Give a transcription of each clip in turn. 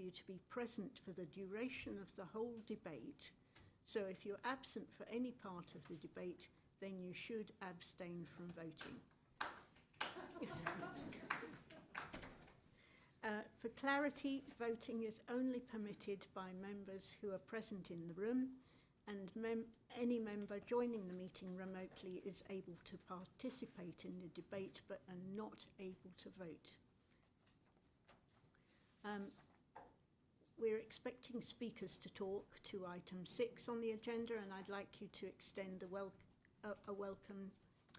you to be present for the duration of the whole debate. So if you're absent for any part of the debate, then you should abstain from voting. For clarity, voting is only permitted by members who are present in the room, and any member joining the meeting remotely is able to participate in the debate but are not able to vote. We're expecting speakers to talk to item 6 on the agenda, and I'd like you to extend a welcome.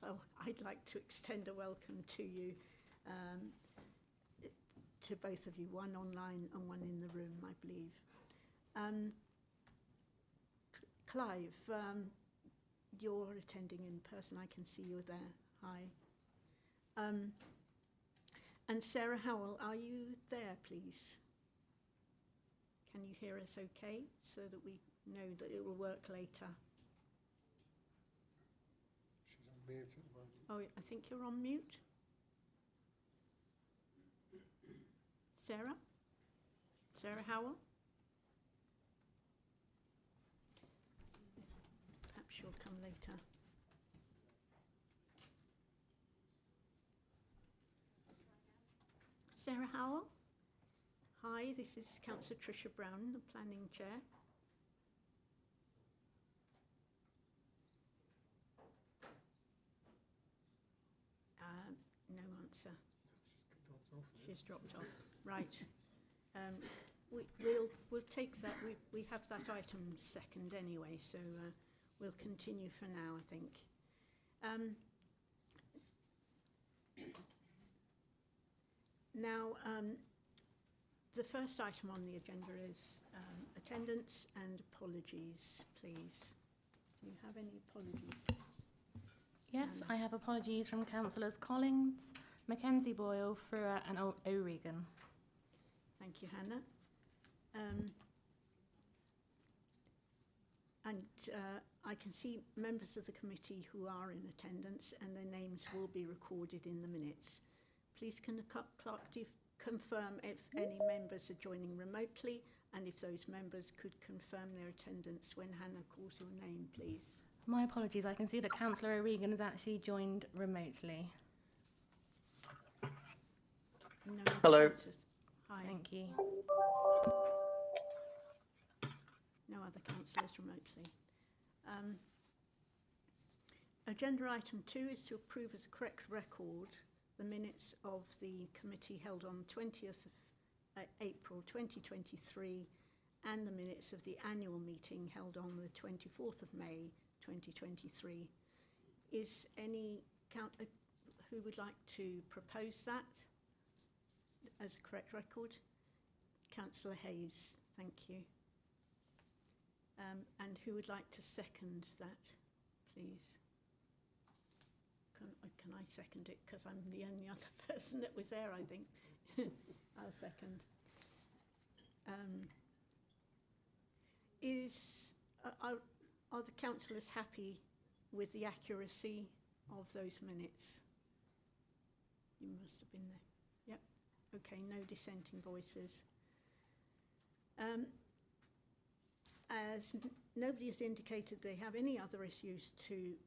Oh, I'd like to extend a welcome to you, to both of you, one online and one in the room, I believe. Clive, you're attending in person. I can see you're there. Hi. And Sarah Howell, are you there, please? Can you hear us okay, so that we know that it will work later? She's on mute at the moment. Oh, I think you're on mute. Sarah? Sarah Howell? Perhaps she'll come later. Sarah Howell? Hi, this is Councillor Tricia Brown, the Planning Chair. No answer. She's dropped off. She's dropped off. Right. We'll take that. We have that item second anyway, so we'll continue for now, I think. Now, the first item on the agenda is attendance and apologies, please. Do you have any apologies? Yes, I have apologies from Councillors Collins, Mackenzie Boyle, Frewer and O'Regan. Thank you, Hannah. I can see members of the committee who are in attendance, and their names will be recorded in the minutes. Please can the clerk confirm if any members are joining remotely, and if those members could confirm their attendance when Hannah calls your name, please. My apologies, I can see that Councillor O'Regan has actually joined remotely. No. Hello. Hi. Thank you. No other councillors remotely. Agenda item 2 is to approve as a correct record the minutes of the committee held on 20th of April 2023 and the minutes of the annual meeting held on the 24th of May 2023. Is any who would like to propose that as a correct record? Councillor Hayes, thank you. And who would like to second that, please? Can I second it, because I'm the only other person that was there, I think. I'll second. Are the councillors happy with the accuracy of those minutes? You must have been there. Yep. Okay, no dissenting voices. As nobody has indicated they have any other issues to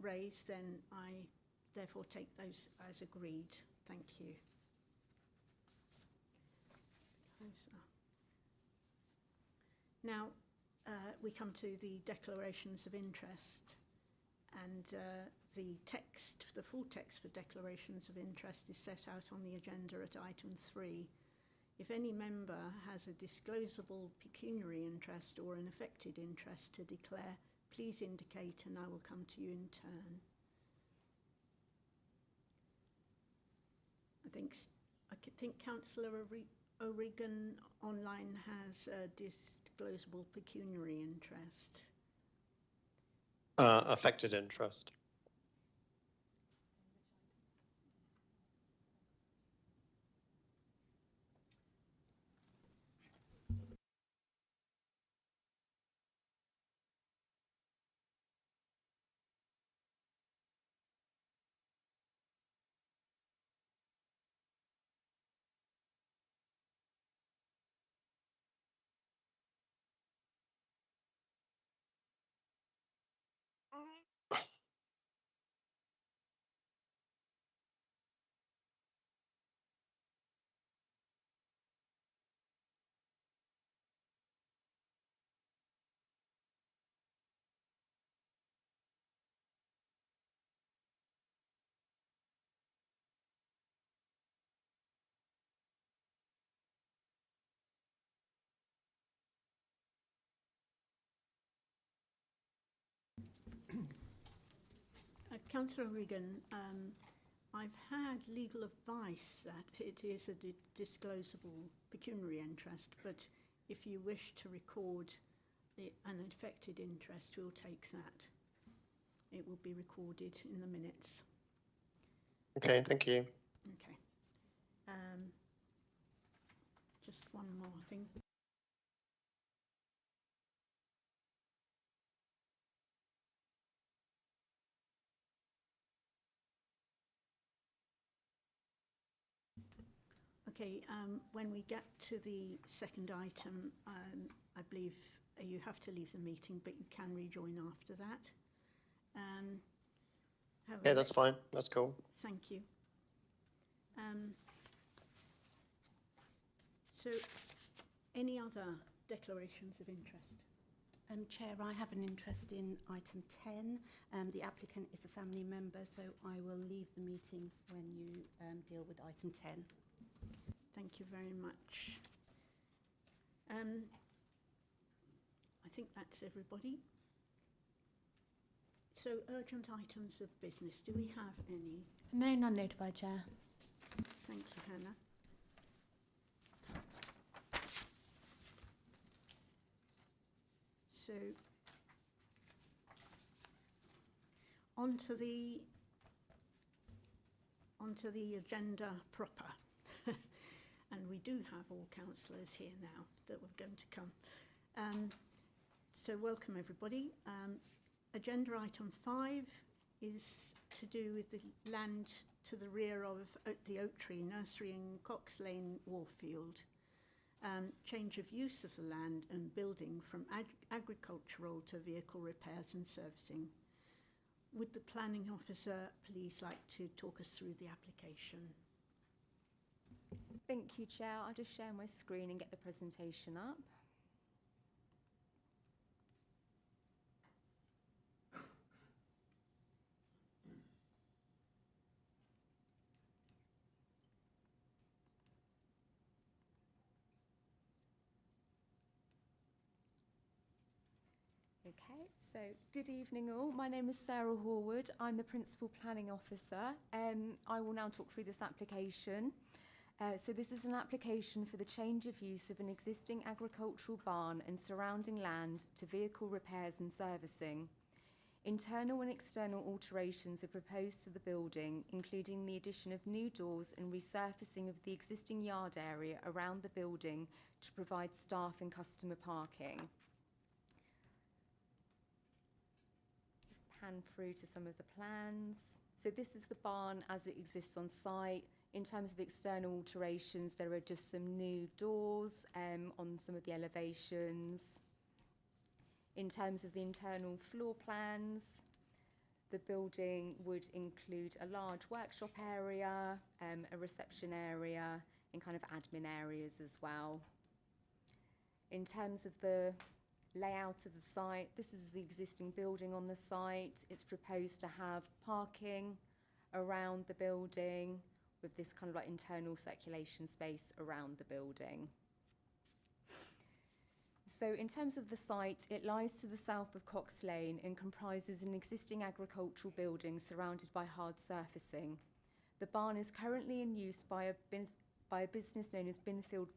raise, then I therefore take those as agreed. Thank you. Now we come to the declarations of interest, and the full text for declarations of interest is set out on the agenda at item 3. If any member has a disclosable pecuniary interest or an affected interest to declare, please indicate and I will come to you in turn. I think Councillor O'Regan online has a disclosable pecuniary interest. Affected interest. Councillor Regan, I've had legal advice that it is a disclosable pecuniary interest, but if you wish to record an affected interest, we'll take that. It will be recorded in the minutes. Okay, thank you. Okay. Just one more thing. Okay, when we get to the second item, I believe you have to leave the meeting, but you can rejoin after that. Yeah, that's fine. That's cool. Thank you. So, any other declarations of interest? Chair, I have an interest in item 10. The applicant is a family member, so I will leave the meeting when you deal with item 10. Thank you very much. I think that's everybody. So, urgent items of business. Do we have any? No, none notified, Chair. Thank you, Hannah. So, onto the agenda proper. And we do have all councillors here now that were going to come. So welcome everybody. Agenda item 5 is to do with the land to the rear of the Oak Tree Nursery in Cox Lane, Warfield. Change of use of the land and building from agricultural to vehicle repairs and servicing. Would the planning officer please like to talk us through the application? Thank you, Chair. I'll just share my screen and get the presentation up. Okay, so good evening all. My name is Sarah Horwood. I'm the Principal Planning Officer. I will now talk through this application. So this is an application for the change of use of an existing agricultural barn and surrounding land to vehicle repairs and servicing. Internal and external alterations are proposed to the building, including the addition of new doors and resurfacing of the existing yard area around the building to provide staff and customer parking. Just pan through to some of the plans. So this is the barn as it exists on site. In terms of external alterations, there are just some new doors on some of the elevations. In terms of the internal floor plans, the building would include a large workshop area, a reception area, and kind of admin areas as well. In terms of the layout of the site, this is the existing building on the site. It's proposed to have parking around the building, with this kind of like internal circulation space around the building. So in terms of the site, it lies to the south of Cox Lane and comprises an existing agricultural building surrounded by hard surfacing. The barn is currently in use by a business known as Binfield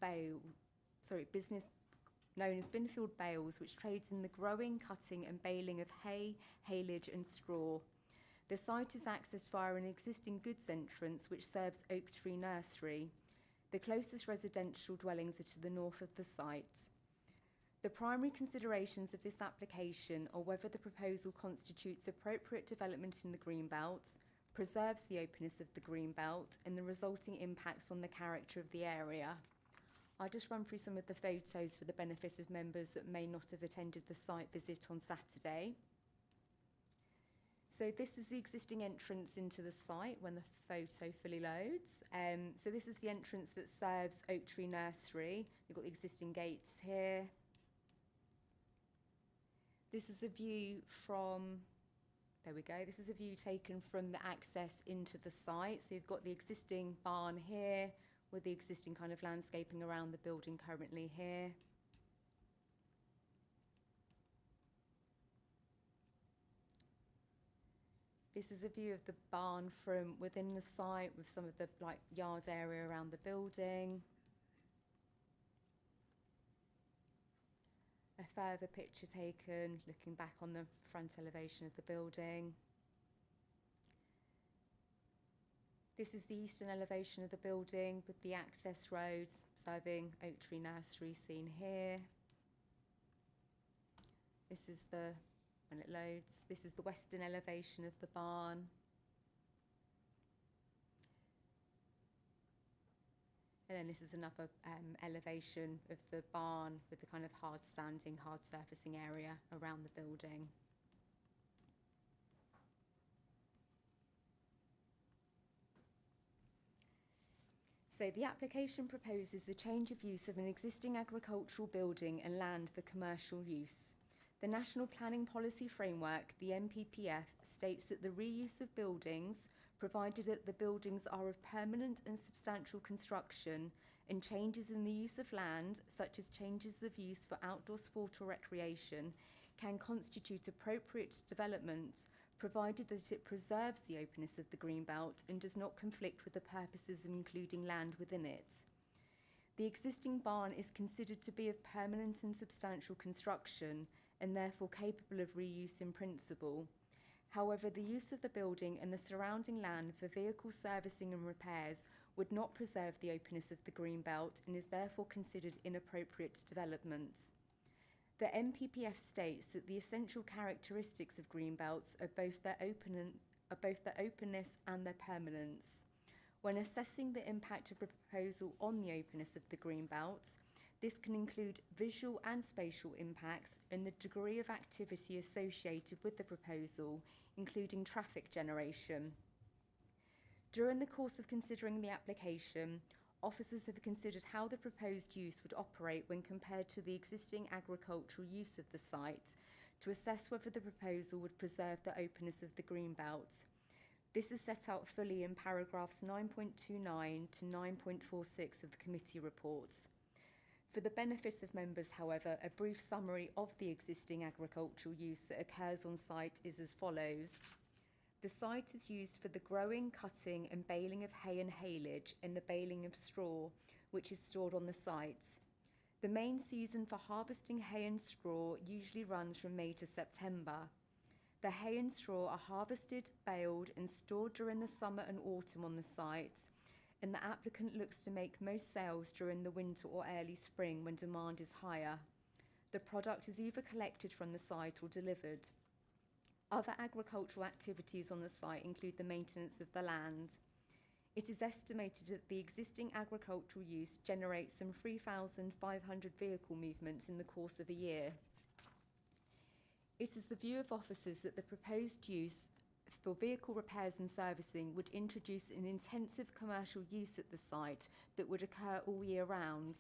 Bales, which trades in the growing, cutting and baling of hay, haylage and straw. The site is accessed via an existing goods entrance which serves Oak Tree Nursery. The closest residential dwellings are to the north of the site. The primary considerations of this application are whether the proposal constitutes appropriate development in the Greenbelt, preserves the openness of the Greenbelt, and the resulting impacts on the character of the area. I'll just run through some of the photos for the benefit of members that may not have attended the site visit on Saturday. So this is the existing entrance into the site when the photo fully loads. So this is the entrance that serves Oak Tree Nursery. You've got the existing gates here. This is a view from, there we go, this is a view taken from the access into the site. So you've got the existing barn here with the existing kind of landscaping around the building currently here. This is a view of the barn from within the site with some of the yard area around the building. A further picture taken looking back on the front elevation of the building. This is the eastern elevation of the building with the access roads serving Oak Tree Nursery seen here. This is when it loads, this is the western elevation of the barn. And then this is another elevation of the barn with the kind of hard standing, hard surfacing area around the building. So the application proposes the change of use of an existing agricultural building and land for commercial use. The National Planning Policy Framework, the NPPF, states that the reuse of buildings, provided that the buildings are of permanent and substantial construction, and changes in the use of land, such as changes of use for outdoor sport or recreation, can constitute appropriate development, provided that it preserves the openness of the greenbelt and does not conflict with the purposes of including land within it. The existing barn is considered to be of permanent and substantial construction and therefore capable of reuse in principle. However, the use of the building and the surrounding land for vehicle servicing and repairs would not preserve the openness of the greenbelt and is therefore considered inappropriate development. The NPPF states that the essential characteristics of greenbelts are both their openness and their permanence. When assessing the impact of a proposal on the openness of the greenbelt, this can include visual and spatial impacts and the degree of activity associated with the proposal, including traffic generation. During the course of considering the application, officers have considered how the proposed use would operate when compared to the existing agricultural use of the site to assess whether the proposal would preserve the openness of the greenbelt. This is set out fully in paragraphs 9.29 to 9.46 of the committee reports. For the benefit of members, however, a brief summary of the existing agricultural use that occurs on site is as follows. The site is used for the growing, cutting and baling of hay and haylage and the baling of straw, which is stored on the site. The main season for harvesting hay and straw usually runs from May to September. The hay and straw are harvested, baled and stored during the summer and autumn on the site, and the applicant looks to make most sales during the winter or early spring when demand is higher. The product is either collected from the site or delivered. Other agricultural activities on the site include the maintenance of the land. It is estimated that the existing agricultural use generates some 3,500 vehicle movements in the course of a year. It is the view of officers that the proposed use for vehicle repairs and servicing would introduce an intensive commercial use at the site that would occur all year round.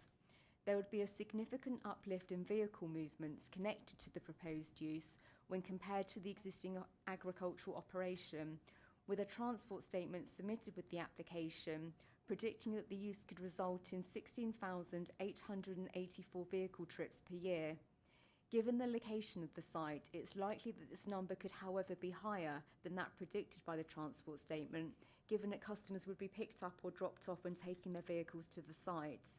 There would be a significant uplift in vehicle movements connected to the proposed use when compared to the existing agricultural operation, with a transport statement submitted with the application predicting that the use could result in 16,884 vehicle trips per year. Given the location of the site, it's likely that this number could, however, be higher than that predicted by the transport statement, given that customers would be picked up or dropped off when taking their vehicles to the site.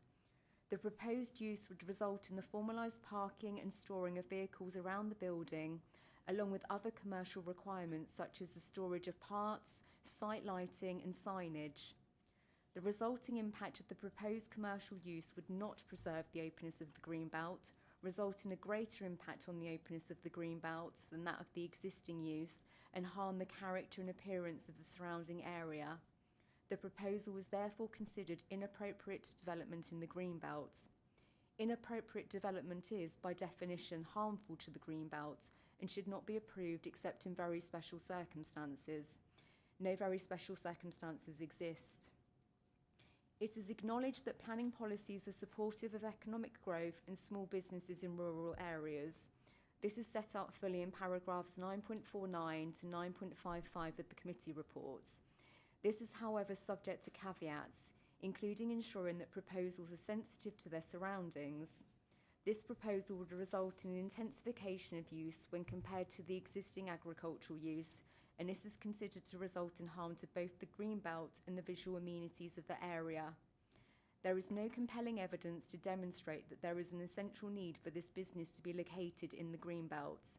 The proposed use would result in the formalised parking and storing of vehicles around the building, along with other commercial requirements such as the storage of parts, site lighting and signage. The resulting impact of the proposed commercial use would not preserve the openness of the greenbelt, result in a greater impact on the openness of the greenbelt than that of the existing use, and harm the character and appearance of the surrounding area. The proposal was therefore considered inappropriate development in the greenbelt. Inappropriate development is, by definition, harmful to the greenbelt and should not be approved except in very special circumstances. No very special circumstances exist. It is acknowledged that planning policies are supportive of economic growth and small businesses in rural areas. This is set out fully in paragraphs 9.49 to 9.55 of the committee reports. This is, however, subject to caveats, including ensuring that proposals are sensitive to their surroundings. This proposal would result in an intensification of use when compared to the existing agricultural use and this is considered to result in harm to both the greenbelt and the visual amenities of the area. There is no compelling evidence to demonstrate that there is an essential need for this business to be located in the greenbelt.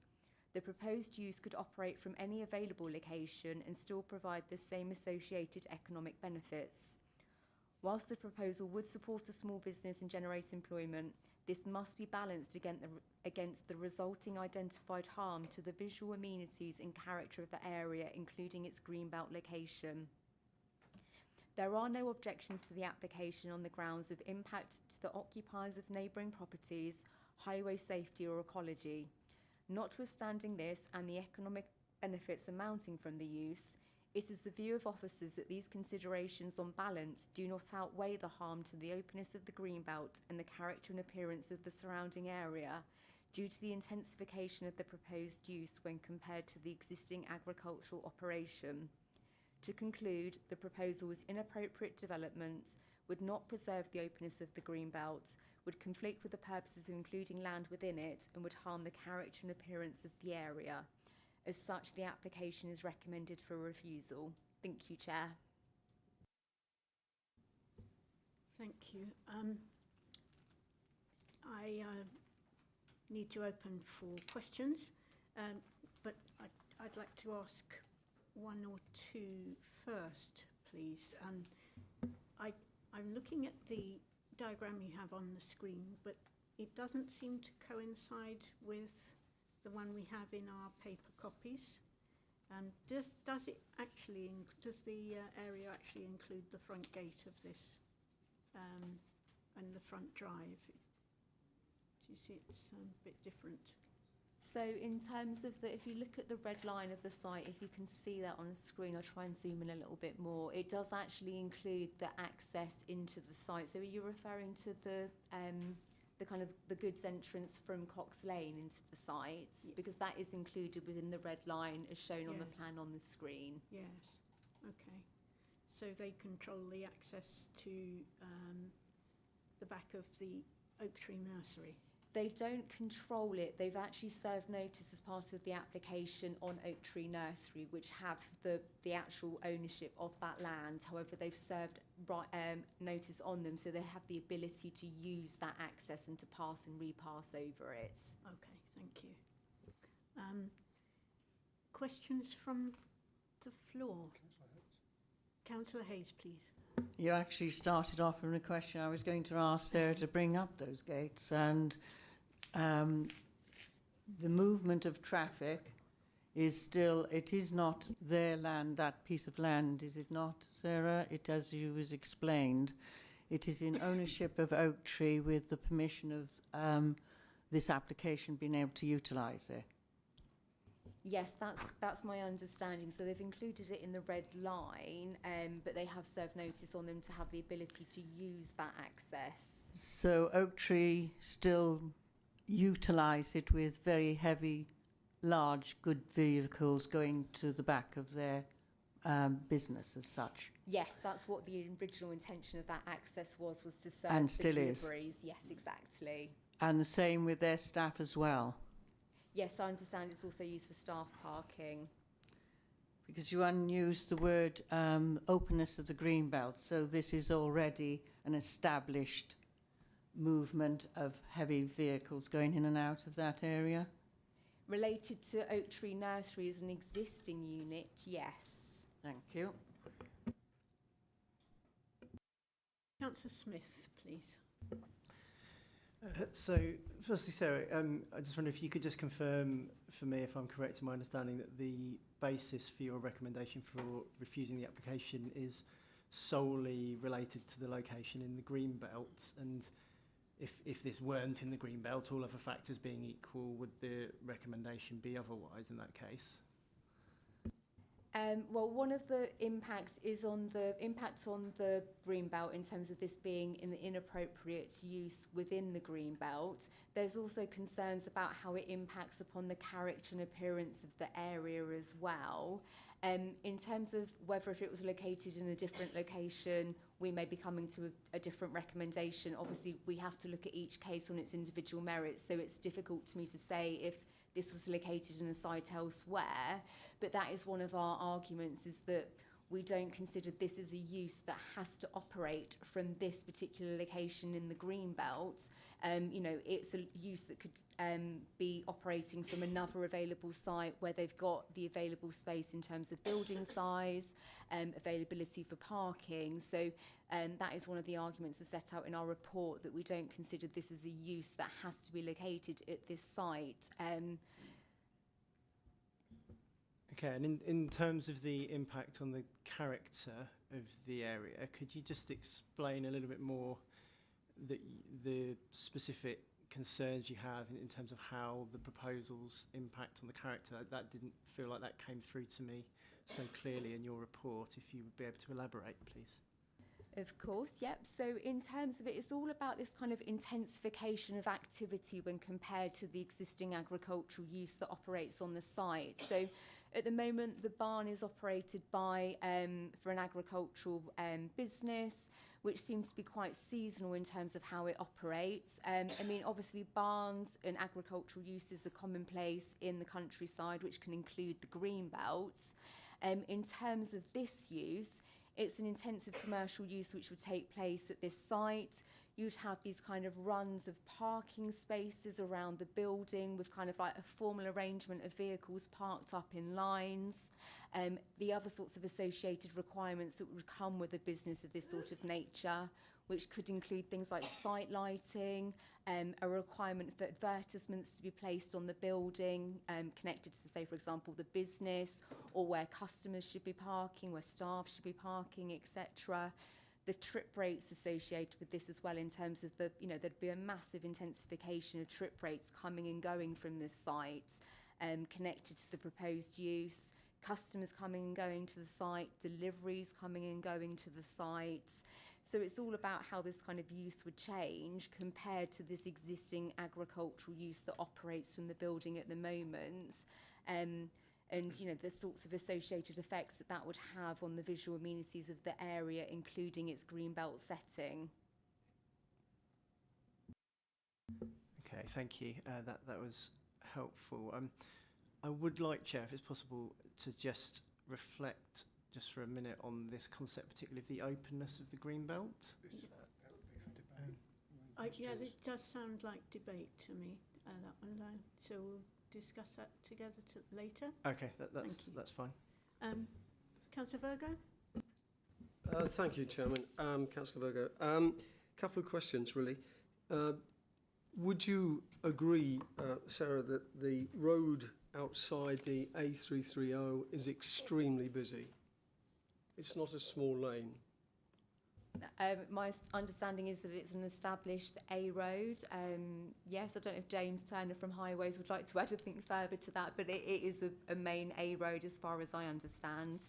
The proposed use could operate from any available location and still provide the same associated economic benefits. Whilst the proposal would support a small business and generate employment, this must be balanced against the resulting identified harm to the visual amenities and character of the area, including its greenbelt location. There are no objections to the application on the grounds of impact to the occupiers of neighbouring properties, highway safety or ecology. Notwithstanding this and the economic benefits amounting from the use, it is the view of officers that these considerations on balance do not outweigh the harm to the openness of the greenbelt and the character and appearance of the surrounding area due to the intensification of the proposed use when compared to the existing agricultural operation. To conclude, the proposal is inappropriate development, would not preserve the openness of the greenbelt, would conflict with the purposes of including land within it, and would harm the character and appearance of the area. As such, the application is recommended for refusal. Thank you, Chair. Thank you. I need to open for questions, but I'd like to ask one or two first, please. I'm looking at the diagram you have on the screen, but it doesn't seem to coincide with the one we have in our paper copies. Does the area actually include the front gate of this and the front drive? Do you see it's a bit different? So in terms of if you look at the red line of the site, if you can see that on the screen, I'll try and zoom in a little bit more. It does actually include the access into the site. So are you referring to the kind of the goods entrance from Cox Lane into the site? Yeah. Because that is included within the red line as shown on the Yes. plan on the screen. Yes. Okay. So they control the access to the back of the Oak Tree Nursery. They don't control it. They've actually served notice as part of the application on Oak Tree Nursery, which have the actual ownership of that land. However, they've served notice on them, so they have the ability to use that access and to pass and repass over it. Okay, thank you. Questions from the floor? Councillor Hayes, please. You actually started off with a question. I was going to ask Sarah to bring up those gates and the movement of traffic is still, it is not their land, that piece of land, is it not, Sarah? It, as you was explained, it is in ownership of Oak Tree with the permission of this application being able to utilise it. Yes, that's my understanding. So they've included it in the red line, but they have served notice on them to have the ability to use that access. So Oak Tree still utilise it with very heavy, large, good vehicles going to the back of their business as such. Yes, that's what the original intention of that access was to serve And the still is. deliveries. Yes, exactly. And the same with their staff as well. Yes, I understand it's also used for staff parking. Because you unused the word openness of the green belt, so this is already an established movement of heavy vehicles going in and out of that area? Related to Oak Tree Nursery as an existing unit, yes. Thank you. Councillor Smith, please. So, firstly, Sarah, I just wonder if you could just confirm for me, if I'm correct in my understanding, that the basis for your recommendation for refusing the application is solely related to the location in the green belt, and if this weren't in the green belt, all other factors being equal, would the recommendation be otherwise in that case? Well, one of the impacts is on the impact on the greenbelt in terms of this being an inappropriate use within the greenbelt. There's also concerns about how it impacts upon the character and appearance of the area as well. In terms of whether if it was located in a different location, we may be coming to a different recommendation. Obviously, we have to look at each case on its individual merits, so it's difficult to me to say if this was located in a site elsewhere. But that is one of our arguments, is that we don't consider this as a use that has to operate from this particular location in the green belt. You know, it's a use that could be operating from another available site where they've got the available space in terms of building size, availability for parking. So that is one of the arguments that's set out in our report, that we don't consider this as a use that has to be located at this site. Okay, and in terms of the impact on the character of the area, could you just explain a little bit more the specific concerns you have in terms of how the proposals impact on the character? That didn't feel like that came through to me so clearly in your report. If you would be able to elaborate, please. Of course, yep. So in terms of it, it's all about this kind of intensification of activity when compared to the existing agricultural use that operates on the site. So at the moment, the barn is operated by for an agricultural business, which seems to be quite seasonal in terms of how it operates. I mean, obviously, barns and agricultural uses are commonplace in the countryside, which can include the green belts. In terms of this use, it's an intensive commercial use which would take place at this site. You'd have these kind of runs of parking spaces around the building with kind of like a formal arrangement of vehicles parked up in lines. The other sorts of associated requirements that would come with a business of this sort of nature, which could include things like site lighting, a requirement for advertisements to be placed on the building connected to, say, for example, the business, or where customers should be parking, where staff should be parking, etc. The trip rates associated with this as well, in terms of the, you know, there'd be a massive intensification of trip rates coming and going from this site, connected to the proposed use, customers coming and going to the site, deliveries coming and going to the site. So it's all about how this kind of use would change compared to this existing agricultural use that operates from the building at the moment. And, you know, the sorts of associated effects that that would have on the visual amenities of the area, including its greenbelt setting. Okay, thank you. That was helpful. I would like, Chair, if it's possible, to just reflect just for a minute on this concept, particularly of the openness of the green belt. That would be for debate. Yeah, it does sound like debate to me, that one. So we'll discuss that together later. Okay, Thank you. that's fine. Councillor Virgo? Thank you, Chairman. Councillor Virgo. Couple of questions, really. Would you agree, Sarah, that the road outside the A330 is extremely busy? It's not a small lane. My understanding is that it's an established A road. Yes, I don't know if James Turner from Highways would like to add anything further to that, but it is a main A road as far as I understand.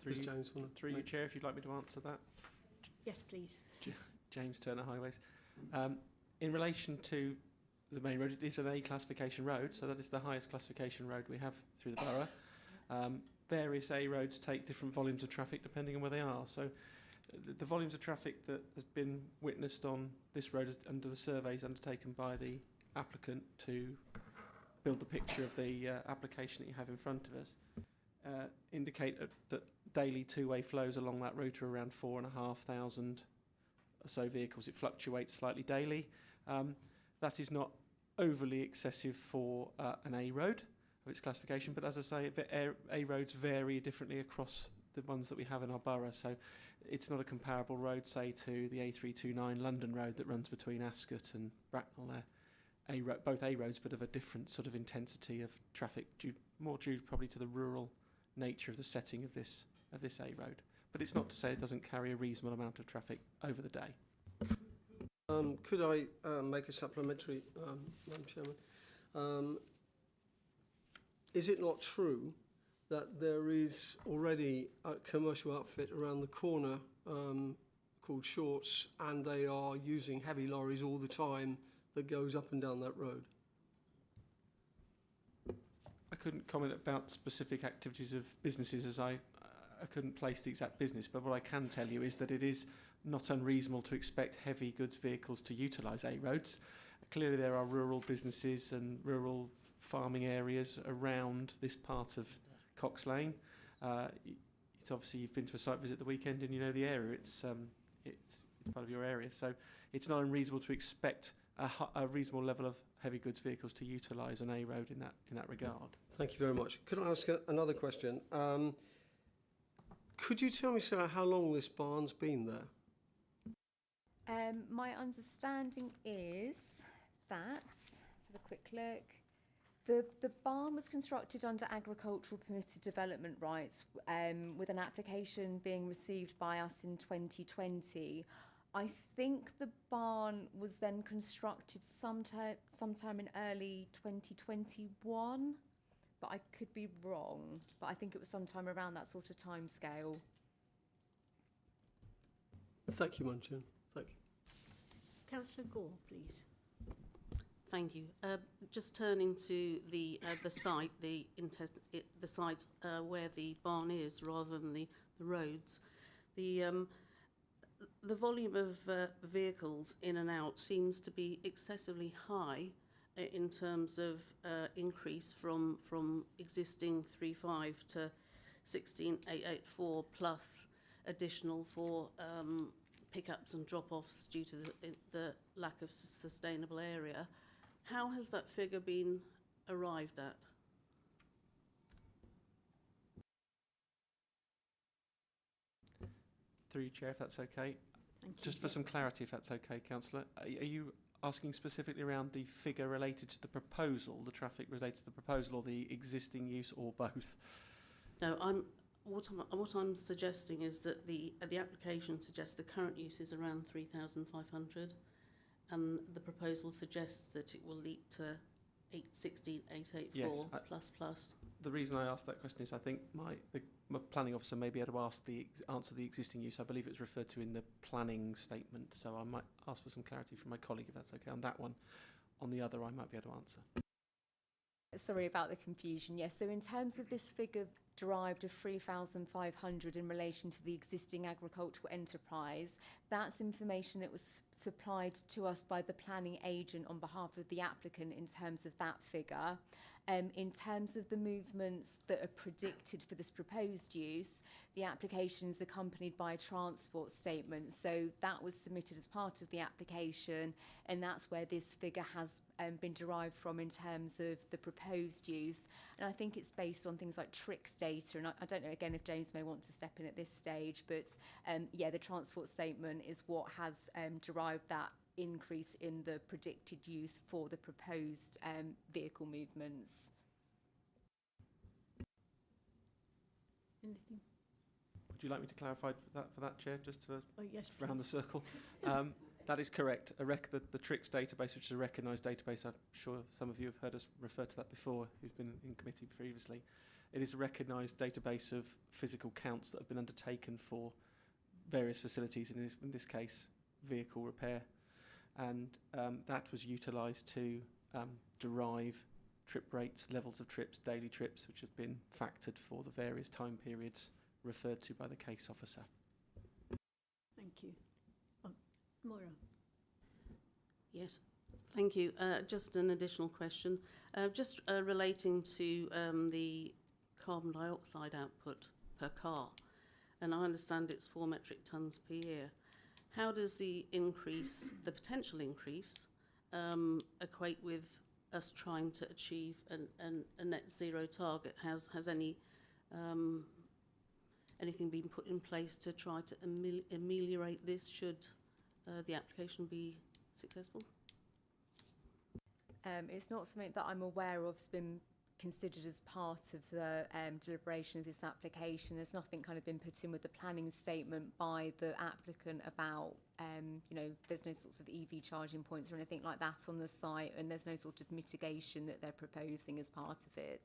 Does James want to? Through you, Chair, if you'd like me to answer that. Yes, please. James Turner, Highways. In relation to the main road, it is an A classification road, so that is the highest classification road we have through the borough. Various A roads take different volumes of traffic depending on where they are. So the volumes of traffic that has been witnessed on this road under the surveys undertaken by the applicant to build the picture of the application that you have in front of us indicate that daily two-way flows along that route are around 4,500 or so vehicles. It fluctuates slightly daily. That is not overly excessive for an A road of its classification, but as I say, A roads vary differently across the ones that we have in our borough, so it's not a comparable road, say, to the A329 London Road that runs between Ascot and Bracknell there. Both A roads, but of a different sort of intensity of traffic, more due probably to the rural nature of the setting of this A road. But it's not to say it doesn't carry a reasonable amount of traffic over the day. Could I make a supplementary, Madam Chairman? Is it not true that there is already a commercial outfit around the corner called Shorts, and they are using heavy lorries all the time that goes up and down that road? I couldn't comment about specific activities of businesses, as I couldn't place the exact business, but what I can tell you is that it is not unreasonable to expect heavy goods vehicles to utilise A roads. clearly there are rural businesses and rural farming areas around this part of Cox Lane. It's obviously you've been to a site visit the weekend and you know the area. It's part of your area, so it's not unreasonable to expect a reasonable level of heavy goods vehicles to utilise an A road in that regard. Thank you very much. Could I ask another question? Could you tell me, Sarah, how long this barn's been there? My understanding is that, let's have a quick look. The barn was constructed under agricultural permitted development rights, with an application being received by us in 2020. I think the barn was then constructed sometime in early 2021, but I could be wrong. But I think it was sometime around that sort of time scale. Thank you, Madam Chair. Thank you. Councillor Gore, please. Thank you. Just turning to the site, the site where the barn is, rather than the roads. The volume of vehicles in and out seems to be excessively high in terms of increase from existing 3.5 to 16.884 plus additional for pickups and drop-offs due to the lack of sustainable area. How has that figure been arrived at? Through you, Chair, if that's okay. Thank you. Just for some clarity, if that's okay, Councillor, are you asking specifically around the figure related to the proposal, the traffic related to the proposal, or the existing use, or both? No, what I'm suggesting is that the application suggests the current use is around 3,500, and the proposal suggests that it will leap to 16,884 Yes, plus. The reason I asked that question is I think my planning officer may be able to answer the existing use. I believe it's referred to in the planning statement, so I might ask for some clarity from my colleague if that's okay on that one. On the other, I might be able to answer. Sorry about the confusion. Yes, so in terms of this figure derived of 3,500 in relation to the existing agricultural enterprise, that's information that was supplied to us by the planning agent on behalf of the applicant in terms of that figure. In terms of the movements that are predicted for this proposed use, the application is accompanied by a transport statement. So that was submitted as part of the application, and that's where this figure has been derived from in terms of the proposed use. And I think it's based on things like TRIX data, and I don't know, again, if James may want to step in at this stage, but yeah, the transport statement is what has derived that increase in the predicted use for the proposed vehicle movements. Anything? Would you like me to clarify for that, Chair, just to Yes, round the circle? That is correct. The TRIX database, which is a recognised database, I'm sure some of you have heard us refer to that before, who's been in committee previously. It is a recognised database of physical counts that have been undertaken for various facilities, in this case, vehicle repair. And that was utilised to derive trip rates, levels of trips, daily trips, which have been factored for the various time periods referred to by the case officer. Thank you. Moira. Yes, thank you. Just an additional question, just relating to the carbon dioxide output per car, and I understand it's 4 metric tonnes per year. How does the potential increase, equate with us trying to achieve a net zero target? Has anything been put in place to try to ameliorate this should the application be successful? It's not something that I'm aware of has been considered as part of the deliberation of this application. There's nothing kind of been put in with the planning statement by the applicant about, there's no sorts of EV charging points or anything like that on the site, and there's no sort of mitigation that they're proposing as part of it.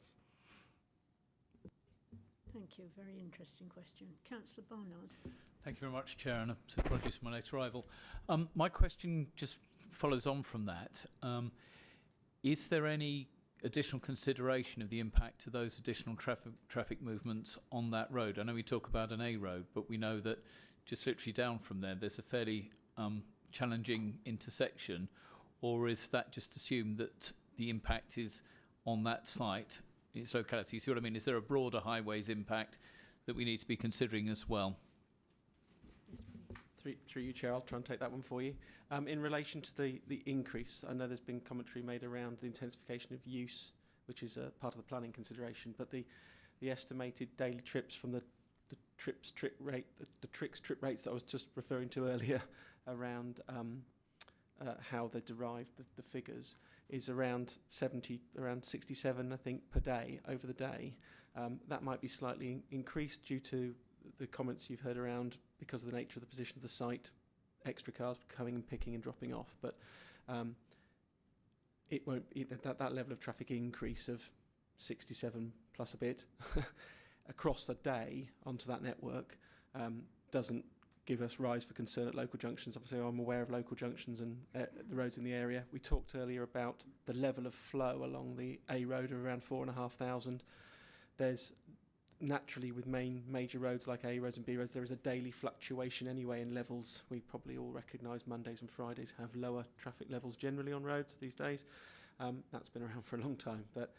Thank you. Very interesting question. Councillor Barnard. Thank you very much, Chair, and apologies for my late arrival. My question just follows on from that. Is there any additional consideration of the impact of those additional traffic movements on that road? I know we talk about an A road, but we know that just literally down from there's a fairly challenging intersection or is that just assumed that the impact is on that site, its locality? You see what I mean? Is there a broader highways impact that we need to be considering as well? Through you, Chair, I'll try and take that one for you. In relation to the increase, I know there's been commentary made around the intensification of use, which is a part of the planning consideration, but the estimated daily trips from the TRIX trip rates that I was just referring to earlier around how they derived the figures is around 67, I think, per day over the day. That might be slightly increased due to the comments you've heard around because of the nature of the position of the site, extra cars coming and picking and dropping off. But it won't that level of traffic increase of 67 plus a bit across the day onto that network doesn't give us rise for concern at local junctions. Obviously, I'm aware of local junctions and the roads in the area. We talked earlier about the level of flow along the A road of around 4,500. There's naturally, with major roads like A roads and B roads, there is a daily fluctuation anyway in levels. We probably all recognise Mondays and Fridays have lower traffic levels generally on roads these days. That's been around for a long time, but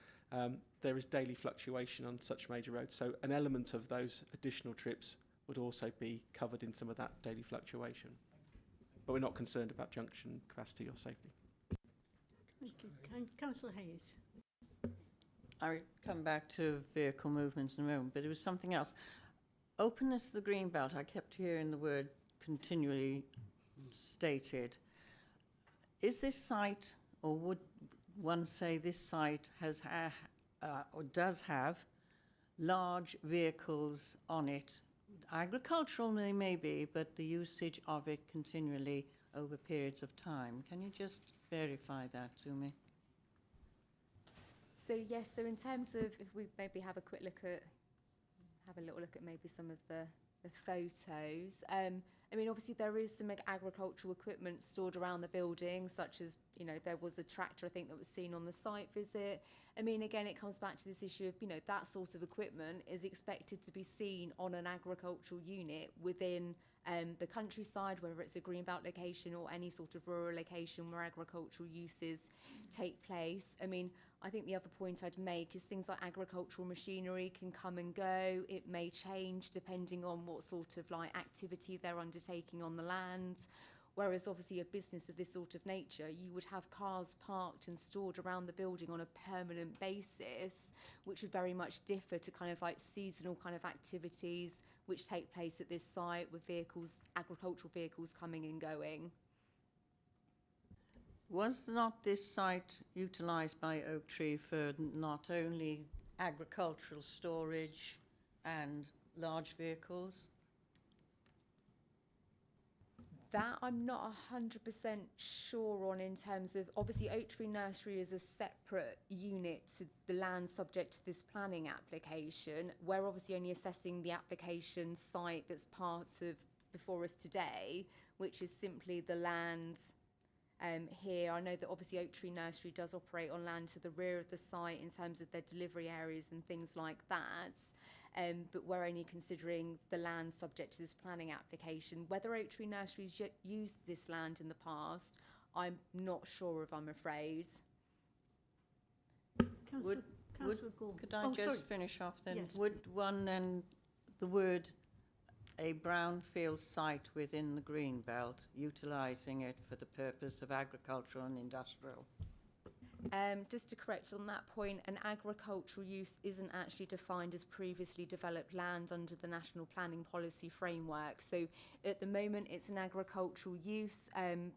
there is daily fluctuation on such major roads. So an element of those additional trips would also be covered in some of that daily fluctuation. But we're not concerned about junction capacity or safety. Thank you. Councillor Hayes. I'll come back to vehicle movements in a moment, but it was something else. Openness of the green belt, I kept hearing the word continually stated. Is this site, or would one say this site has or does have large vehicles on it? Agricultural they may be, but the usage of it continually over periods of time. Can you just verify that to me? So yes, so in terms of, if we maybe have a little look at maybe some of the photos. I mean, obviously there is some agricultural equipment stored around the building, such as, you know, there was a tractor, I think, that was seen on the site visit. I mean, again, it comes back to this issue of, you know, that sort of equipment is expected to be seen on an agricultural unit within the countryside, whether it's a greenbelt location or any sort of rural location where agricultural uses take place. I mean, I think the other point I'd make is things like agricultural machinery can come and go. It may change depending on what sort of like activity they're undertaking on the land. Whereas obviously a business of this sort of nature, you would have cars parked and stored around the building on a permanent basis, which would very much differ to kind of like seasonal kind of activities which take place at this site with vehicles, agricultural vehicles coming and going. Was not this site utilised by Oak Tree for not only agricultural storage and large vehicles? That I'm not 100% sure on, in terms of, obviously Oak Tree Nursery is a separate unit to the land subject to this planning application. We're obviously only assessing the application site that's part of before us today, which is simply the land here. I know that obviously Oak Tree Nursery does operate on land to the rear of the site in terms of their delivery areas and things like that. But we're only considering the land subject to this planning application. Whether Oak Tree Nurseries used this land in the past, I'm not sure of, I'm afraid. Councillor Gore. Could I just finish off then? Yes, Would one then, the word a brownfield site within the green belt, utilising it for the purpose of agricultural and industrial? Just to correct on that point, an agricultural use isn't actually defined as previously developed land under the National Planning Policy Framework. So at the moment, it's an agricultural use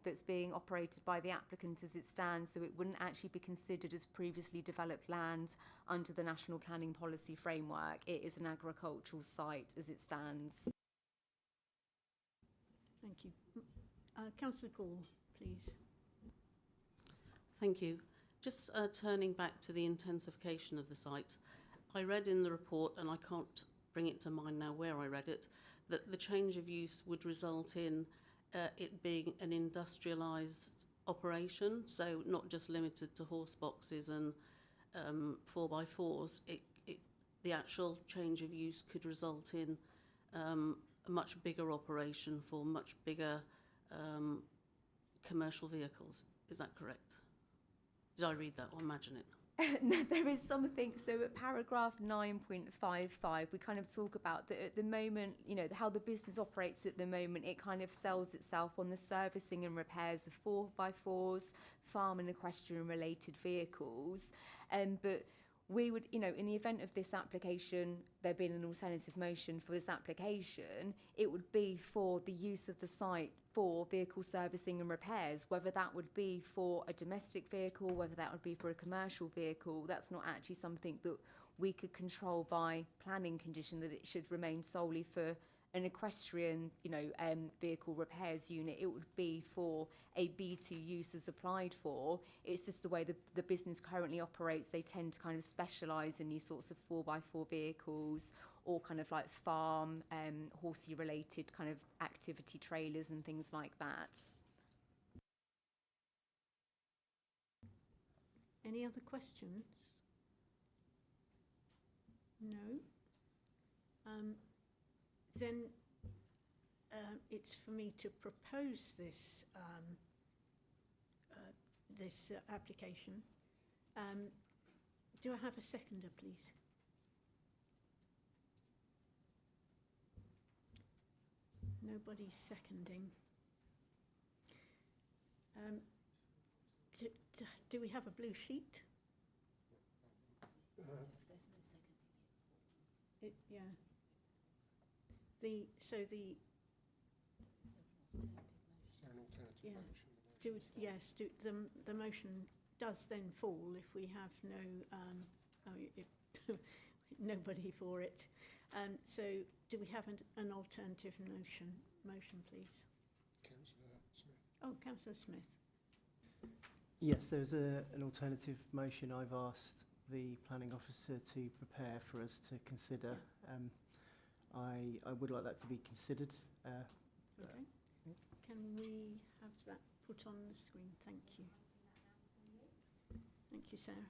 that's being operated by the applicant as it stands, so it wouldn't actually be considered as previously developed land under the National Planning Policy Framework. It is an agricultural site as it stands. Thank you. Councillor Gore, please. Thank you. Just turning back to the intensification of the site, I read in the report, and I can't bring it to mind now where I read it, that the change of use would result in it being an industrialised operation, so not just limited to horse boxes and 4x4s. The actual change of use could result in a much bigger operation for much bigger commercial vehicles. Is that correct? Did I read that or imagine it? No, there is something. So at paragraph 9.55, we kind of talk about that at the moment, you know, how the business operates at the moment. It kind of sells itself on the servicing and repairs of 4x4s, farm and equestrian related vehicles. But we would, you know, in the event of this application, there being an alternative motion for this application, it would be for the use of the site for vehicle servicing and repairs, whether that would be for a domestic vehicle, whether that would be for a commercial vehicle. That's not actually something that we could control by planning condition, that it should remain solely for an equestrian, you know, vehicle repairs unit. It would be for a B2 use as applied for. It's just the way the business currently operates. They tend to kind of specialise in these sorts of 4x4 vehicles, or kind of like farm, horsey related kind of activity trailers and things like that. Any other questions? No. Then it's for me to propose this application. Do I have a seconder, please? Nobody's seconding. Do we have a blue sheet? Yeah. The motion does then fall if we have nobody for it. So do we have an alternative motion, please? Councillor Smith. Oh, Councillor Smith. Yes, there's an alternative motion I've asked the planning officer to prepare for us to consider. I would like that to be considered. Okay. Can we have that put on the screen? Thank you. Thank you, Sarah.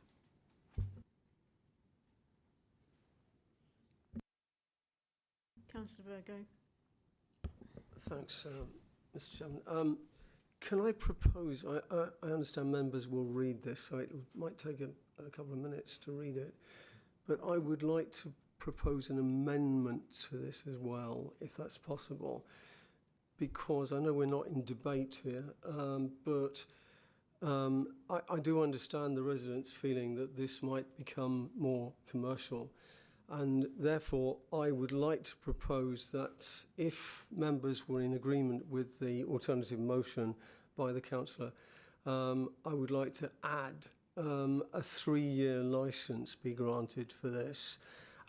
Councillor Virgo. Thanks, Mr. Chairman. Can I propose, I understand members will read this, so it might take a couple of minutes to read it, but I would like to propose an amendment to this as well, if that's possible, because I know we're not in debate here, but I do understand the residents' feeling that this might become more commercial, and therefore I would like to propose that if members were in agreement with the alternative motion by the councillor, I would like to add a 3-year licence be granted for this,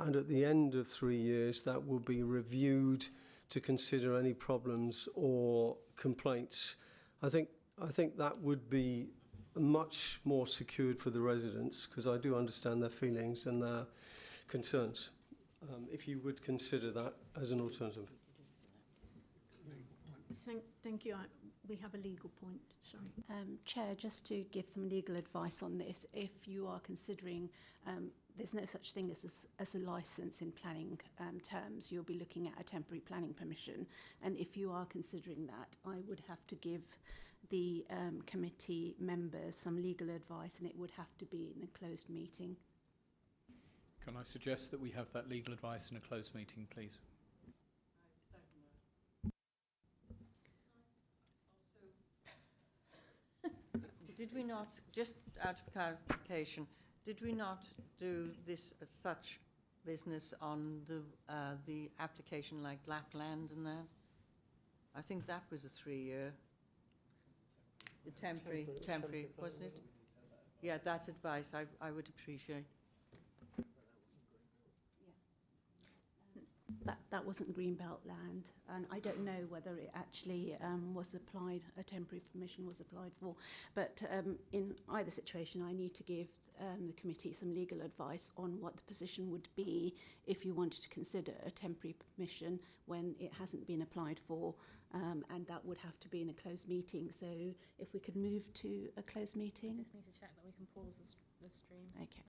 and at the end of 3 years that will be reviewed to consider any problems or complaints. I think that would be much more secured for the residents, because I do understand their feelings and their concerns. If you would consider that as an alternative. Thank you. We have a legal point, sorry. Chair, just to give some legal advice on this, if you are considering, there's no such thing as a licence in planning terms, you'll be looking at a temporary planning permission. And if you are considering that, I would have to give the committee members some legal advice, and it would have to be in a closed meeting. Can I suggest that we have that legal advice in a closed meeting, please? Did we not, just out of clarification, did we not do this as such business on the application like Lapland and that? I think that was a 3-year. The temporary, wasn't it? Yeah, that's advice I would appreciate. That wasn't Greenbelt land, and I don't know whether it actually was applied, a temporary permission was applied for. But in either situation, I need to give the committee some legal advice on what the position would be if you wanted to consider a temporary permission when it hasn't been applied for, and that would have to be in a closed meeting. So if we could move to a closed meeting. Just need to check that we can pause the stream. Okay.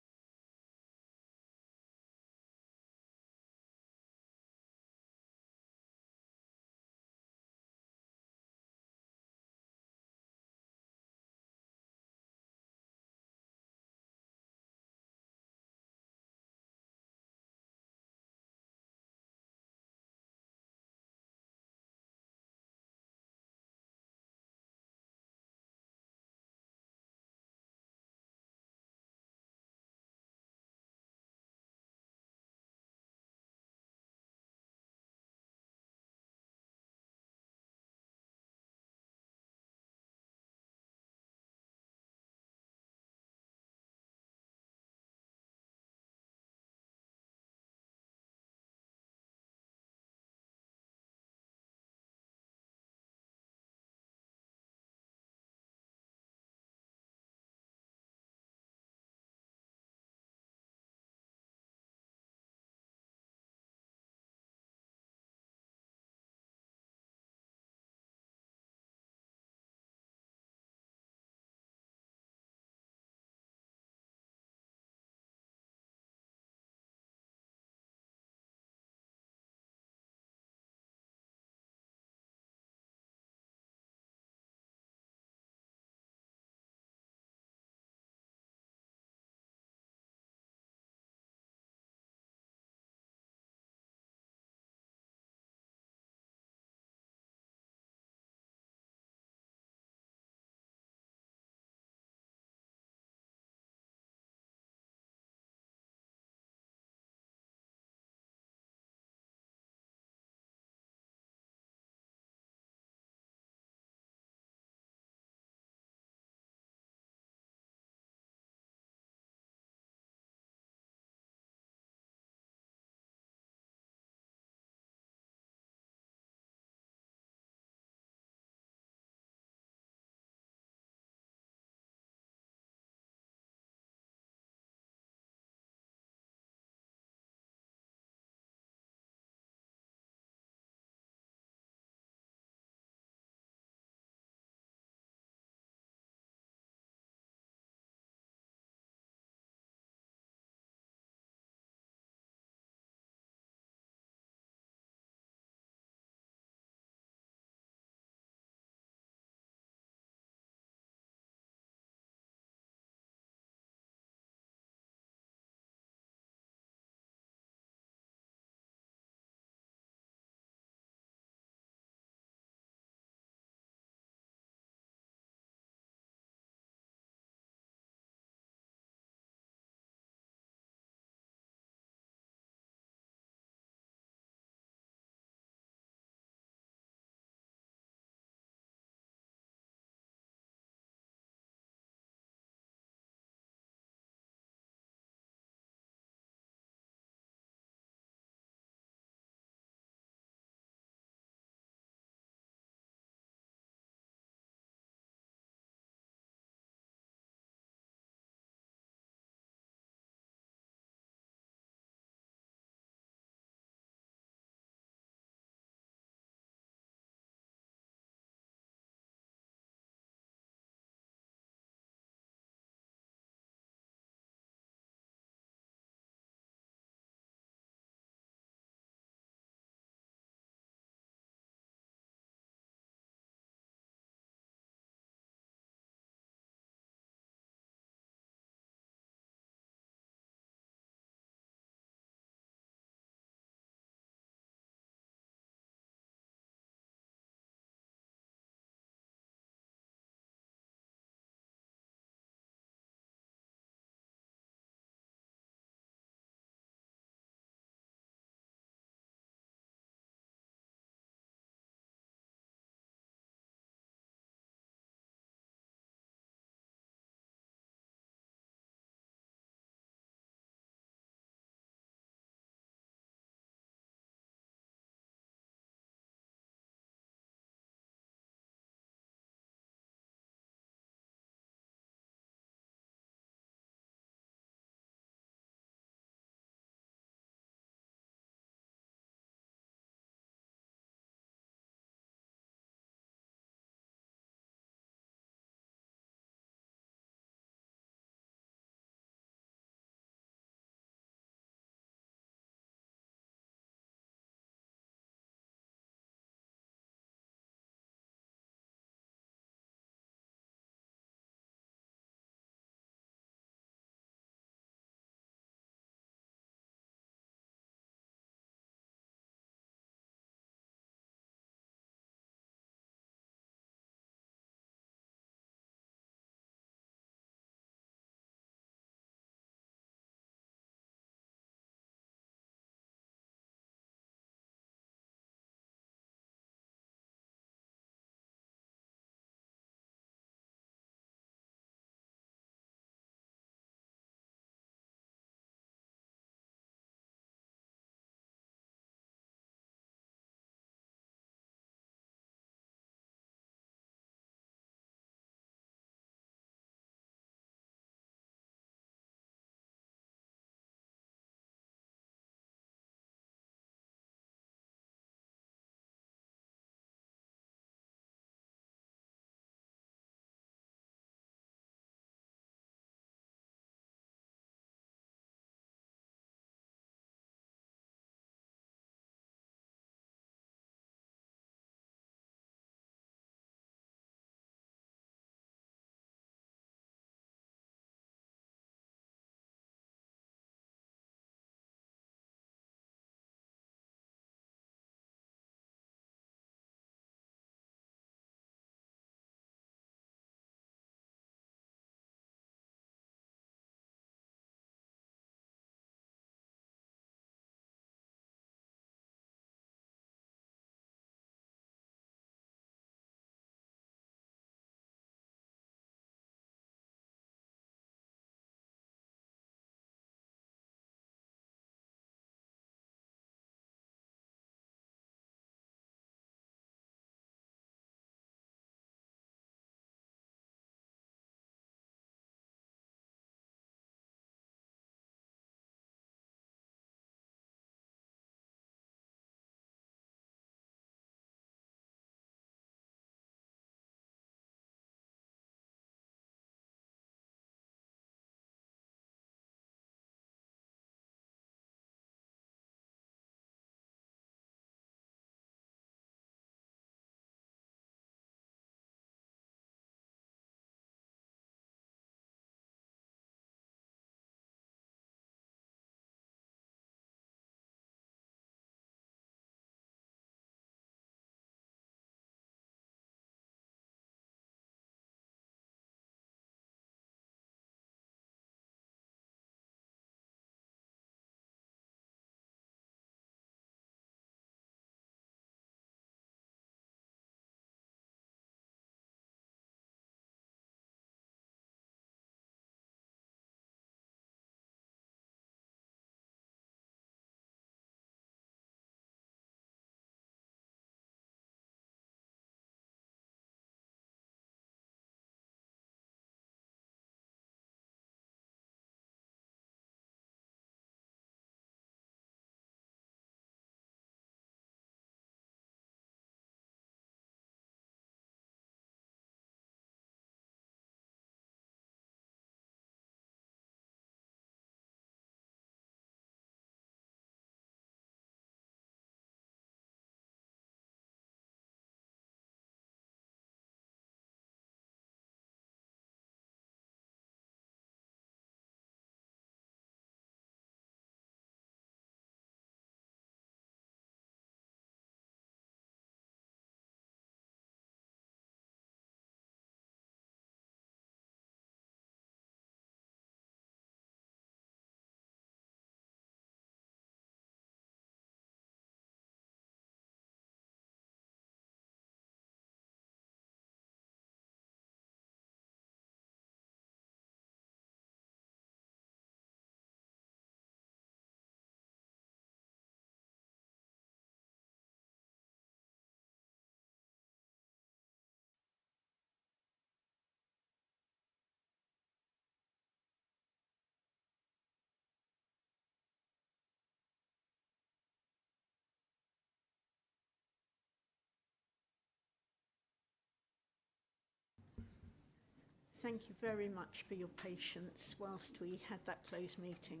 thank you very much for your patience whilst we had that closed meeting,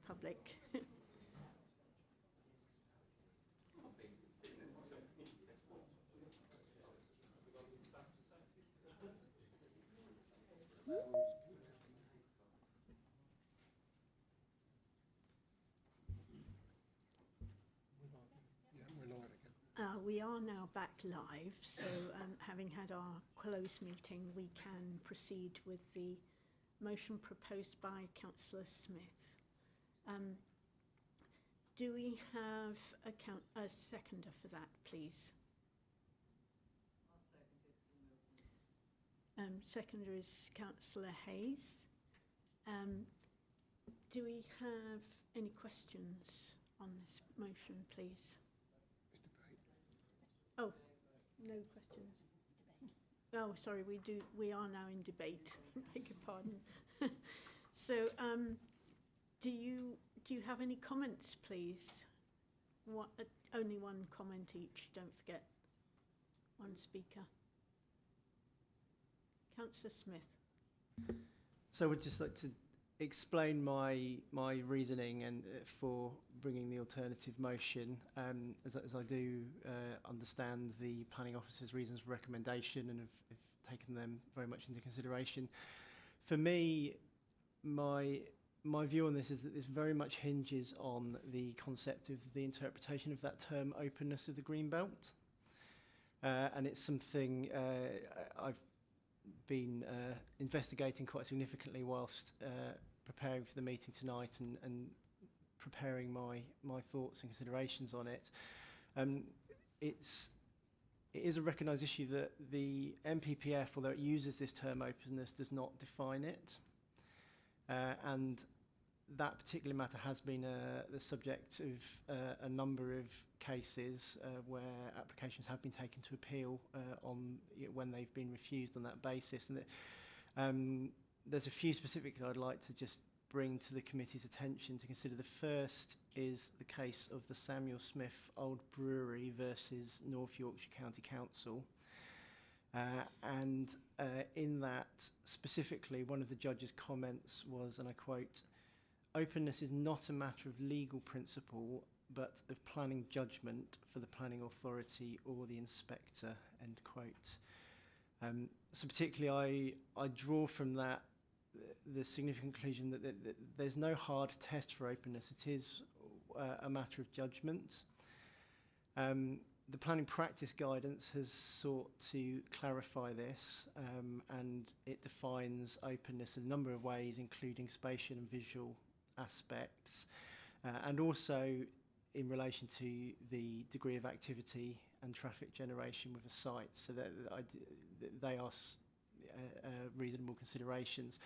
public. Yeah, we're live again. We are now back live, so having had our closed meeting, we can proceed with the motion proposed by Councillor Smith. Do we have a seconder for that, please? Seconder is Councillor Hayes. Do we have any questions on this motion, please? It's debate. Oh, no questions. Oh, sorry, we are now in debate. Beg your pardon. So, do you have any comments, please? Only one comment each. Don't forget. One speaker. Councillor Smith. So I would just like to explain my reasoning and for bringing the alternative motion, as I do understand the planning officer's reasons for recommendation and have taken them very much into consideration. For me, my view on this is that this very much hinges on the concept of the interpretation of that term, openness of the green belt, and it's something I've been investigating quite significantly whilst preparing for the meeting tonight and preparing my thoughts and considerations on it. It is a recognised issue that the NPPF, although it uses this term openness, does not define it, and that particular matter has been the subject of a number of cases where applications have been taken to appeal on when they've been refused on that basis. And there's a few specifically I'd like to just bring to the committee's attention to consider. The first is the case of the Samuel Smith Old Brewery versus North Yorkshire County Council. And in that, specifically, one of the judge's comments was, and I quote, "Openness is not a matter of legal principle, but of planning judgment for the planning authority or the inspector," end quote. So particularly I draw from that the significant conclusion that there's no hard test for openness. It is a matter of judgment. The planning practice guidance has sought to clarify this, and it defines openness in a number of ways, including spatial and visual aspects, and also in relation to the degree of activity and traffic generation with a site, so that they are reasonable considerations.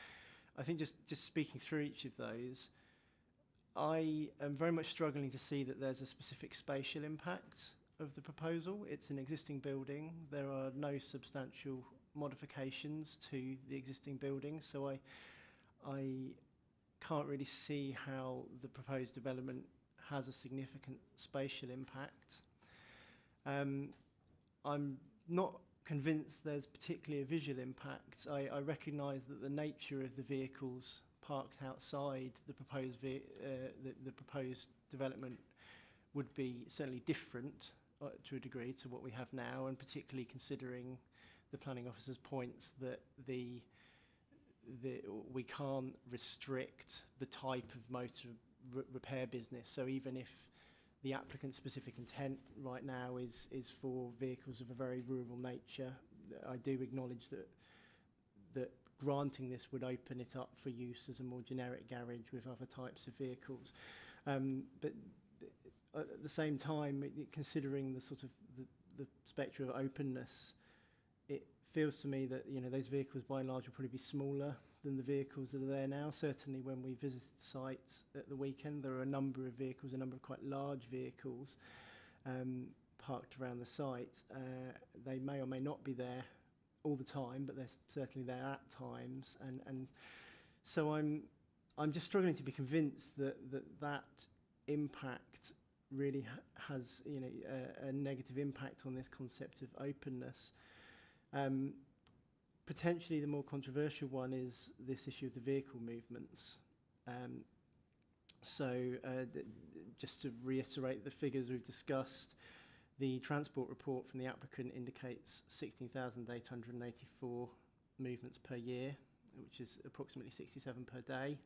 I think just speaking through each of those, I am very much struggling to see that there's a specific spatial impact of the proposal. It's an existing building. There are no substantial modifications to the existing building, so I can't really see how the proposed development has a significant spatial impact. I'm not convinced there's particularly a visual impact. I recognise that the nature of the vehicles parked outside the proposed the proposed development would be certainly different to a degree to what we have now, and particularly considering the planning officer's points that we can't restrict the type of motor repair business. So even if the applicant's specific intent right now is for vehicles of a very rural nature, I do acknowledge that granting this would open it up for use as a more generic garage with other types of vehicles. But at the same time, considering the sort of the spectrum of openness, it feels to me that those vehicles by and large will probably be smaller than the vehicles that are there now. Certainly when we visited the site at the weekend, there are a number of vehicles, a number of quite large vehicles parked around the site. They may or may not be there all the time, but they're certainly there at times. And so I'm just struggling to be convinced that impact really has a negative impact on this concept of openness. potentially the more controversial one is this issue of the vehicle movements. Just to reiterate the figures we've discussed, the transport report from the applicant indicates 16,884 movements per year, which is approximately 67 per day,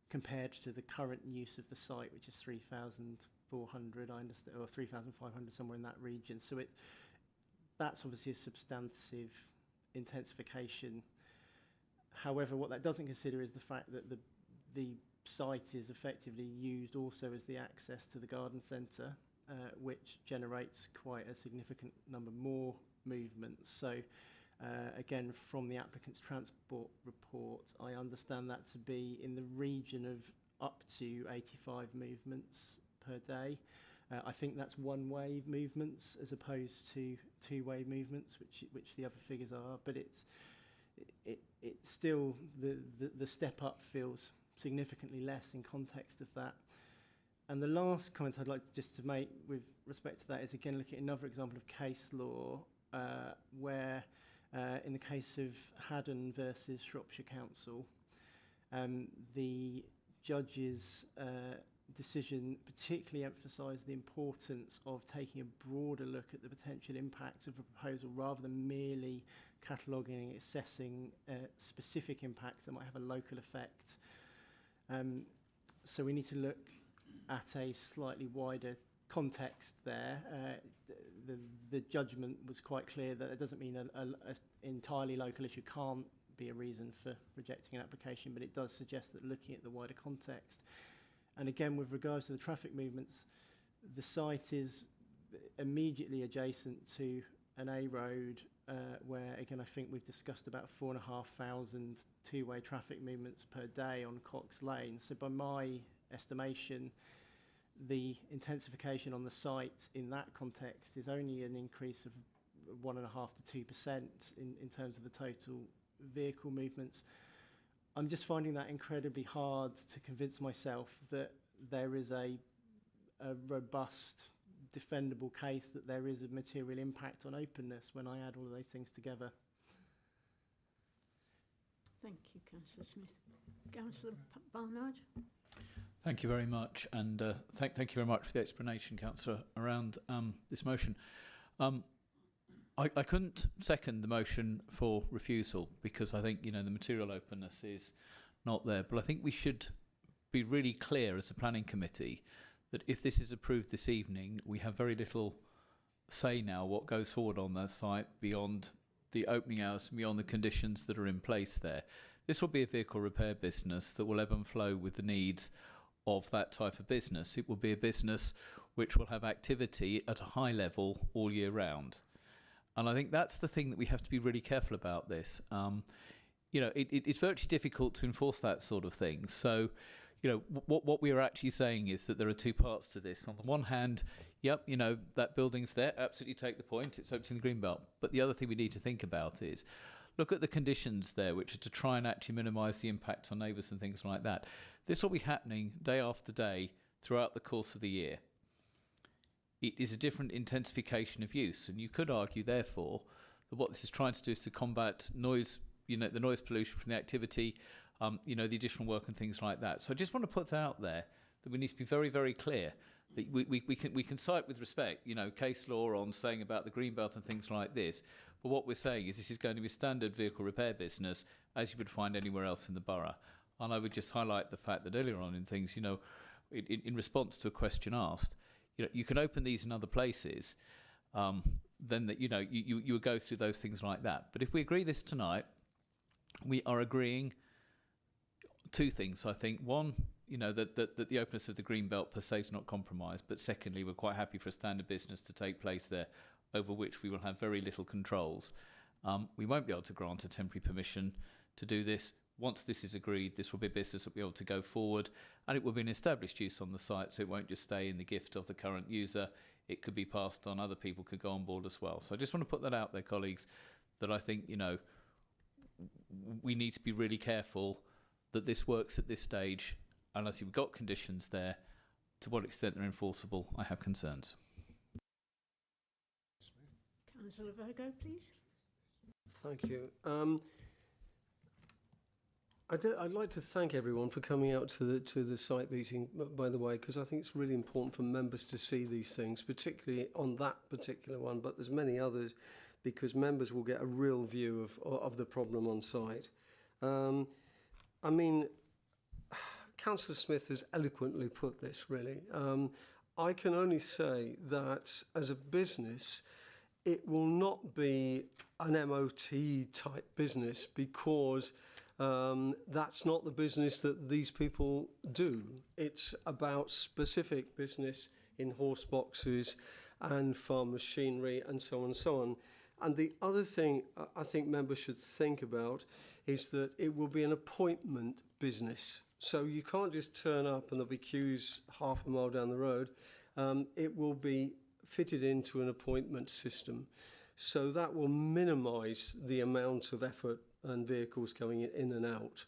compared to the current use of the site, which is 3,400, I understand, or 3,500, somewhere in that region. So that's obviously a substantive intensification. However, what that doesn't consider is the fact that the site is effectively used also as the access to the garden centre, which generates quite a significant number more movements. So again, from the applicant's transport report, I understand that to be in the region of up to 85 movements per day. I think that's one-way movements as opposed to two-way movements, which the other figures are. But it's still the step up feels significantly less in context of that. And the last comment I'd like just to make with respect to that is again looking at another example of case law where in the case of Haddon versus Shropshire Council, the judge's decision particularly emphasised the importance of taking a broader look at the potential impacts of a proposal rather than merely cataloguing and assessing specific impacts that might have a local effect. So we need to look at a slightly wider context there. The judgment was quite clear that it doesn't mean an entirely local issue can't be a reason for rejecting an application, but it does suggest that looking at the wider context. And again, with regards to the traffic movements, the site is immediately adjacent to an A road where, again, I think we've discussed about 4,500 two-way traffic movements per day on Cox Lane. So by my estimation, the intensification on the site in that context is only an increase of 1.5% to 2% in terms of the total vehicle movements. I'm just finding that incredibly hard to convince myself that there is a robust, defendable case that there is a material impact on openness when I add all of those things together. Thank you, Councillor Smith. Councillor Barnard? Thank you very much, and thank you very much for the explanation, Councillor, around this motion. I couldn't second the motion for refusal because I think, the material openness is not there. But I think we should be really clear as a planning committee that if this is approved this evening, we have very little say now what goes forward on that site beyond the opening hours, beyond the conditions that are in place there. This will be a vehicle repair business that will ebb and flow with the needs of that type of business. It will be a business which will have activity at a high level all year round. And I think that's the thing that we have to be really careful about this. It's virtually difficult to enforce that sort of thing. So, what we are actually saying is that there are two parts to this. On the one hand, that building's there, absolutely take the point, it's open in the Greenbelt. But the other thing we need to think about is, look at the conditions there, which are to try and actually minimise the impact on neighbours and things like that. This will be happening day after day throughout the course of the year. It is a different intensification of use, and you could argue, therefore, that what this is trying to do is to combat noise, the noise pollution from the activity, the additional work and things like that. So I just want to put out there that we need to be very, very clear that we can cite with respect, case law on saying about the Greenbelt and things like this. But what we're saying is this is going to be a standard vehicle repair business as you would find anywhere else in the borough. And I would just highlight the fact that earlier on in things, in response to a question asked, you can open these in other places, then that you would go through those things like that. But if we agree this tonight, we are agreeing two things. I think one, that the openness of the Greenbelt per se is not compromised. But secondly, we're quite happy for a standard business to take place there, over which we will have very little controls. We won't be able to grant a temporary permission to do this. Once this is agreed, this will be a business that will be able to go forward, and it will be an established use on the site, so it won't just stay in the gift of the current user. It could be passed on, other people could go on board as well. So I just want to put that out there, colleagues, that I think, we need to be really careful that this works at this stage, unless you've got conditions there. To what extent they're enforceable, I have concerns. Councillor Virgo, please. Thank you. I'd like to thank everyone for coming out to the site meeting, by the way, because I think it's really important for members to see these things, particularly on that particular one, but there's many others, because members will get a real view of the problem on site. I mean, Councillor Smith has eloquently put this, really. I can only say that as a business, it will not be an MOT type business, because that's not the business that these people do. It's about specific business in horse boxes and farm machinery and so on and so on. And the other thing I think members should think about is that it will be an appointment business. So you can't just turn up and there'll be queues half a mile down the road. It will be fitted into an appointment system. So that will minimise the amount of effort and vehicles coming in and out.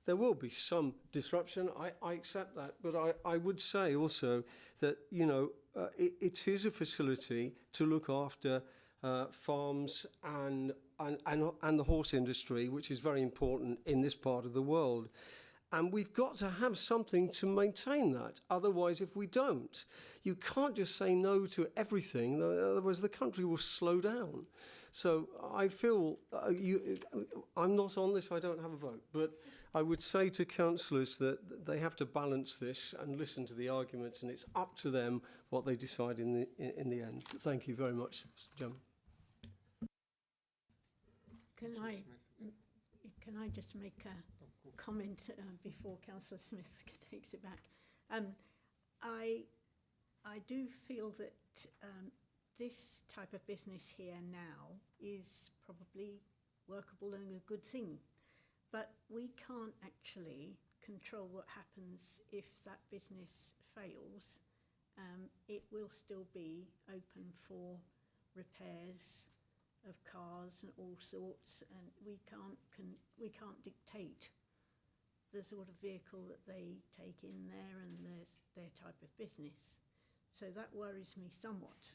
There will be some disruption, I accept that, but I would say also that, you know, it is a facility to look after farms and the horse industry, which is very important in this part of the world. And we've got to have something to maintain that. Otherwise, if we don't, you can't just say no to everything. Otherwise, the country will slow down. So I feel, I'm not on this, I don't have a vote. But I would say to councillors that they have to balance this and listen to the arguments, and it's up to them what they decide in the end. Thank you very much, Mr. Chairman. Can I just make a comment before Councillor Smith takes it back? I do feel that this type of business here now is probably workable and a good thing, but we can't actually control what happens if that business fails. It will still be open for repairs of cars and all sorts, and we can't dictate the sort of vehicle that they take in there and their type of business. So that worries me somewhat.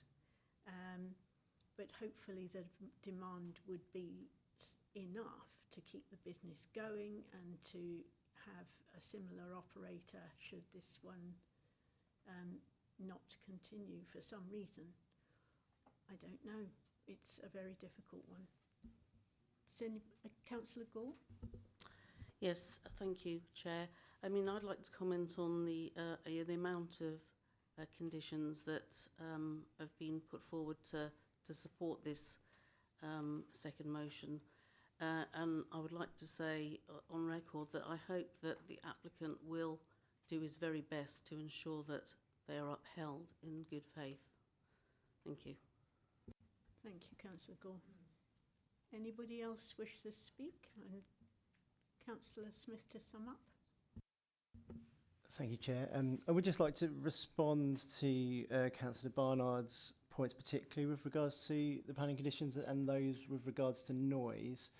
But hopefully the demand would be enough to keep the business going and to have a similar operator should this one not continue for some reason. I don't know. It's a very difficult one. Councillor Gore? Yes, thank you, Chair. I mean, I'd like to comment on the amount of conditions that have been put forward to support this second motion. And I would like to say on record that I hope that the applicant will do his very best to ensure that they are upheld in good faith. Thank you. Thank you, Councillor Gore. Anybody else wish to speak? And Councillor Smith to sum up. Thank you, Chair. I would just like to respond to Councillor Barnard's points, particularly with regards to the planning conditions and those with regards to noise.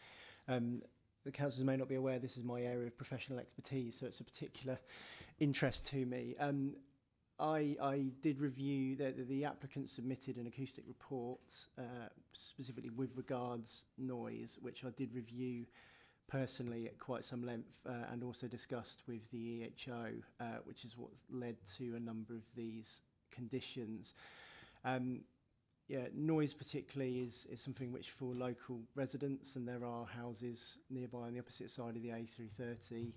The councillors may not be aware this is my area of professional expertise, so it's a particular interest to me. I did review, the applicant submitted an acoustic report specifically with regards noise, which I did review personally at quite some length and also discussed with the EHO, which is what's led to a number of these conditions. Yeah, noise particularly is something which for local residents, and there are houses nearby on the opposite side of the A330,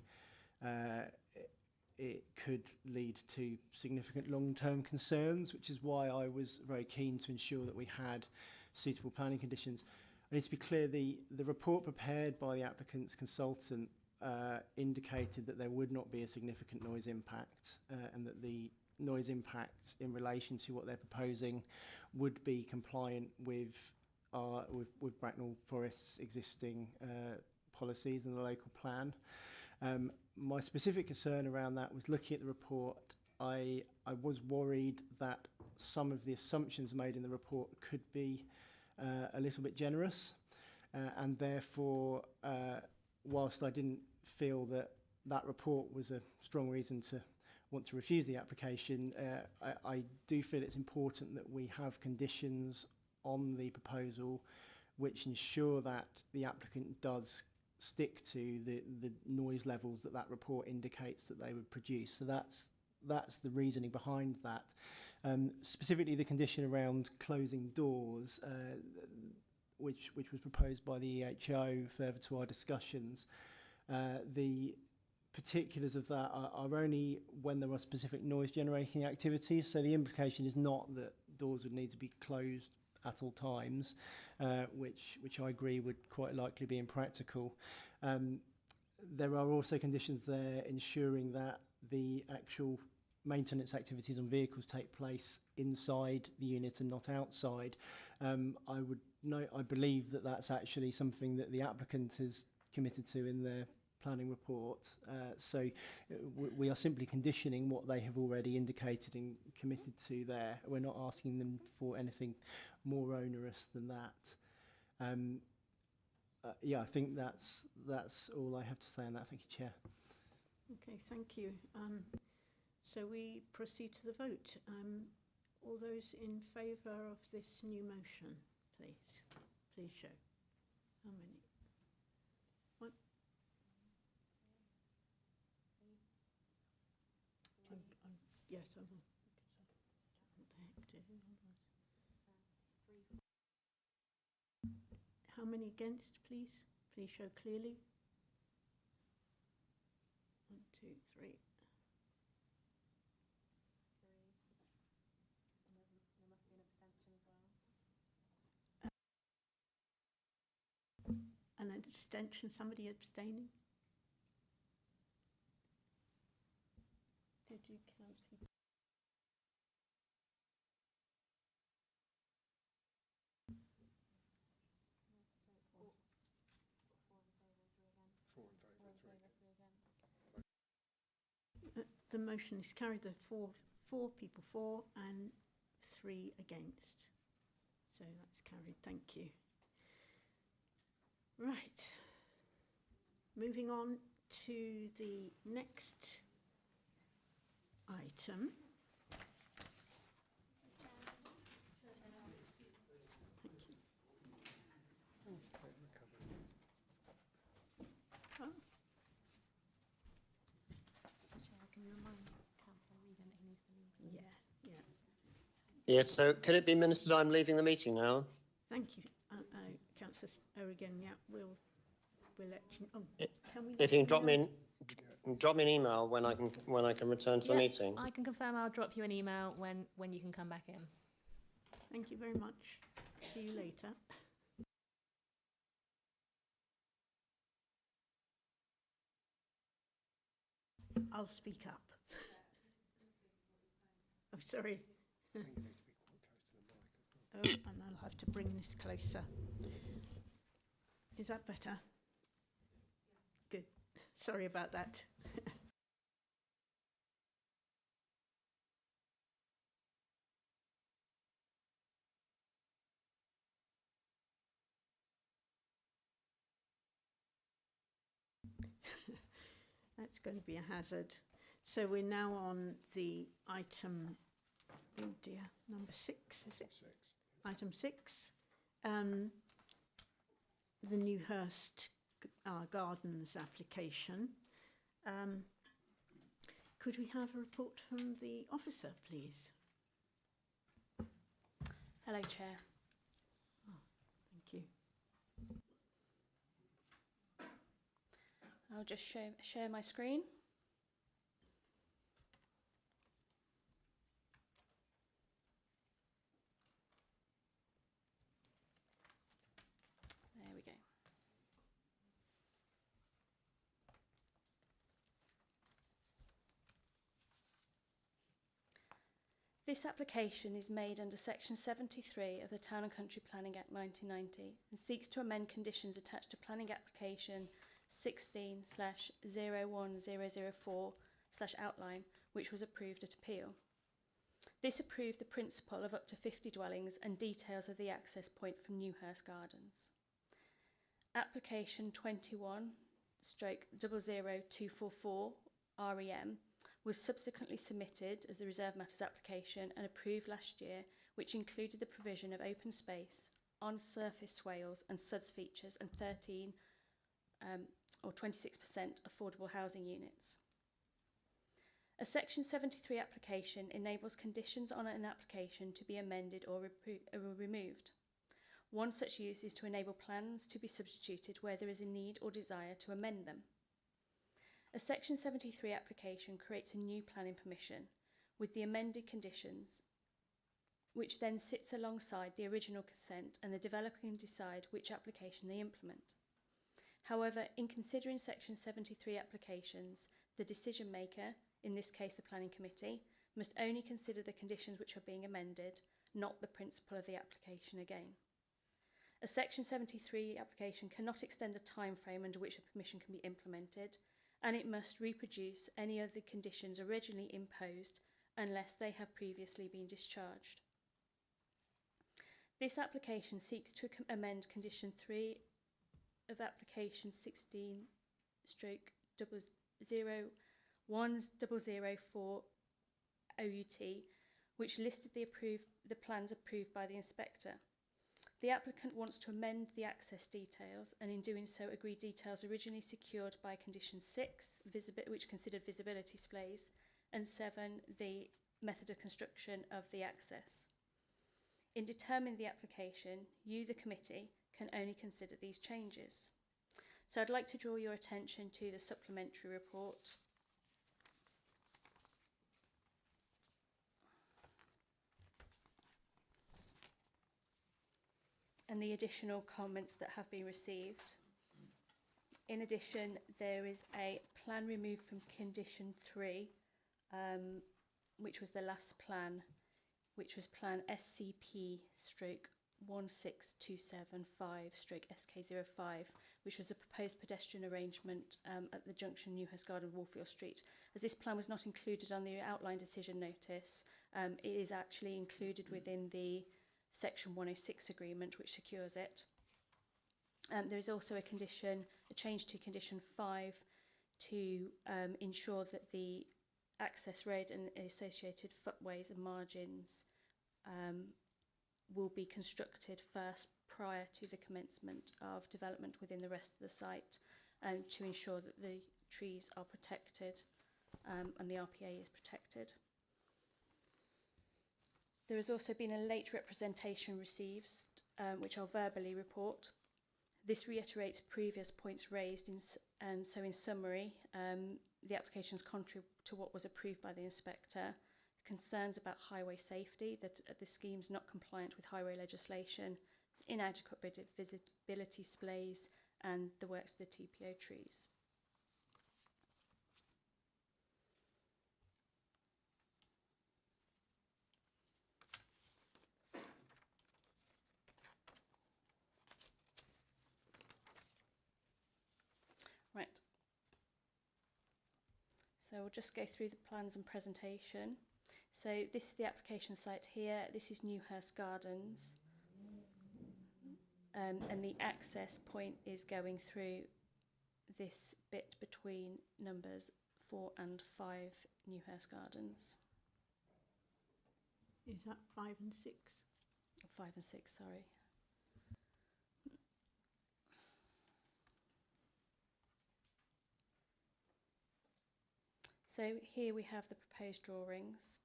it could lead to significant long-term concerns, which is why I was very keen to ensure that we had suitable planning conditions. I need to be clear, the report prepared by the applicant's consultant indicated that there would not be a significant noise impact and that the noise impact in relation to what they're proposing would be compliant with Bracknell Forest's existing policies and the local plan. My specific concern around that was looking at the report. I was worried that some of the assumptions made in the report could be a little bit generous, and therefore, whilst I didn't feel that that report was a strong reason to want to refuse the application, I do feel it's important that we have conditions on the proposal which ensure that the applicant does stick to the noise levels that that report indicates that they would produce. So that's the reasoning behind that. Specifically, the condition around closing doors, which was proposed by the EHO further to our discussions. The particulars of that are only when there are specific noise generating activities. So the implication is not that doors would need to be closed at all times, which I agree would quite likely be impractical. There are also conditions there ensuring that the actual maintenance activities on vehicles take place inside the unit and not outside. I believe that that's actually something that the applicant has committed to in their planning report. So we are simply conditioning what they have already indicated and committed to there. We're not asking them for anything more onerous than that. Yeah, I think that's all I have to say on that. Thank you, Chair. Okay, thank you. So we proceed to the vote. All those in favour of this new motion, please show. How many? One. Yes, I will. How many against, please? Please show clearly. 1, 2, 3. An abstention, somebody abstaining? Did you count? The motion is carried. There are four people for and 3 against. So that's carried. Thank you. Right. Moving on to the next item. Thank you. Oh. Yeah, so could it be minuted I'm leaving the meeting now? Thank you, Councillor O'Regan. Yeah, we'll let you. Oh, can we? If you can drop me an email when I can return to the meeting. I can confirm. I'll drop you an email when you can come back in. Thank you very much. See you later. I'll speak up. Oh, sorry. Oh, and I'll have to bring this closer. Is that better? Good. Sorry about that. That's going to be a hazard. So we're now on the item, oh dear, number 6, is it? 6. Item 6, the Newhurst Gardens application. Could we have a report from the officer, please? Hello, Chair. Oh, thank you. I'll just share my screen. There we go. This application is made under Section 73 of the Town and Country Planning Act 1990 and seeks to amend conditions attached to planning application 16/01004/outline, which was approved at appeal. This approved the principle of up to 50 dwellings and details of the access point from Newhurst Gardens. Application 21/00244 REM was subsequently submitted as the Reserve Matters application and approved last year, which included the provision of open space, on-surface swales and SUDS features, and 13 or 26% affordable housing units. A Section 73 application enables conditions on an application to be amended or removed. One such use is to enable plans to be substituted where there is a need or desire to amend them. A Section 73 application creates a new planning permission with the amended conditions, which then sits alongside the original consent, and the developer can decide which application they implement. However, in considering Section 73 applications, the decision maker, in this case the planning committee, must only consider the conditions which are being amended, not the principle of the application again. A Section 73 application cannot extend the time frame under which a permission can be implemented, and it must reproduce any of the conditions originally imposed unless they have previously been discharged. This application seeks to amend Condition 3 of Application 16/001004 OUT, which listed the plans approved by the inspector. The applicant wants to amend the access details, and in doing so agree details originally secured by Condition 6, which considered visibility displays, and 7, the method of construction of the access. In determining the application, you, the committee, can only consider these changes. So I'd like to draw your attention to the supplementary report. And the additional comments that have been received. In addition, there is a plan removed from Condition 3, which was the last plan, which was Plan SCP/16275/SK05, which was a proposed pedestrian arrangement at the junction Newhurst Garden, Warfield Street. As this plan was not included on the outline decision notice, it is actually included within the Section 106 agreement, which secures it. There is also a change to Condition 5 to ensure that the access road and associated footways and margins will be constructed first prior to the commencement of development within the rest of the site, to ensure that the trees are protected and the RPA is protected. There has also been a late representation received, which I'll verbally report. This reiterates previous points raised, and so in summary, the application is contrary to what was approved by the inspector. Concerns about highway safety, that the scheme is not compliant with highway legislation, inadequate visibility displays, and the works of the TPO trees. Right. So we'll just go through the plans and presentation. So this is the application site here. This is Newhurst Gardens. And the access point is going through this bit between numbers 4 and 5 Newhurst Gardens. Is that 5 and 6? 5 and 6, sorry. So here we have the proposed drawings.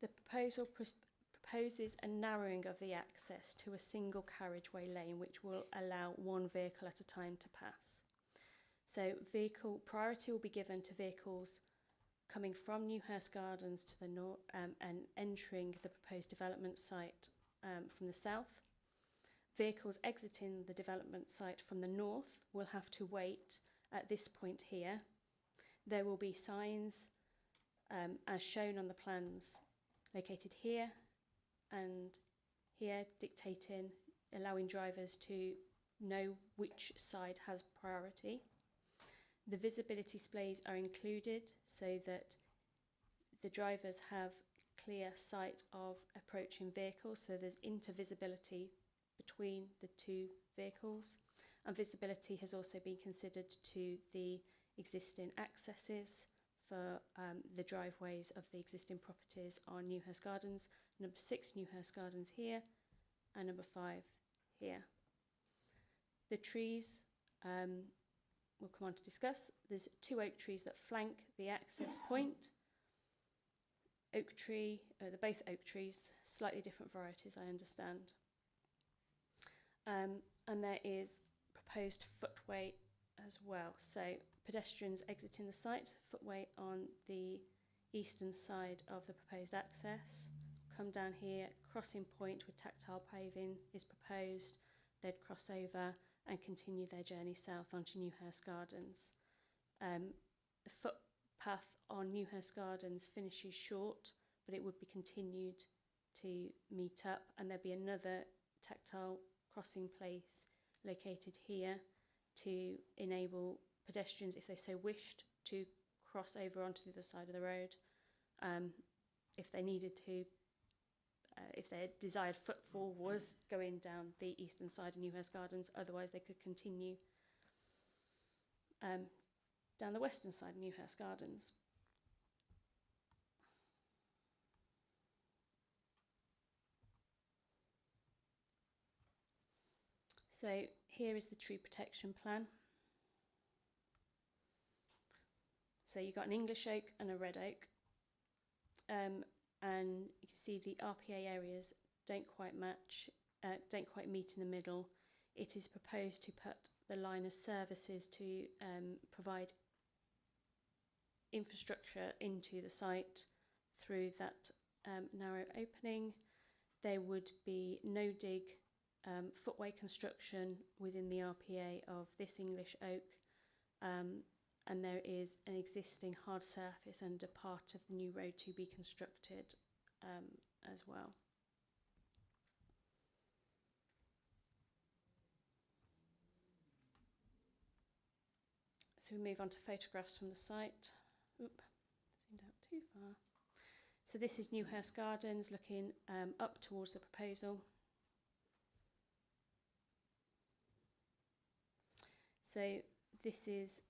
The proposal proposes a narrowing of the access to a single carriageway lane, which will allow one vehicle at a time to pass. So vehicle priority will be given to vehicles coming from Newhurst Gardens to the north and entering the proposed development site from the south. Vehicles exiting the development site from the north will have to wait at this point here. There will be signs as shown on the plans located here and here, dictating, allowing drivers to know which side has priority. The visibility displays are included so that the drivers have clear sight of approaching vehicles, so there's intervisibility between the two vehicles, and visibility has also been considered to the existing accesses for the driveways of the existing properties on Newhurst Gardens. Number 6, Newhurst Gardens here, and number 5 here. The trees we'll come on to discuss. There's 2 oak trees that flank the access point. Oak tree, they're both oak trees, slightly different varieties, I understand. And there is proposed footway as well. So pedestrians exiting the site, footway on the eastern side of the proposed access. Come down here, crossing point with tactile paving is proposed. They'd cross over and continue their journey south onto Newhurst Gardens. The footpath on Newhurst Gardens finishes short, but it would be continued to meet up, and there'd be another tactile crossing place located here to enable pedestrians, if they so wished, to cross over onto the other side of the road if they needed to. If their desired footfall was going down the eastern side of Newhurst Gardens, otherwise they could continue down the western side of Newhurst Gardens. So here is the tree protection plan. So you've got an English oak and a red oak. And you can see the RPA areas don't quite match, don't quite meet in the middle. It is proposed to put the line of services to provide infrastructure into the site through that narrow opening. There would be no dig footway construction within the RPA of this English oak. And there is an existing hard surface under part of the new road to be constructed as well. So we move on to photographs from the site. Oop, zoomed out too far. So this is Newhurst Gardens looking up towards the proposal. So this is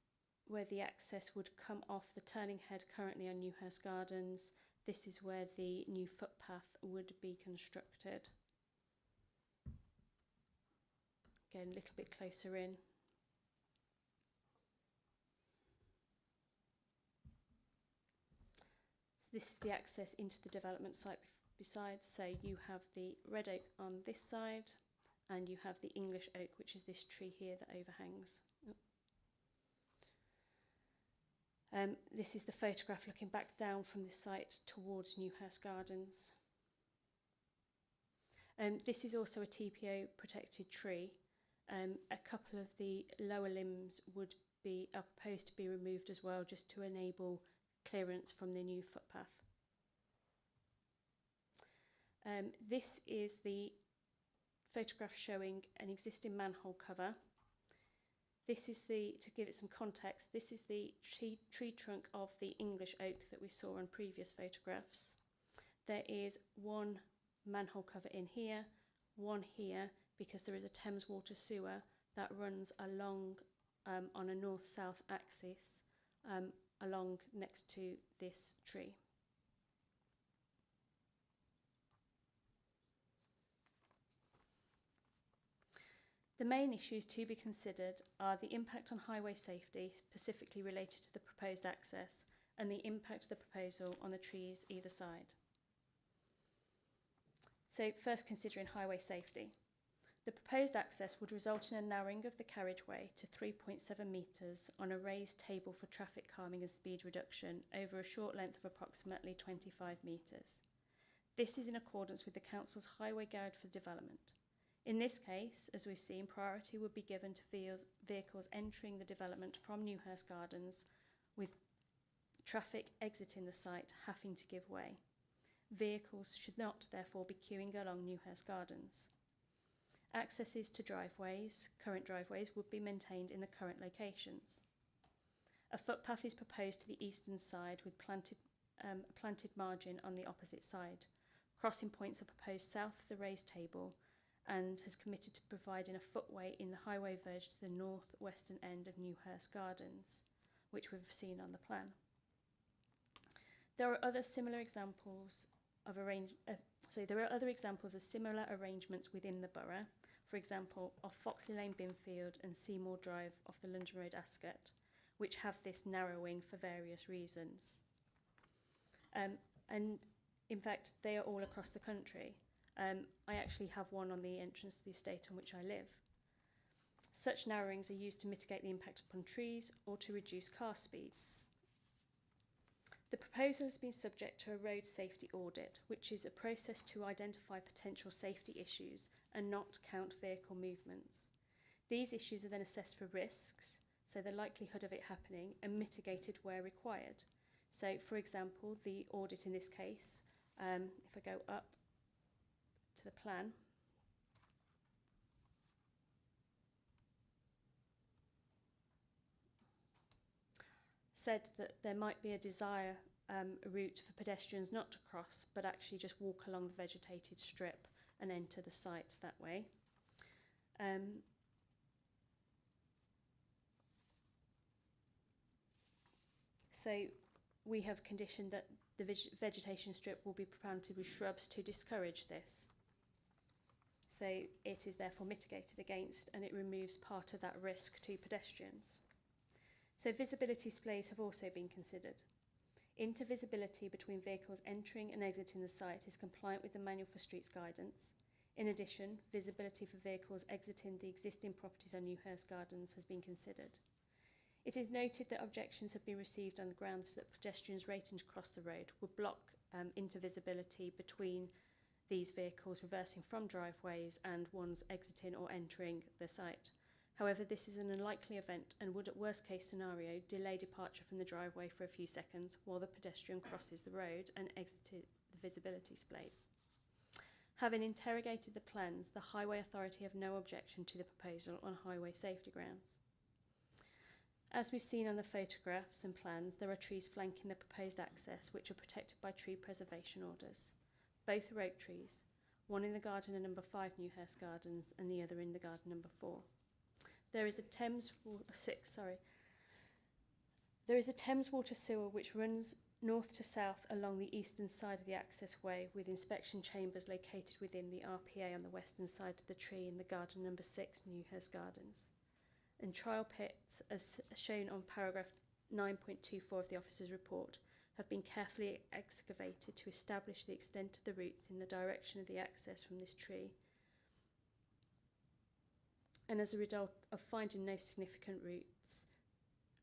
where the access would come off the turning head currently on Newhurst Gardens. This is where the new footpath would be constructed. Again, a little bit closer in. So this is the access into the development site besides. So you have the red oak on this side, and you have the English oak, which is this tree here that overhangs. This is the photograph looking back down from the site towards Newhurst Gardens. This is also a TPO protected tree. A couple of the lower limbs are proposed to be removed as well, just to enable clearance from the new footpath. This is the photograph showing an existing manhole cover. This is to give it some context, this is the tree trunk of the English oak that we saw on previous photographs. There is one manhole cover in here, one here, because there is a Thames water sewer that runs along on a north-south axis along next to this tree. The main issues to be considered are the impact on highway safety, specifically related to the proposed access, and the impact of the proposal on the trees either side. So first, considering highway safety. The proposed access would result in a narrowing of the carriageway to 3.7 metres on a raised table for traffic calming and speed reduction over a short length of approximately 25 metres. This is in accordance with the Council's Highway Guide for Development. In this case, as we've seen, priority would be given to vehicles entering the development from Newhurst Gardens, with traffic exiting the site having to give way. Vehicles should not, therefore, be queuing along Newhurst Gardens. Accesses to current driveways, would be maintained in the current locations. A footpath is proposed to the eastern side with planted margin on the opposite side. Crossing points are proposed south of the raised table, and has committed to providing a footway in the highway verge to the north-western end of Newhurst Gardens, which we've seen on the plan. There are other similar examples of there are other examples of similar arrangements within the borough. For example, off Foxley Lane, Binfield, and Seymour Drive off the London Road, Ascot, which have this narrowing for various reasons. And in fact, they are all across the country. I actually have one on the entrance to the estate on which I live. Such narrowings are used to mitigate the impact upon trees or to reduce car speeds. The proposal has been subject to a road safety audit, which is a process to identify potential safety issues and not count vehicle movements. These issues are then assessed for risks, so the likelihood of it happening, and mitigated where required. So, for example, the audit in this case, if I go up to the plan, said that there might be a desire route for pedestrians not to cross, but actually just walk along the vegetated strip and enter the site that way. So we have conditioned that the vegetation strip will be planted with shrubs to discourage this. So it is therefore mitigated against, and it removes part of that risk to pedestrians. So visibility displays have also been considered. Intervisibility between vehicles entering and exiting the site is compliant with the Manual for Streets guidance. In addition, visibility for vehicles exiting the existing properties on Newhurst Gardens has been considered. It is noted that objections have been received on the grounds that pedestrians rating to cross the road would block intervisibility between these vehicles reversing from driveways and ones exiting or entering the site. However, this is an unlikely event and would, at worst case scenario, delay departure from the driveway for a few seconds while the pedestrian crosses the road and exited the visibility displays. Having interrogated the plans, the Highway Authority have no objection to the proposal on highway safety grounds. As we've seen on the photographs and plans, there are trees flanking the proposed access which are protected by tree preservation orders. Both are oak trees, one in the garden at number 5 Newhurst Gardens and the other in the garden number 4. There is a Thames water sewer which runs north to south along the eastern side of the access way, with inspection chambers located within the RPA on the western side of the tree in the garden number 6 Newhurst Gardens. And trial pits, as shown on paragraph 9.24 of the officer's report, have been carefully excavated to establish the extent of the roots in the direction of the access from this tree. And as a result of finding no significant roots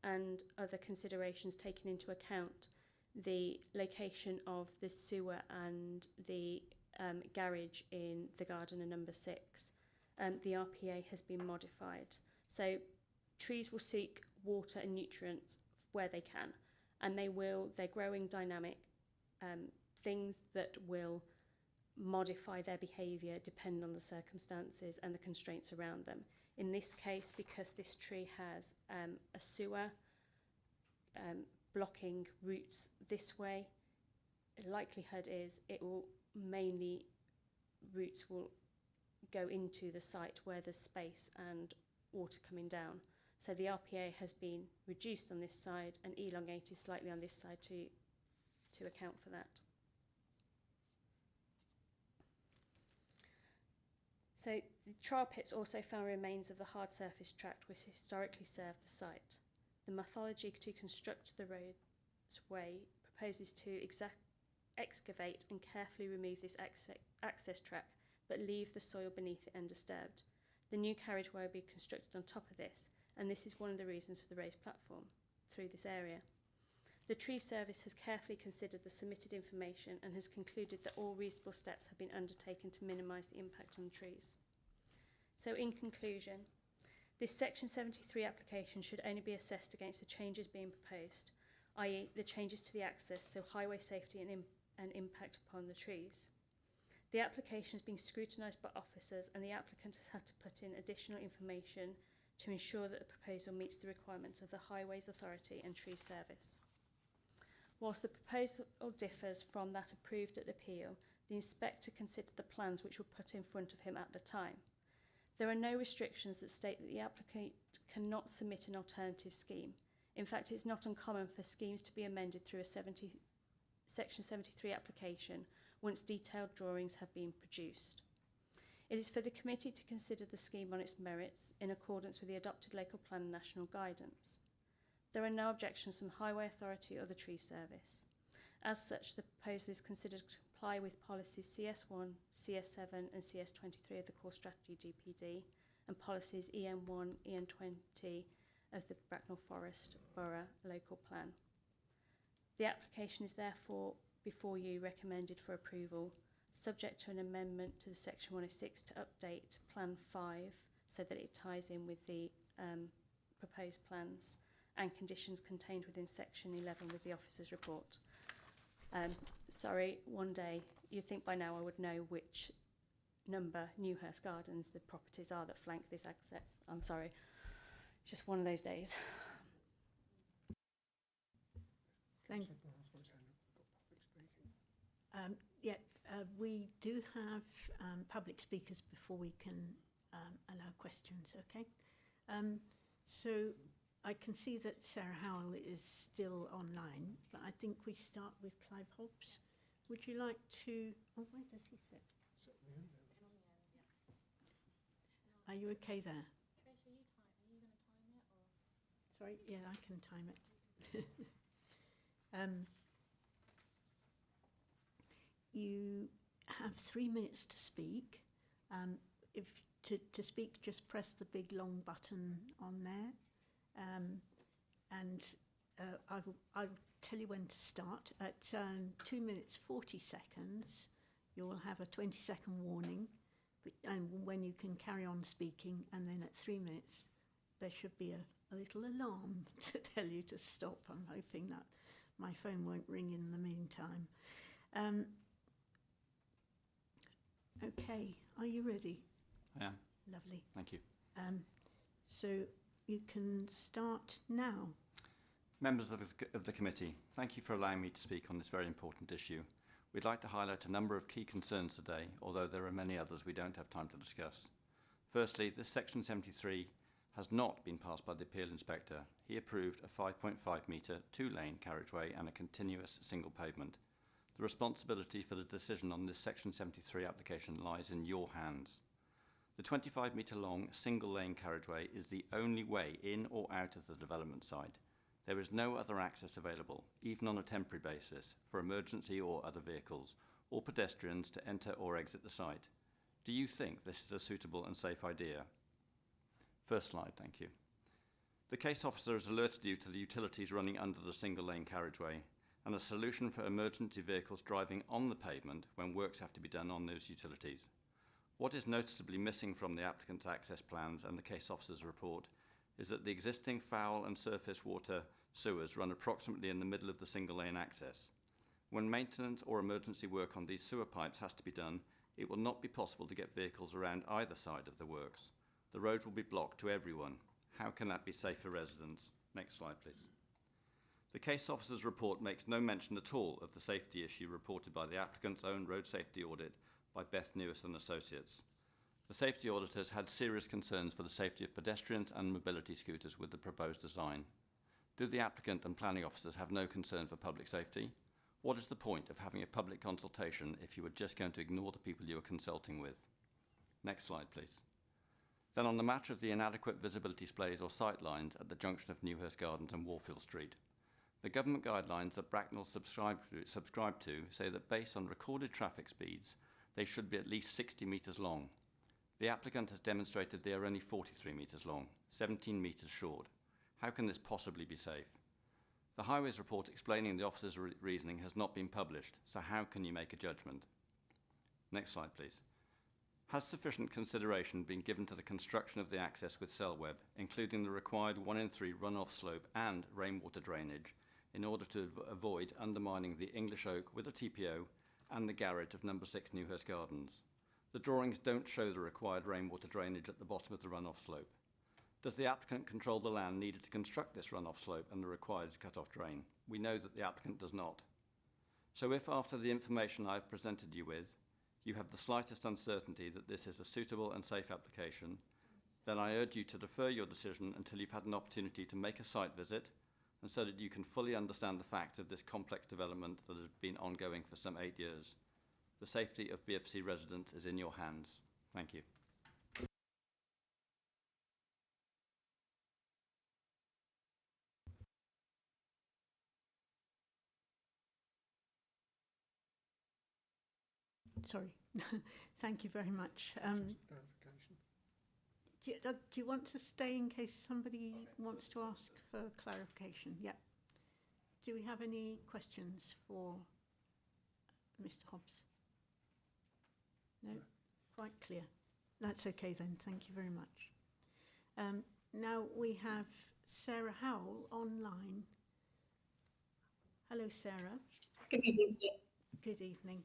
and other considerations taken into account, the location of the sewer and the garage in the garden at number 6, the RPA has been modified. So trees will seek water and nutrients where they can, and they're growing dynamic things that will modify their behaviour depending on the circumstances and the constraints around them. In this case, because this tree has a sewer blocking routes this way, the likelihood is roots will go into the site where there's space and water coming down. So the RPA has been reduced on this side and elongated slightly on this side to account for that. So the trial pits also found remains of the hard surface tract which historically served the site. The methodology to construct the road's way proposes to excavate and carefully remove this access track but leave the soil beneath it undisturbed. The new carriageway will be constructed on top of this, and this is one of the reasons for the raised platform through this area. The Tree Service has carefully considered the submitted information and has concluded that all reasonable steps have been undertaken to minimise the impact on the trees. So in conclusion, this Section 73 application should only be assessed against the changes being proposed, i.e. the changes to the access, so highway safety and impact upon the trees. The application is being scrutinised by officers and the applicant has had to put in additional information to ensure that the proposal meets the requirements of the Highways Authority and Tree Service. Whilst the proposal differs from that approved at appeal, the inspector considered the plans which were put in front of him at the time. There are no restrictions that state that the applicant cannot submit an alternative scheme. In fact, it's not uncommon for schemes to be amended through a Section 73 application once detailed drawings have been produced. It is for the committee to consider the scheme on its merits in accordance with the adopted local plan and national guidance. There are no objections from Highway Authority or the Tree Service. As such, the proposal is considered to comply with policies CS1, CS7 and CS23 of the Core Strategy GPD and policies EN1, EN20 of the Bracknell Forest Borough Local Plan. The application is therefore before you recommended for approval, subject to an amendment to the Section 106 to update Plan 5 so that it ties in with the proposed plans and conditions contained within Section 11 with the officer's report. Sorry, one day, you'd think by now I would know which number Newhurst Gardens the properties are that flank this access. I'm sorry, it's just one of those days. Thank you. We do have public speakers before we can allow questions, okay? So I can see that Sarah Howell is still online, but I think we start with Clive Hobbs. Would you like to... Oh, where does he sit? Are you okay there? Trish, are you going to time it? Or? Sorry, yeah, I can time it. You have 3 minutes to speak. If to speak, just press the big long button on there, and I will tell you when to start. At 2 minutes 40 seconds, you will have a 20-second warning, and when you can carry on speaking, and then at 3 minutes, there should be a little alarm to tell you to stop. I'm hoping that my phone won't ring in the meantime. Okay, are you ready? I am. Lovely. Thank you. So you can start now. Members of the committee, thank you for allowing me to speak on this very important issue. We'd like to highlight a number of key concerns today, although there are many others we don't have time to discuss. Firstly, this Section 73 has not been passed by the appeal inspector. He approved a 5.5 metre, 2-lane carriageway and a continuous single pavement. The responsibility for the decision on this Section 73 application lies in your hands. The 25 metre long single-lane carriageway is the only way in or out of the development site. There is no other access available, even on a temporary basis, for emergency or other vehicles, or pedestrians to enter or exit the site. Do you think this is a suitable and safe idea? First slide, thank you. The case officer has alerted you to the utilities running under the single-lane carriageway and a solution for emergency vehicles driving on the pavement when works have to be done on those utilities. What is noticeably missing from the applicant's access plans and the case officer's report is that the existing foul and surface water sewers run approximately in the middle of the single-lane access. When maintenance or emergency work on these sewer pipes has to be done, it will not be possible to get vehicles around either side of the works. The road will be blocked to everyone. How can that be safe for residents? Next slide, please. The case officer's report makes no mention at all of the safety issue reported by the applicant's own road safety audit by Beth Newis and Associates. The safety auditors had serious concerns for the safety of pedestrians and mobility scooters with the proposed design. Do the applicant and planning officers have no concern for public safety? What is the point of having a public consultation if you are just going to ignore the people you are consulting with? Next slide, please. Then on the matter of the inadequate visibility displays or sight lines at the junction of Newhurst Gardens and Warfield Street. The government guidelines that Bracknell subscribe to say that based on recorded traffic speeds, they should be at least 60 metres long. The applicant has demonstrated they are only 43 metres long, 17 metres short. How can this possibly be safe? The Highways report explaining the officer's reasoning has not been published, so how can you make a judgment? Next slide, please. Has sufficient consideration been given to the construction of the access with cell web, including the required 1 in 3 runoff slope and rainwater drainage, in order to avoid undermining the English oak with a TPO and the garage of number 6 Newhurst Gardens? The drawings don't show the required rainwater drainage at the bottom of the runoff slope. Does the applicant control the land needed to construct this runoff slope and the required cut-off drain? We know that the applicant does not. So if after the information I've presented you with, you have the slightest uncertainty that this is a suitable and safe application, then I urge you to defer your decision until you've had an opportunity to make a site visit, and so that you can fully understand the fact of this complex development that has been ongoing for some 8 years. The safety of BFC residents is in your hands. Thank you. Sorry. Thank you very much. Clarification. Do you want to stay in case somebody wants to ask for clarification? Yeah. Do we have any questions for Mr. Hobbs? No? Quite clear. That's okay then. Thank you very much. Now we have Sarah Howell online. Hello, Sarah. Good evening. Good evening.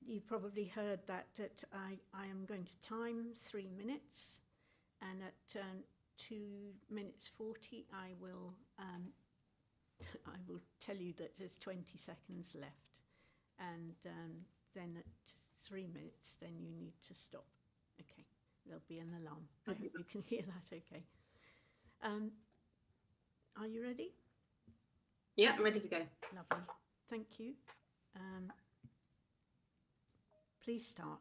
You've probably heard that I am going to time 3 minutes, and at 2 minutes 40 I will tell you that there's 20 seconds left, and then at 3 minutes then you need to stop. Okay, there'll be an alarm. I hope you can hear that okay. Are you ready? Yeah, I'm ready to go. Lovely. Thank you. Please start.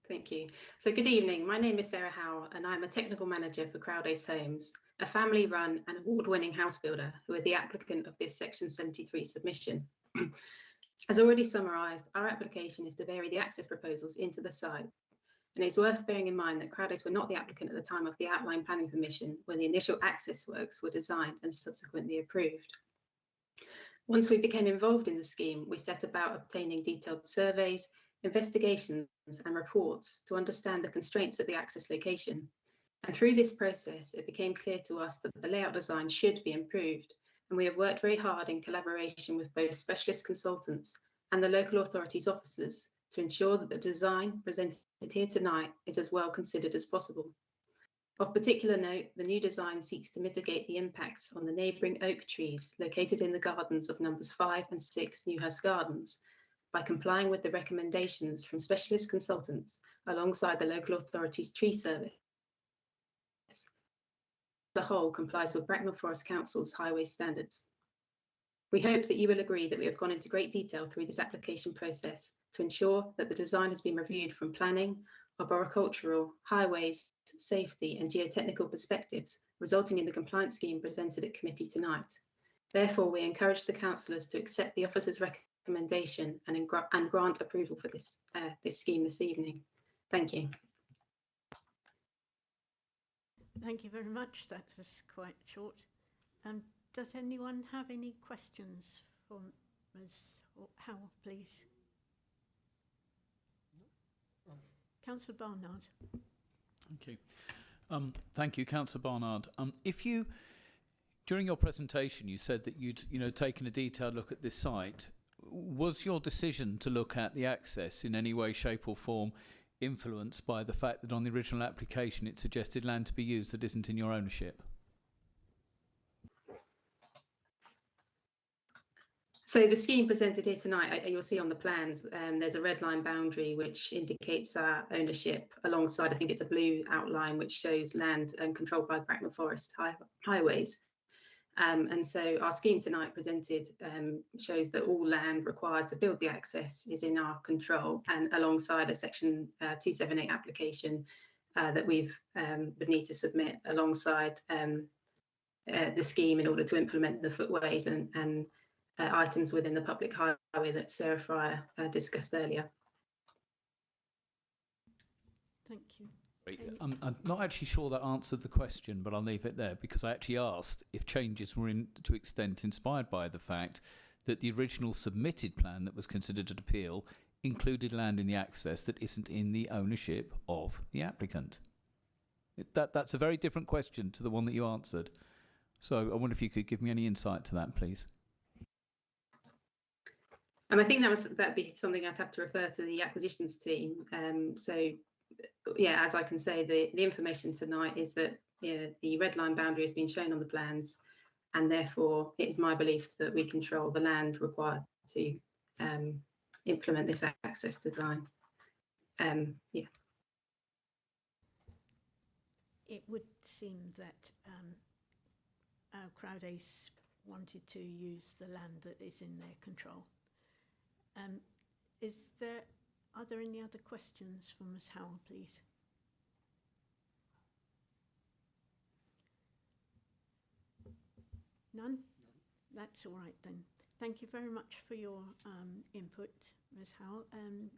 Thank you. So good evening. My name is Sarah Howell and I'm a technical manager for Crowdace Homes, a family-run and award-winning house builder who are the applicant of this Section 73 submission. As already summarised, our application is to vary the access proposals into the site. And it's worth bearing in mind that Crowdace were not the applicant at the time of the outline planning permission when the initial access works were designed and subsequently approved. Once we became involved in the scheme, we set about obtaining detailed surveys, investigations and reports to understand the constraints at the access location. And through this process, it became clear to us that the layout design should be improved. And we have worked very hard in collaboration with both specialist consultants and the local authorities officers to ensure that the design presented here tonight is as well considered as possible. Of particular note, the new design seeks to mitigate the impacts on the neighbouring oak trees located in the gardens of numbers 5 and 6 Newhouse Gardens by complying with the recommendations from specialist consultants alongside the local authorities tree service. The whole complies with Bracknell Forest Council's highway standards. We hope that you will agree that we have gone into great detail through this application process to ensure that the design has been reviewed from planning, arboricultural, highways, safety and geotechnical perspectives, resulting in the compliance scheme presented at committee tonight. Therefore, we encourage the councillors to accept the officer's recommendation and grant approval for this scheme this evening. Thank you. Thank you very much. That was quite short. Does anyone have any questions for Ms. Howell, please? Councillor Barnard. Okay. Thank you, Councillor Barnard. If you, during your presentation, you said that you'd taken a detailed look at this site. Was your decision to look at the access in any way, shape or form influenced by the fact that on the original application it suggested land to be used that isn't in your ownership? So the scheme presented here tonight, you'll see on the plans, there's a red line boundary which indicates our ownership alongside, I think it's a blue outline which shows land controlled by Bracknell Forest highways. And so our scheme tonight presented shows that all land required to build the access is in our control, and alongside a section 278 application that we've would need to submit alongside the scheme in order to implement the footways and items within the public highway that Sarah Fryer discussed earlier. Thank you. I'm not actually sure that answered the question, but I'll leave it there because I actually asked if changes were to extent inspired by the fact that the original submitted plan that was considered an appeal included land in the access that isn't in the ownership of the applicant. That's a very different question to the one that you answered. So I wonder if you could give me any insight to that, please. I think that'd be something I'd have to refer to the acquisitions team. So, yeah, as I can say, the information tonight is that the red line boundary has been shown on the plans, and therefore it is my belief that we control the land required to implement this access design. It would seemed that Crowd Ace wanted to use the land that is in their control. Are there any other questions for Ms Howell, please? None? That's all right then. Thank you very much for your input, Ms Howell. And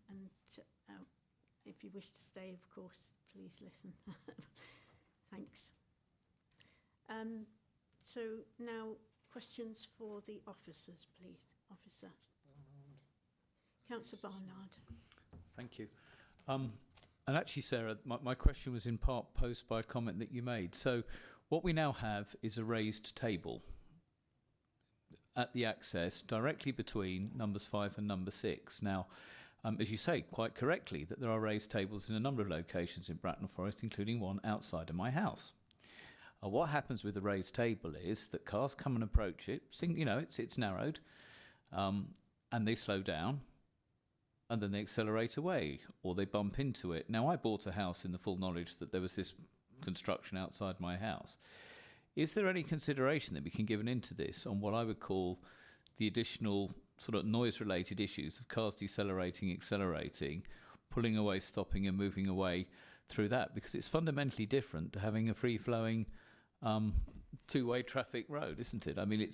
if you wish to stay, of course, please listen. Thanks. So now questions for the officers, please. Officer. Councillor Barnard. Thank you. And actually, Sarah, my question was in part posed by a comment that you made. So what we now have is a raised table at the access directly between numbers 5 and number 6. Now, as you say quite correctly, that there are raised tables in a number of locations in Bracknell Forest, including one outside of my house. What happens with the raised table is that cars come and approach it, you know, it's narrowed, and they slow down, and then they accelerate away, or they bump into it. Now, I bought a house in the full knowledge that there was this construction outside my house. Is there any consideration that we can give into this on what I would call the additional sort of noise-related issues of cars decelerating, accelerating, pulling away, stopping and moving away through that? Because it's fundamentally different to having a free-flowing two-way traffic road, isn't it? I mean,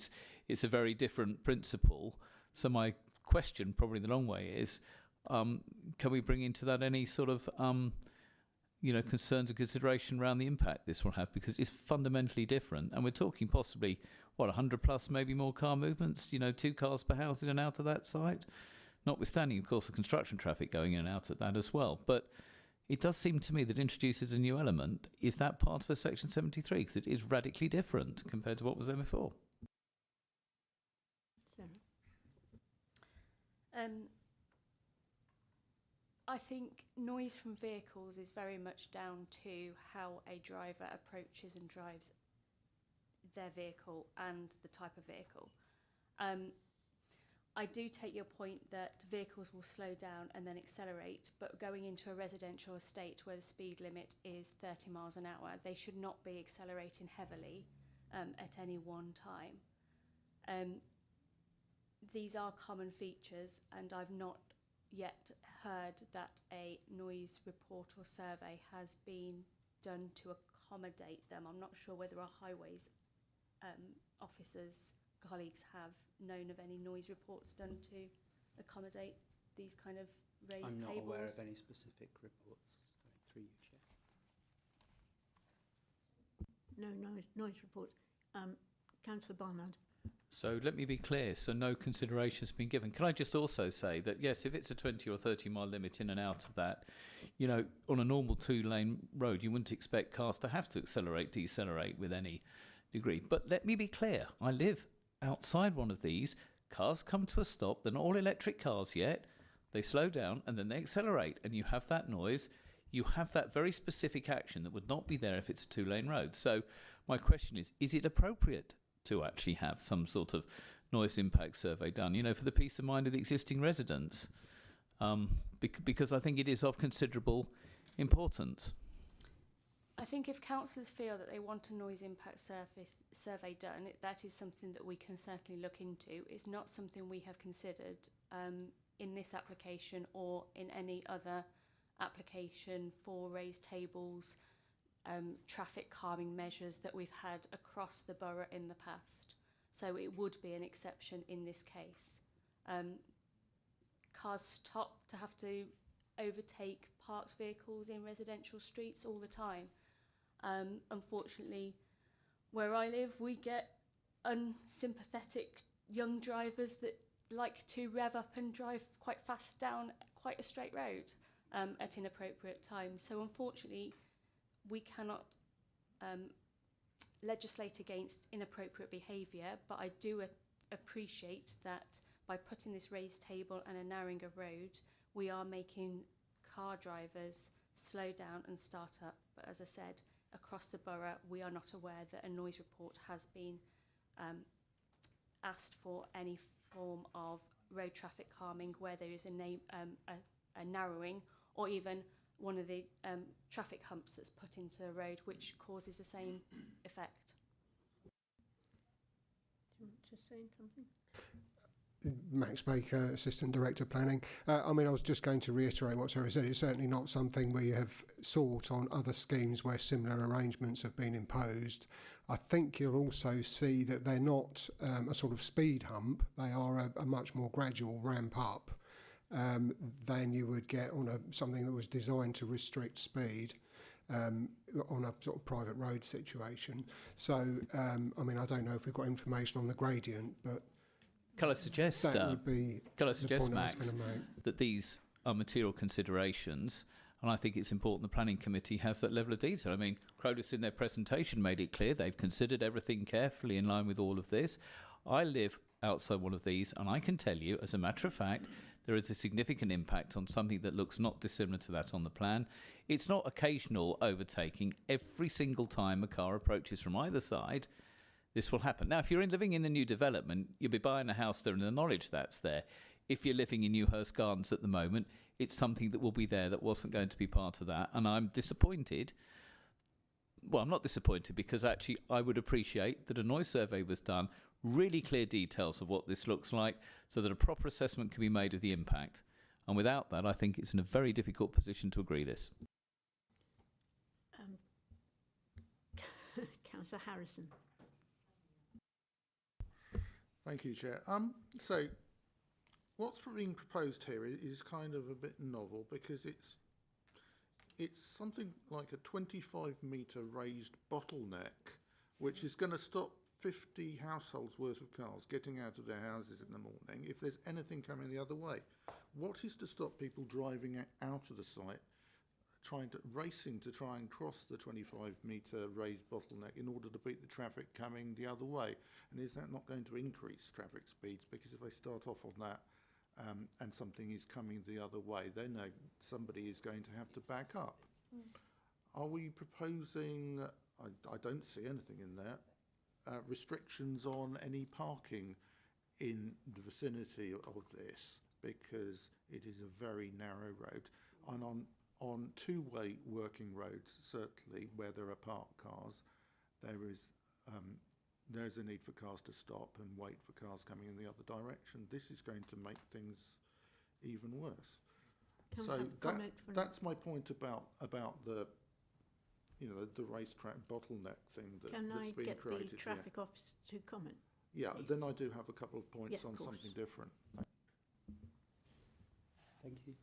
it's a very different principle. So my question, probably the long way, is can we bring into that any sort of concerns and consideration around the impact this will have, because it's fundamentally different, and we're talking possibly 100 plus, maybe more car movements, 2 cars per house in and out of that site, notwithstanding of course the construction traffic going in and out of that as well. But it does seem to me that introduces a new element. Is that part of a section 73? Because it is radically different compared to what was there before. I think noise from vehicles is very much down to how a driver approaches and drives their vehicle and the type of vehicle. I do take your point that vehicles will slow down and then accelerate, but going into a residential estate where the speed limit is 30 miles an hour, they should not be accelerating heavily at any one time. These are common features, and I've not yet heard that a noise report or survey has been done to accommodate them. I'm not sure whether our highways officers, colleagues have known of any noise reports done to accommodate these kind of raised tables. I'm not aware of any specific reports through you, Chair. No noise reports. Councillor Barnard. So let me be clear, so no consideration has been given. Can I just also say that, yes, if it's a 20 or 30 mile limit in and out of that, on a normal 2-lane road, you wouldn't expect cars to have to accelerate, decelerate with any degree. But let me be clear, I live outside one of these. Cars come to a stop, they're not all electric cars yet. They slow down and then they accelerate, and you have that noise. You have that very specific action that would not be there if it's a 2-lane road. So my question is it appropriate to actually have some sort of noise impact survey done, for the peace of mind of the existing residents? Because I think it is of considerable importance. I think if councillors feel that they want a noise impact survey done, that is something that we can certainly look into. It's not something we have considered in this application or in any other application for raised tables, traffic calming measures that we've had across the borough in the past. So it would be an exception in this case. Cars stop to have to overtake parked vehicles in residential streets all the time. Unfortunately, where I live, we get unsympathetic young drivers that like to rev up and drive quite fast down quite a straight road at inappropriate times. So unfortunately, we cannot legislate against inappropriate behaviour, but I do appreciate that by putting this raised table and a narrowing of road, we are making car drivers slow down and start up. But as I said, across the borough, we are not aware that a noise report has been asked for any form of road traffic calming where there is a narrowing, or even one of the traffic humps that's put into a road, which causes the same effect. Do you want to say something? Max Baker, Assistant Director Planning. I mean, I was just going to reiterate what Sarah said. It's certainly not something we have sought on other schemes where similar arrangements have been imposed. I think you'll also see that they're not a sort of speed hump. They are a much more gradual ramp up than you would get on something that was designed to restrict speed. On a sort of private road situation. So, I mean, I don't know if we've got information on the gradient, but Can I suggest, that would be the Max, point I was gonna make. that these are material considerations, and I think it's important the planning committee has that level of detail. I mean, Crodus in their presentation made it clear they've considered everything carefully in line with all of this. I live outside one of these, and I can tell you, as a matter of fact, there is a significant impact on something that looks not dissimilar to that on the plan. It's not occasional overtaking. Every single time a car approaches from either side, this will happen. Now, if you're living in the new development, you'll be buying a house there and the knowledge that's there. If you're living in Newhurst Gardens at the moment, it's something that will be there that wasn't going to be part of that. And I'm disappointed. Well, I'm not disappointed because actually I would appreciate that a noise survey was done, really clear details of what this looks like so that a proper assessment can be made of the impact. And without that, I think it's in a very difficult position to agree this. Councillor Harrison. Thank you, Chair. So what's being proposed here is kind of a bit novel because it's something like a 25-metre raised bottleneck, which is going to stop 50 households worth of cars getting out of their houses in the morning if there's anything coming the other way. What is to stop people driving out of the site, racing to try and cross the 25-metre raised bottleneck in order to beat the traffic coming the other way? And is that not going to increase traffic speeds? Because if they start off on that and something is coming the other way, then somebody is going to have to back up. Are we proposing, I don't see anything in there, restrictions on any parking in the vicinity of this, because it is a very narrow road. And on two-way working roads, certainly where there are parked cars, there's a need for cars to stop and wait for cars coming in the other direction. This is going to make things even worse. So that's my point about the the racetrack bottleneck thing that's being created. Can I get the traffic officer to comment? Yeah, then I do have a couple of points on course. something different. Thank you.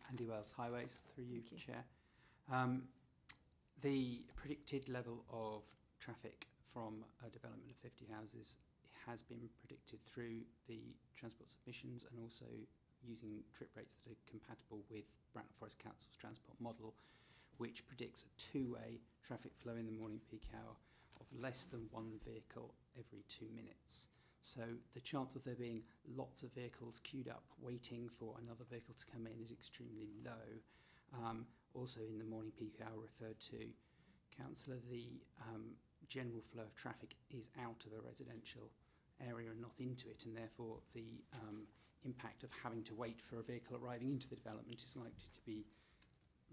Andy Wells, Highways, through you, Chair. The predicted level of traffic from a development of 50 houses has been predicted through the transport submissions and also using trip rates that are compatible with Bratton Forest Council's transport model, which predicts a two-way traffic flow in the morning peak hour of less than one vehicle every 2 minutes. So the chance of there being lots of vehicles queued up waiting for another vehicle to come in is extremely low. Also in the morning peak hour referred to, Councillor, the general flow of traffic is out of a residential area and not into it, and therefore the impact of having to wait for a vehicle arriving into the development is likely to be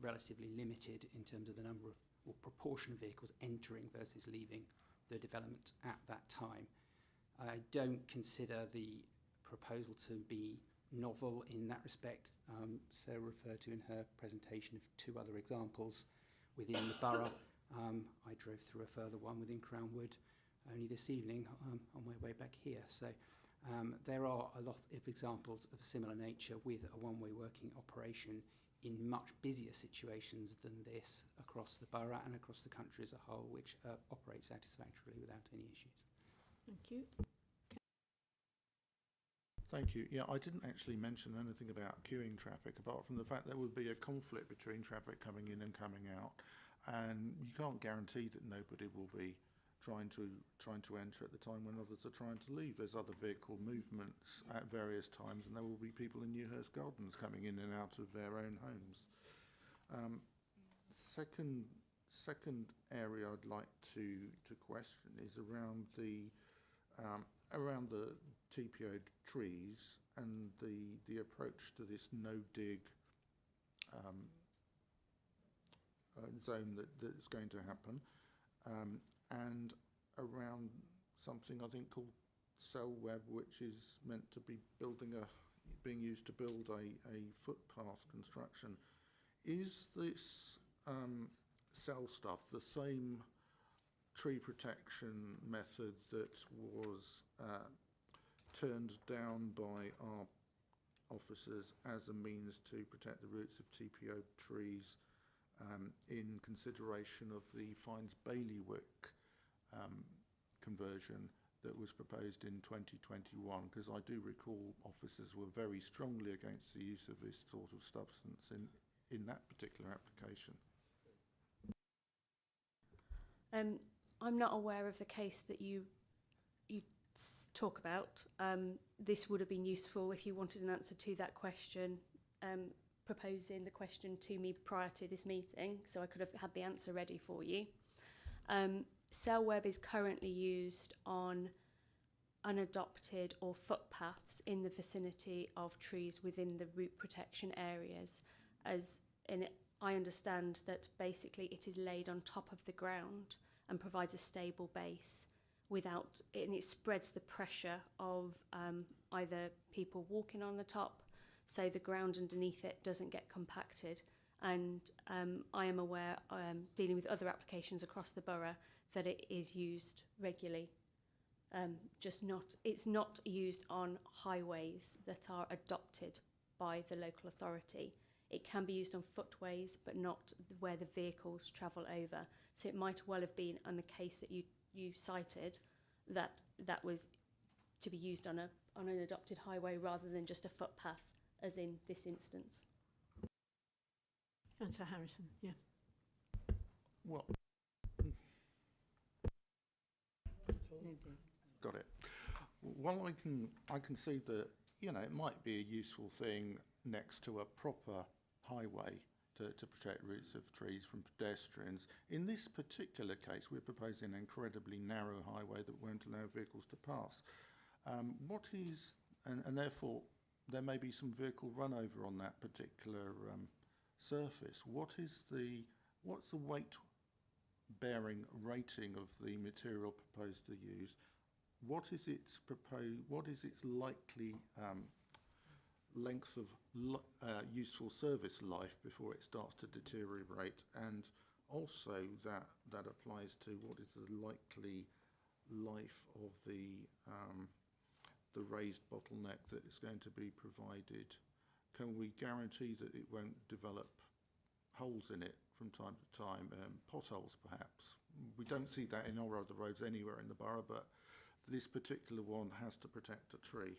relatively limited in terms of the number of or proportion of vehicles entering versus leaving the development at that time. I don't consider the proposal to be novel in that respect. Sarah referred to in her presentation of two other examples within the borough. I drove through a further one within Crownwood only this evening on my way back here. So there are a lot of examples of a similar nature with a one-way working operation in much busier situations than this across the borough and across the country as a whole, which operates satisfactorily without any issues. Thank you. Thank you. Yeah, I didn't actually mention anything about queuing traffic, apart from the fact there would be a conflict between traffic coming in and coming out, and you can't guarantee that nobody will be trying to enter at the time when others are trying to leave. There's other vehicle movements at various times, and there will be people in Newhurst Gardens coming in and out of their own homes. Second area I'd like to question is around the TPO trees and the approach to this no dig zone that's going to happen, and around something I think called Selweb, which is meant to be being used to build a footpath construction. Is this cell stuff the same tree protection method that was turned down by our officers as a means to protect the roots of TPO trees in consideration of the Fines Bailiwick conversion that was proposed in 2021? Because I do recall officers were very strongly against the use of this sort of substance in that particular application. I'm not aware of the case that you talk about. This would have been useful if you wanted an answer to that question, proposing the question to me prior to this meeting, so I could have had the answer ready for you. Selweb is currently used on unadopted or footpaths in the vicinity of trees within the root protection areas. I understand that basically it is laid on top of the ground and provides a stable base and it spreads the pressure of either people walking on the top, so the ground underneath it doesn't get compacted. And I am aware, dealing with other applications across the borough, that it is used regularly. It's not used on highways that are adopted by the local authority. It can be used on footways, but not where the vehicles travel over. So it might well have been on the case that you cited that was to be used on an adopted highway rather than just a footpath, as in this instance. Councillor Harrison, yeah. Well, got it. Well, I can see that, you know, it might be a useful thing next to a proper highway to protect roots of trees from pedestrians. In this particular case, we're proposing an incredibly narrow highway that won't allow vehicles to pass. And therefore, there may be some vehicle run over on that particular surface. What's the weight bearing rating of the material proposed to use? What is its likely length of useful service life before it starts to deteriorate? And also that applies to what is the likely life of the raised bottleneck that is going to be provided? Can we guarantee that it won't develop holes in it from time to time, potholes perhaps? We don't see that in our other roads anywhere in the borough, but this particular one has to protect a tree.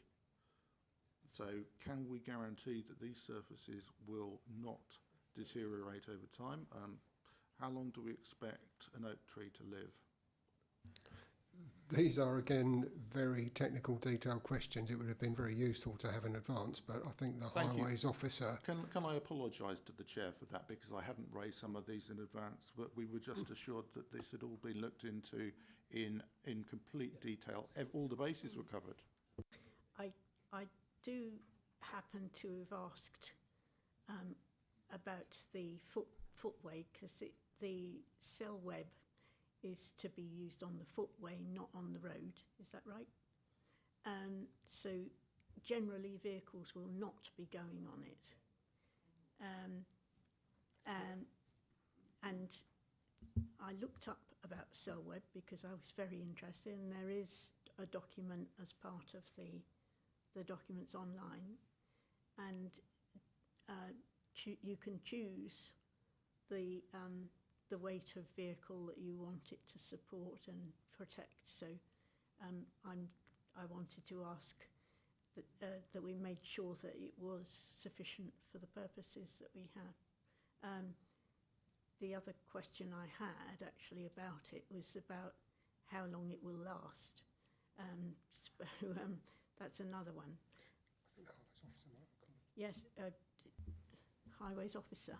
So can we guarantee that these surfaces will not deteriorate over time? How long do we expect an oak tree to live? These are, again, very technical, detailed questions. It would have been very useful to have in advance, but I think the highways officer... Can I apologise to the chair for that, because I hadn't raised some of these in advance, but we were just assured that this had all been looked into in complete detail. All the bases were covered. I do happen to have asked about the footway, because the Selweb is to be used on the footway, not on the road. Is that right? So generally vehicles will not be going on it. And I looked up about Selweb because I was very interested, and there is a document as part of the documents online, and you can choose the weight of vehicle that you want it to support and protect. So I wanted to ask that we made sure that it was sufficient for the purposes that we have. The other question I had actually about it was about how long it will last. So that's another one. I think the highways officer might have a comment. Yes, highways officer.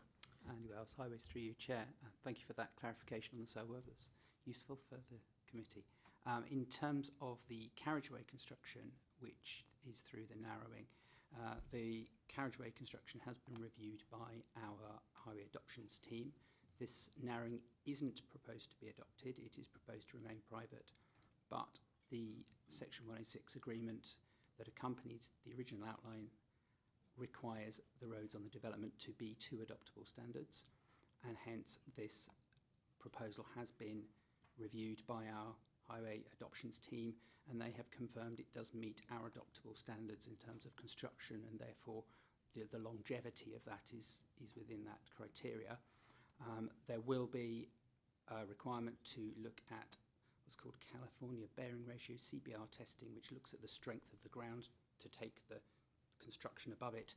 Andy Wells, Highways through you, Chair. Thank you for that clarification on the Selweb. That's useful for the committee. In terms of the carriageway construction, which is through the narrowing, the carriageway construction has been reviewed by our highway adoptions team. this narrowing isn't proposed to be adopted. It is proposed to remain private, but the Section 106 agreement that accompanies the original outline requires the roads on the development to be to adoptable standards, and hence this proposal has been reviewed by our highway adoptions team, and they have confirmed it does meet our adoptable standards in terms of construction, and therefore the longevity of that is within that criteria. There will be a requirement to look at what's called California Bearing Ratio, CBR testing, which looks at the strength of the ground to take the construction above it,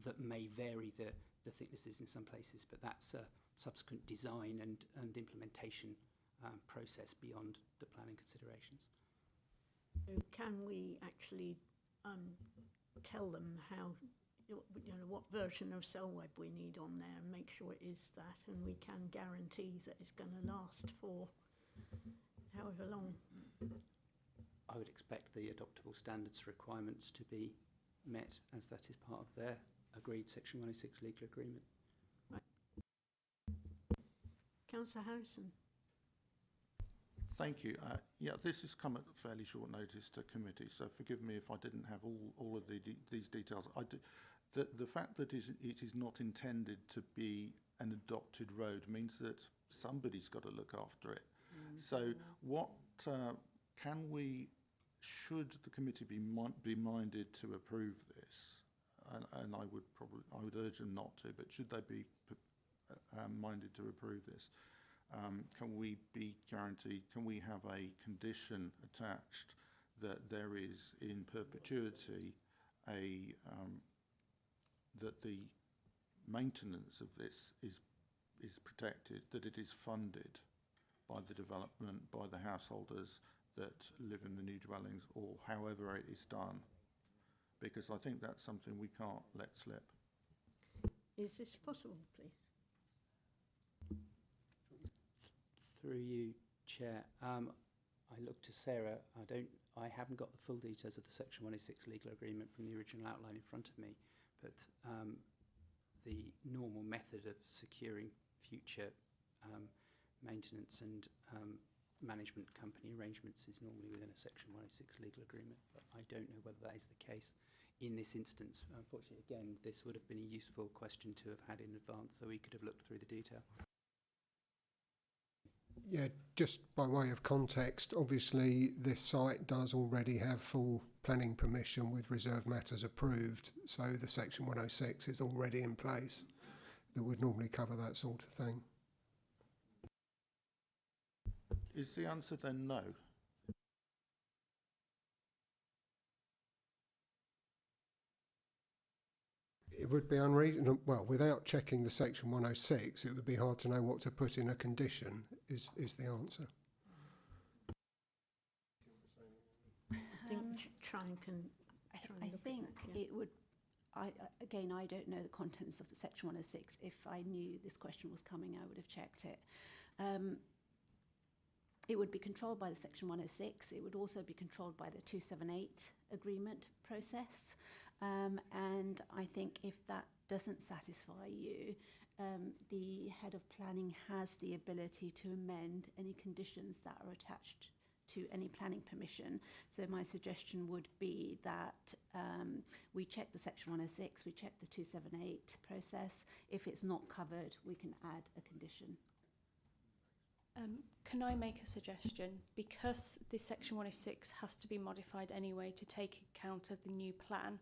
that may vary the thicknesses in some places, but that's a subsequent design and implementation process beyond the planning considerations. So can we actually tell them how, what version of cell web we need on there and make sure it is that, and we can guarantee that it's going to last for however long? I would expect the adoptable standards requirements to be met, as that is part of their agreed Section 106 legal agreement. Right. Councillor Harrison. Thank you. Yeah, this has come at fairly short notice to committee, so forgive me if I didn't have all of these details. The fact that it is not intended to be an adopted road means that somebody's got to look after it. So what should the committee be minded to approve this? And I would urge them not to, but should they be minded to approve this? Can we be guaranteed, can we have a condition attached that there is in perpetuity that the maintenance of this is protected, that it is funded by the development, by the householders that live in the new dwellings, or however it is done? Because I think that's something we can't let slip. Is this possible, please? Through you, Chair. I look to Sarah. I haven't got the full details of the Section 106 legal agreement from the original outline in front of me, but the normal method of securing future maintenance and management company arrangements is normally within a Section 106 legal agreement, but I don't know whether that is the case in this instance. Unfortunately, again, this would have been a useful question to have had in advance, so we could have looked through the detail. Yeah, just by way of context, obviously this site does already have full planning permission with reserve matters approved, so the Section 106 is already in place that would normally cover that sort of thing. Is the answer then no? It would be unreasonable. Well, without checking the Section 106, it would be hard to know what to put in a condition, is the answer. I think I think it would. Again, I don't know the contents of the Section 106. If I knew this question was coming, I would have checked it. It would be controlled by the Section 106. It would also be controlled by the 278 agreement process. And I think if that doesn't satisfy you, the head of planning has the ability to amend any conditions that are attached to any planning permission. So my suggestion would be that we check the Section 106, we check the 278 process. If it's not covered, we can add a condition. Can I make a suggestion? Because this Section 106 has to be modified anyway to take account of the new plan,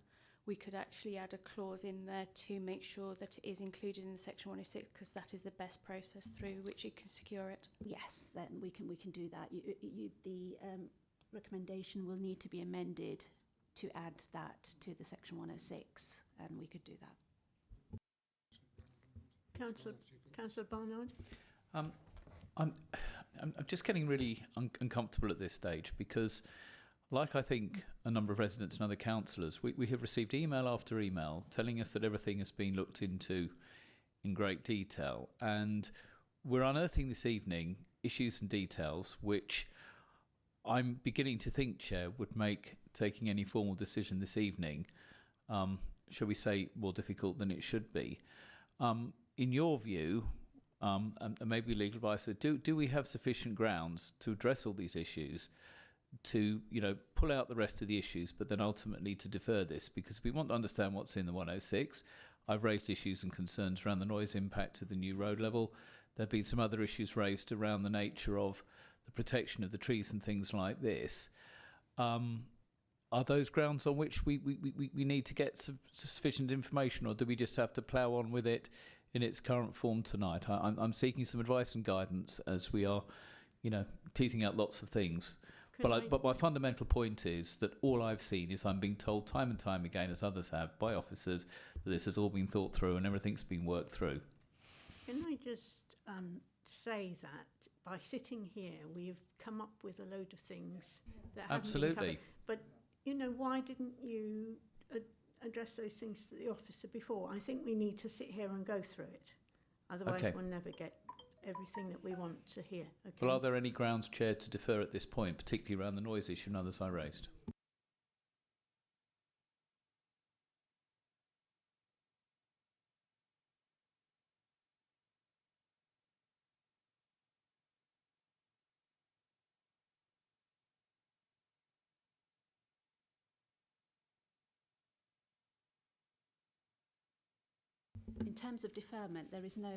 we could actually add a clause in there to make sure that it is included in the Section 106, because that is the best process through which you can secure it. Yes, then we can do that. The recommendation will need to be amended to add that to the Section 106, and we could do that. Councillor Barnard. I'm just getting really uncomfortable at this stage because, like I think a number of residents and other councillors, we have received email after email telling us that everything has been looked into in great detail, and we're unearthing this evening issues and details which I'm beginning to think, Chair, would make taking any formal decision this evening, shall we say, more difficult than it should be. In your view, and maybe legal advice, do we have sufficient grounds to address all these issues, to pull out the rest of the issues, but then ultimately to defer this, because we want to understand what's in the 106. I've raised issues and concerns around the noise impact of the new road level. There have been some other issues raised around the nature of the protection of the trees and things like this. Are those grounds on which we need to get sufficient information, or do we just have to plough on with it in its current form tonight? I'm seeking some advice and guidance as we are, teasing out lots of things. But my fundamental point is that all I've seen is I'm being told time and time again, as others have, by officers, that this has all been thought through and everything's been worked through. Can I just say that by sitting here, we've come up with a load of things that haven't been covered. But, why didn't you address those things to the officer before? I think we need to sit here and go through it. Otherwise, we'll never get everything that we want to hear. Okay? Well, are there any grounds, Chair, to defer at this point, particularly around the noise issue and others I raised? In terms of deferment, there is no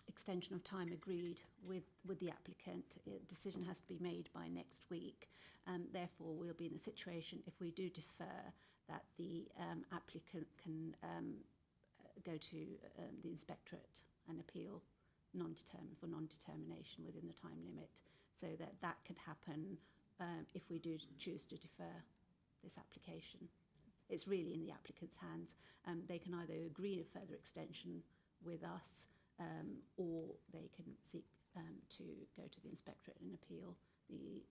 extension of time agreed with the applicant. A decision has to be made by next week. Therefore, we'll be in a situation, if we do defer, that the applicant can go to the inspectorate and appeal for non-determination within the time limit, so that could happen if we do choose to defer this application. It's really in the applicant's hands. They can either agree a further extension with us, or they can seek to go to the inspectorate and appeal the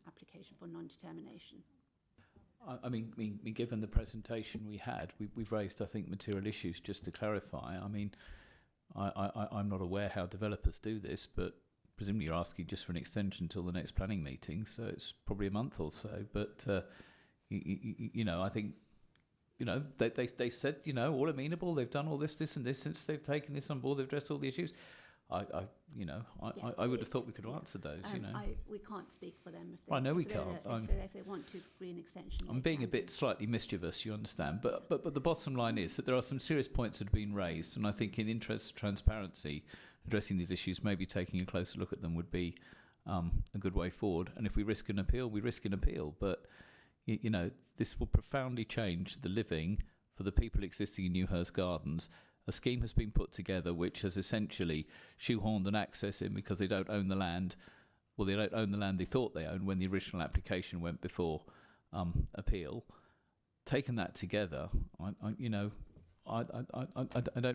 application for non-determination. I mean, given the presentation we had, we've raised, I think, material issues. Just to clarify, I mean, I'm not aware how developers do this, but presumably you're asking just for an extension until the next planning meeting, so it's probably a month or so. But I think. They said, all amenable. They've done all this and this since they've taken this on board. They've addressed all the issues. I would have thought we could have answered those. We can't speak for them. If they, I know we if can't. If they want to agree an extension, I'm being a bit slightly mischievous, you understand. But the bottom line is that there are some serious points that have been raised, and I think in the interest of transparency, addressing these issues, maybe taking a closer look at them would be a good way forward. And if we risk an appeal, we risk an appeal. But this will profoundly change the living for the people existing in Newhurst Gardens. A scheme has been put together which has essentially shoehorned an access in because they don't own the land. Well, they don't own the land they thought they owned when the original application went before appeal. Taken that together, I don't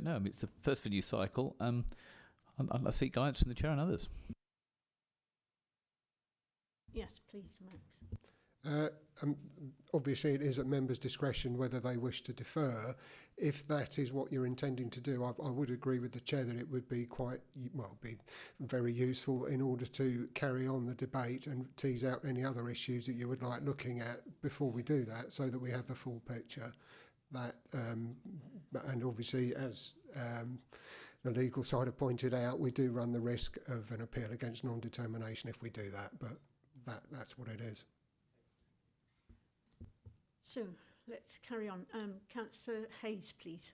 know. I mean, it's the first for new cycle. I seek guidance from the Chair and others. Yes, please, Max. Obviously, it is at members' discretion whether they wish to defer. If that is what you're intending to do, I would agree with the Chair that it would be be very useful in order to carry on the debate and tease out any other issues that you would like looking at before we do that, so that we have the full picture. And obviously, as the legal side have pointed out, we do run the risk of an appeal against non-determination if we do that, but that's what it is. So let's carry on. Councillor Hayes, please.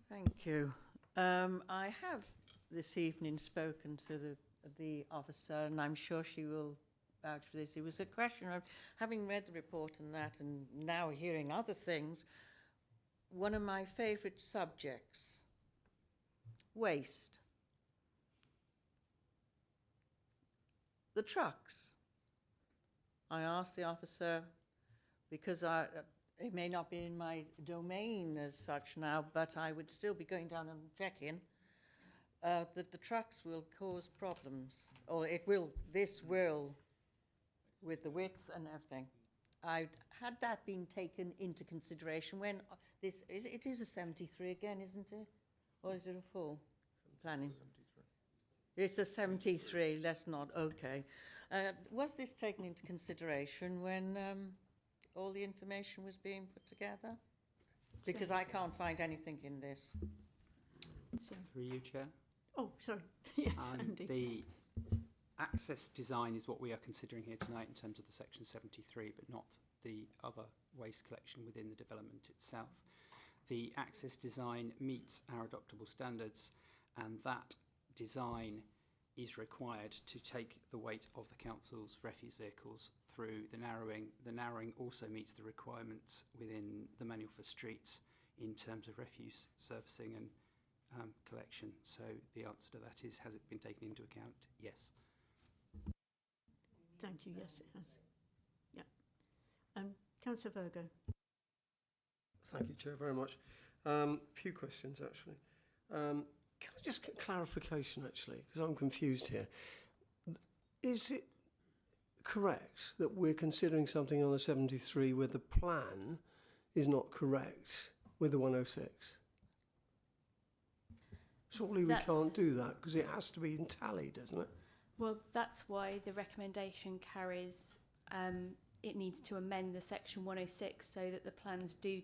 Thank you. I have this evening spoken to the officer, and I'm sure she will vouch for this. It was a question of, having read the report and that, and now hearing other things, one of my favourite subjects, waste. The trucks. I asked the officer, because it may not be in my domain as such now, but I would still be going down and checking that the trucks will cause problems, or this will, with the width and everything. Had that been taken into consideration when it is a 73 again, isn't it? Or is it a full planning? 73. It's a 73, let's not, okay. Was this taken into consideration when all the information was being put together? Because I can't find anything in this. Through you, Chair. Oh, sorry. Yes, And Andy. the access design is what we are considering here tonight in terms of the section 73, but not the other waste collection within the development itself. The access design meets our adoptable standards, and that design is required to take the weight of the council's refuse vehicles through the narrowing. The narrowing also meets the requirements within the manual for streets in terms of refuse servicing and collection. So the answer to that is, has it been taken into account? Yes. Thank you. Yes, it has. Yeah. Councillor Virgo. Thank you, Chair, very much. A few questions, actually. Can I just get clarification, actually, because I'm confused here. Is it correct that we're considering something on the 73 where the plan is not correct with the 106? Surely we can't do that because it has to be in tally, doesn't it? Well, that's why the recommendation carries, it needs to amend the section 106 so that the plans do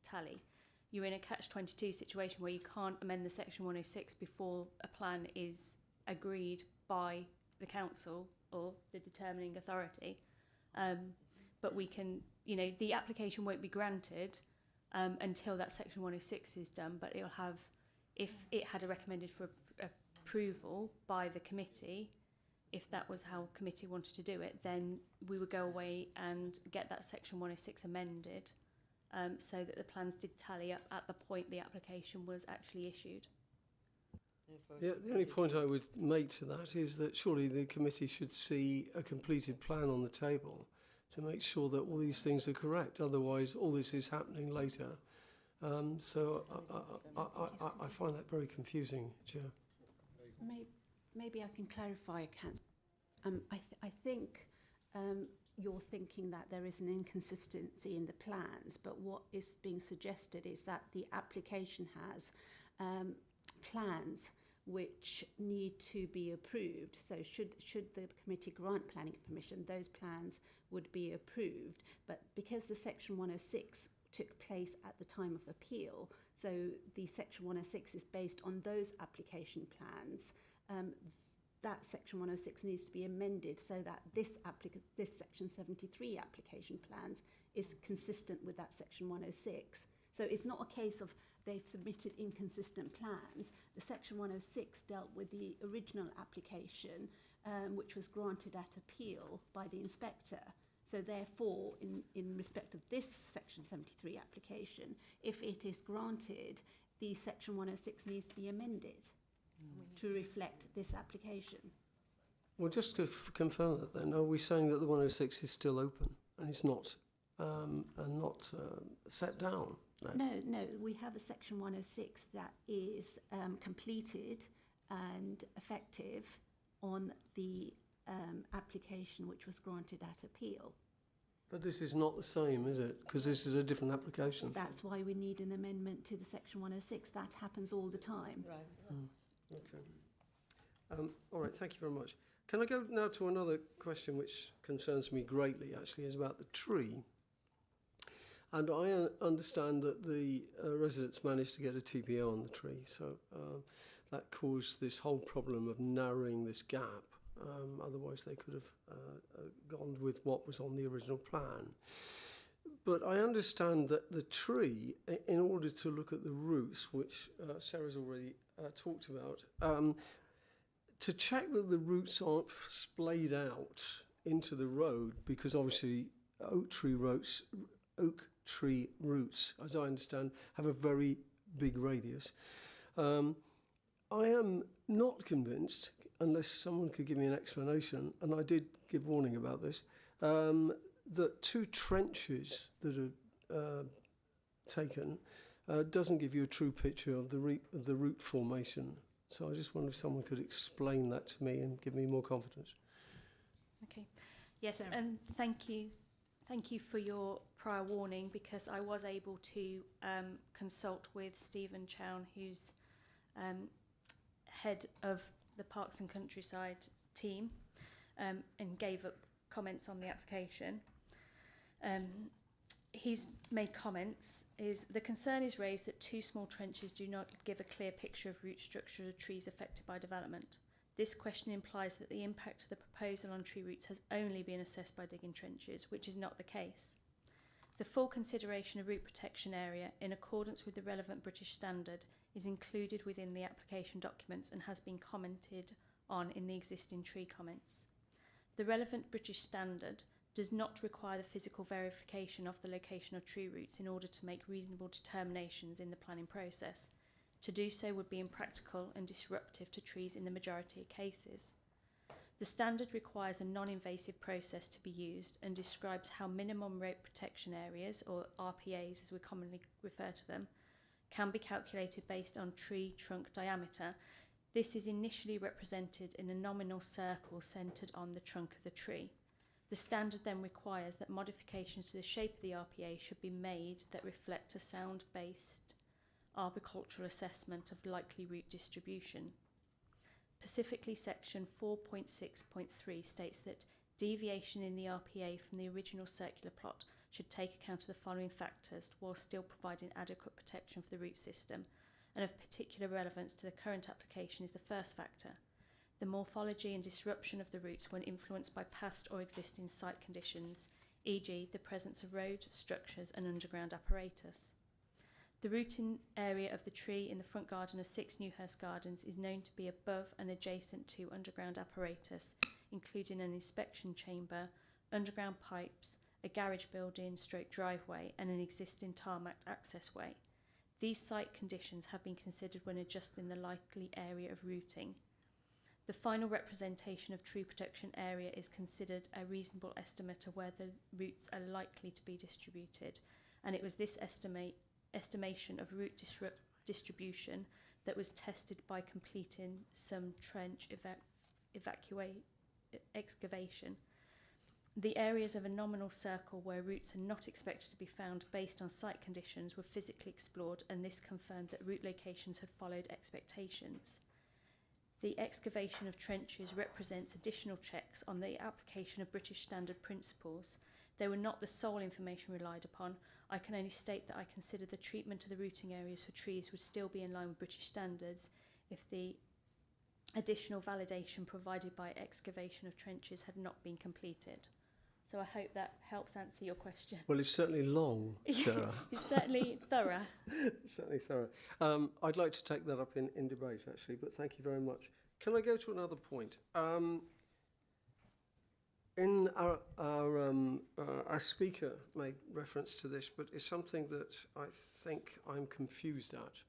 tally. You're in a catch-22 situation where you can't amend the section 106 before a plan is agreed by the council or the determining authority. But we can, you know, the application won't be granted until that section 106 is done, but it'll have, if it had a recommended for approval by the committee, if that was how committee wanted to do it, then we would go away and get that section 106 amended so that the plans did tally up at the point the application was actually issued. Yeah, the only point I would make to that is that surely the committee should see a completed plan on the table to make sure that all these things are correct. Otherwise, all this is happening later. So I find that very confusing, Chair. Maybe I can clarify, Councillor. I think you're thinking that there is an inconsistency in the plans, but what is being suggested is that the application has plans which need to be approved. So should the committee grant planning permission, those plans would be approved. But because the section 106 took place at the time of appeal, so the section 106 is based on those application plans, that section 106 needs to be amended so that this section 73 application plans is consistent with that section 106. So it's not a case of they've submitted inconsistent plans. The section 106 dealt with the original application, which was granted at appeal by the inspector. So therefore, in respect of this section 73 application, if it is granted, the section 106 needs to be amended to reflect this application. Well, just to confirm that then, are we saying that the 106 is still open and it's not set down? No, we have a section 106 that is completed and effective on the application which was granted at appeal. But this is not the same, is it? Because this is a different application. That's why we need an amendment to the section 106. That happens all the time. Right. Okay. All right, thank you very much. Can I go now to another question which concerns me greatly, actually, is about the tree. And I understand that the residents managed to get a TPO on the tree, so that caused this whole problem of narrowing this gap. Otherwise, they could have gone with what was on the original plan. But I understand that the tree, in order to look at the roots, which Sarah's already talked about, to check that the roots aren't splayed out into the road, because obviously oak tree roots, as I understand, have a very big radius. I am not convinced, unless someone could give me an explanation, and I did give warning about this, that 2 trenches that are taken doesn't give you a true picture of the root formation. So I just wonder if someone could explain that to me and give me more confidence. Okay. Yes, and thank you. Thank you for your prior warning, because I was able to consult with Stephen Chown, who's head of the Parks and Countryside team, and gave up comments on the application. he's made comments, is the concern is raised that 2 small trenches do not give a clear picture of root structure of trees affected by development. This question implies that the impact of the proposal on tree roots has only been assessed by digging trenches, which is not the case. The full consideration of root protection area, in accordance with the relevant British standard, is included within the application documents and has been commented on in the existing tree comments. The relevant British standard does not require the physical verification of the location of tree roots in order to make reasonable determinations in the planning process. To do so would be impractical and disruptive to trees in the majority of cases. The standard requires a non-invasive process to be used and describes how minimum root protection areas, or RPAs as we commonly refer to them, can be calculated based on tree trunk diameter. This is initially represented in a nominal circle centred on the trunk of the tree. The standard then requires that modifications to the shape of the RPA should be made that reflect a sound-based arboricultural assessment of likely root distribution. Specifically, section 4.6.3 states that deviation in the RPA from the original circular plot should take account of the following factors while still providing adequate protection for the root system, and of particular relevance to the current application is the first factor, the morphology and disruption of the roots when influenced by past or existing site conditions, e.g. the presence of road, structures and underground apparatus. The rooting area of the tree in the front garden of 6 Newhurst Gardens is known to be above and adjacent to underground apparatus, including an inspection chamber, underground pipes, a garage building, driveway and an existing tarmacked access way. These site conditions have been considered when adjusting the likely area of rooting. The final representation of tree protection area is considered a reasonable estimate of where the roots are likely to be distributed, and it was this estimation of root distribution that was tested by completing some trench excavation. The areas of a nominal circle where roots are not expected to be found based on site conditions were physically explored, and this confirmed that root locations had followed expectations. The excavation of trenches represents additional checks on the application of British standard principles. They were not the sole information relied upon. I can only state that I consider the treatment of the rooting areas for trees would still be in line with British standards if the additional validation provided by excavation of trenches had not been completed. So I hope that helps answer your question. Well, it's certainly long, Sarah. It's certainly thorough. Certainly thorough. I'd like to take that up in debate, actually, but thank you very much. Can I go to another point? In our speaker made reference to this, but it's something that I think I'm confused at.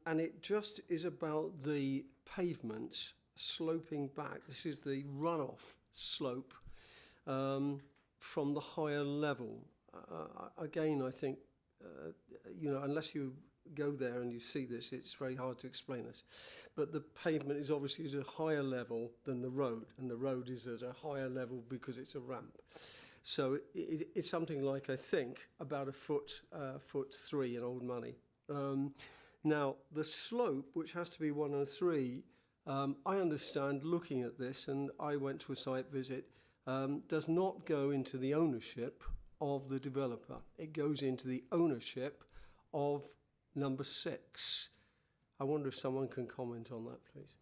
And it just is about the pavement sloping back. This is the runoff slope from the higher level. Again, I think, unless you go there and you see this, it's very hard to explain this. But the pavement is obviously at a higher level than the road, and the road is at a higher level because it's a ramp. So it's something like, I think, about a foot 3 in old money. Now, the slope, which has to be 1 3, I understand looking at this, and I went to a site visit, does not go into the ownership of the developer. It goes into the ownership of number 6. I wonder if someone can comment on that, please.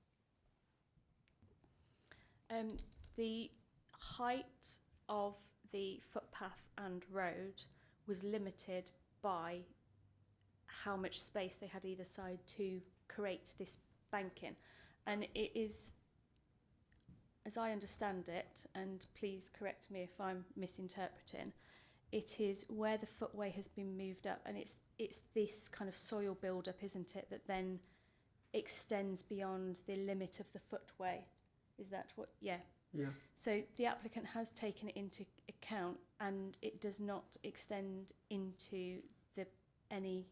The height of the footpath and road was limited by how much space they had either side to create this banking. And it is, as I understand it, and please correct me if I'm misinterpreting, it is where the footway has been moved up, and it's this kind of soil build-up, isn't it, that then extends beyond the limit of the footway. Is that what? Yeah. Yeah. So the applicant has taken it into account, and it does not extend into any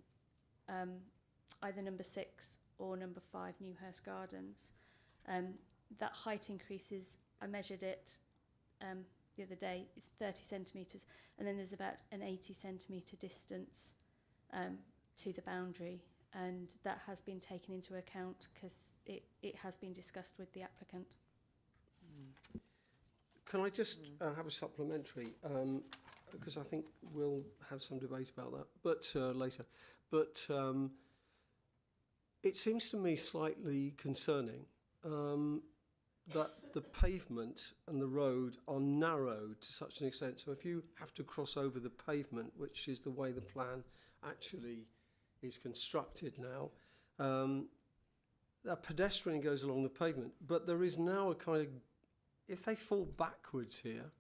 either number 6 or number 5 Newhurst Gardens. That height increases, I measured it the other day, it's 30 centimetres, and then there's about an 80 centimetre distance to the boundary, and that has been taken into account because it has been discussed with the applicant. Can I just have a supplementary? because I think we'll have some debate about that, but later. But it seems to me slightly concerning that the pavement and the road are narrowed to such an extent. So if you have to cross over the pavement, which is the way the plan actually is constructed now, that pedestrian goes along the pavement. But there is now a kind of, if they fall backwards here,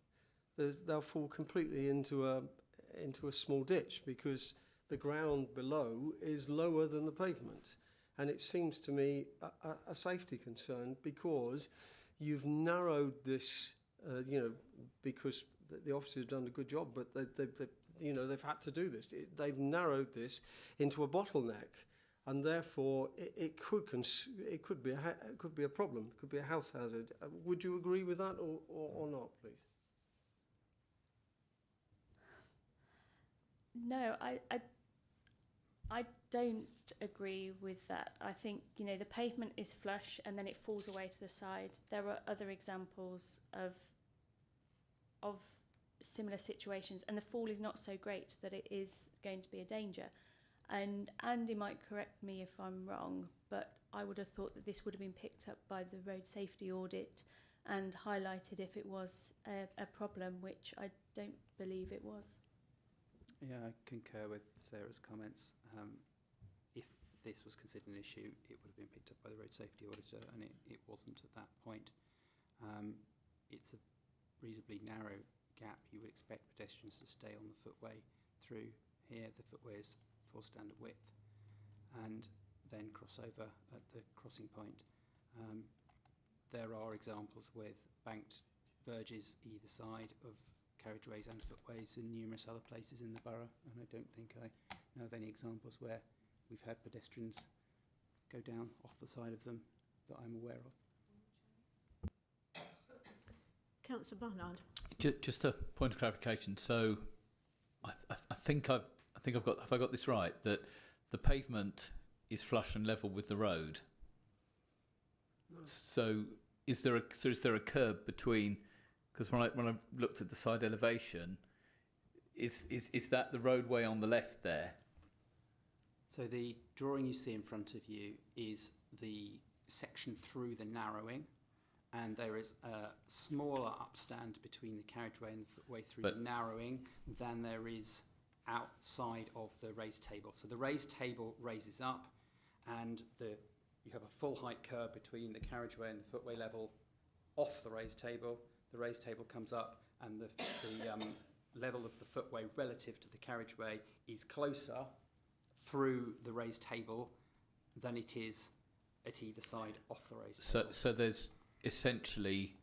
they'll fall completely into a small ditch because the ground below is lower than the pavement. And it seems to me a safety concern because you've narrowed this, because the officers have done a good job, but they've had to do this. They've narrowed this into a bottleneck, and therefore it could be a problem. It could be a health hazard. Would you agree with that, or not, please? No, I don't agree with that. I think, the pavement is flush and then it falls away to the side. There are other examples of similar situations, and the fall is not so great that it is going to be a danger. And Andy might correct me if I'm wrong, but I would have thought that this would have been picked up by the road safety audit and highlighted if it was a problem, which I don't believe it was. Yeah, I concur with Sarah's comments. If this was considered an issue, it would have been picked up by the road safety auditor, and it wasn't at that point. It's a reasonably narrow gap. You would expect pedestrians to stay on the footway through here. The footway is full standard width, and then cross over at the crossing point. There are examples with banked verges either side of carriageways and footways in numerous other places in the borough, and I don't think I know of any examples where we've had pedestrians go down off the side of them that I'm aware of. Councillor Barnard. Just a point of clarification. So, I think I've got. Have I got this right? That the pavement is flush and level with the road. No. So, is there a curb between? Because when I looked at the side elevation, is that the roadway on the left there? So the drawing you see in front of you is the section through the narrowing, and there is a smaller upstand between the carriageway and the footway through the narrowing than there is outside of the raised table. So the raised table raises up, and you have a full height curb between the carriageway and the footway level off the raised table. The raised table comes up, and the level of the footway relative to the carriageway is closer through the raised table than it is at either side off the raised table. So there's essentially,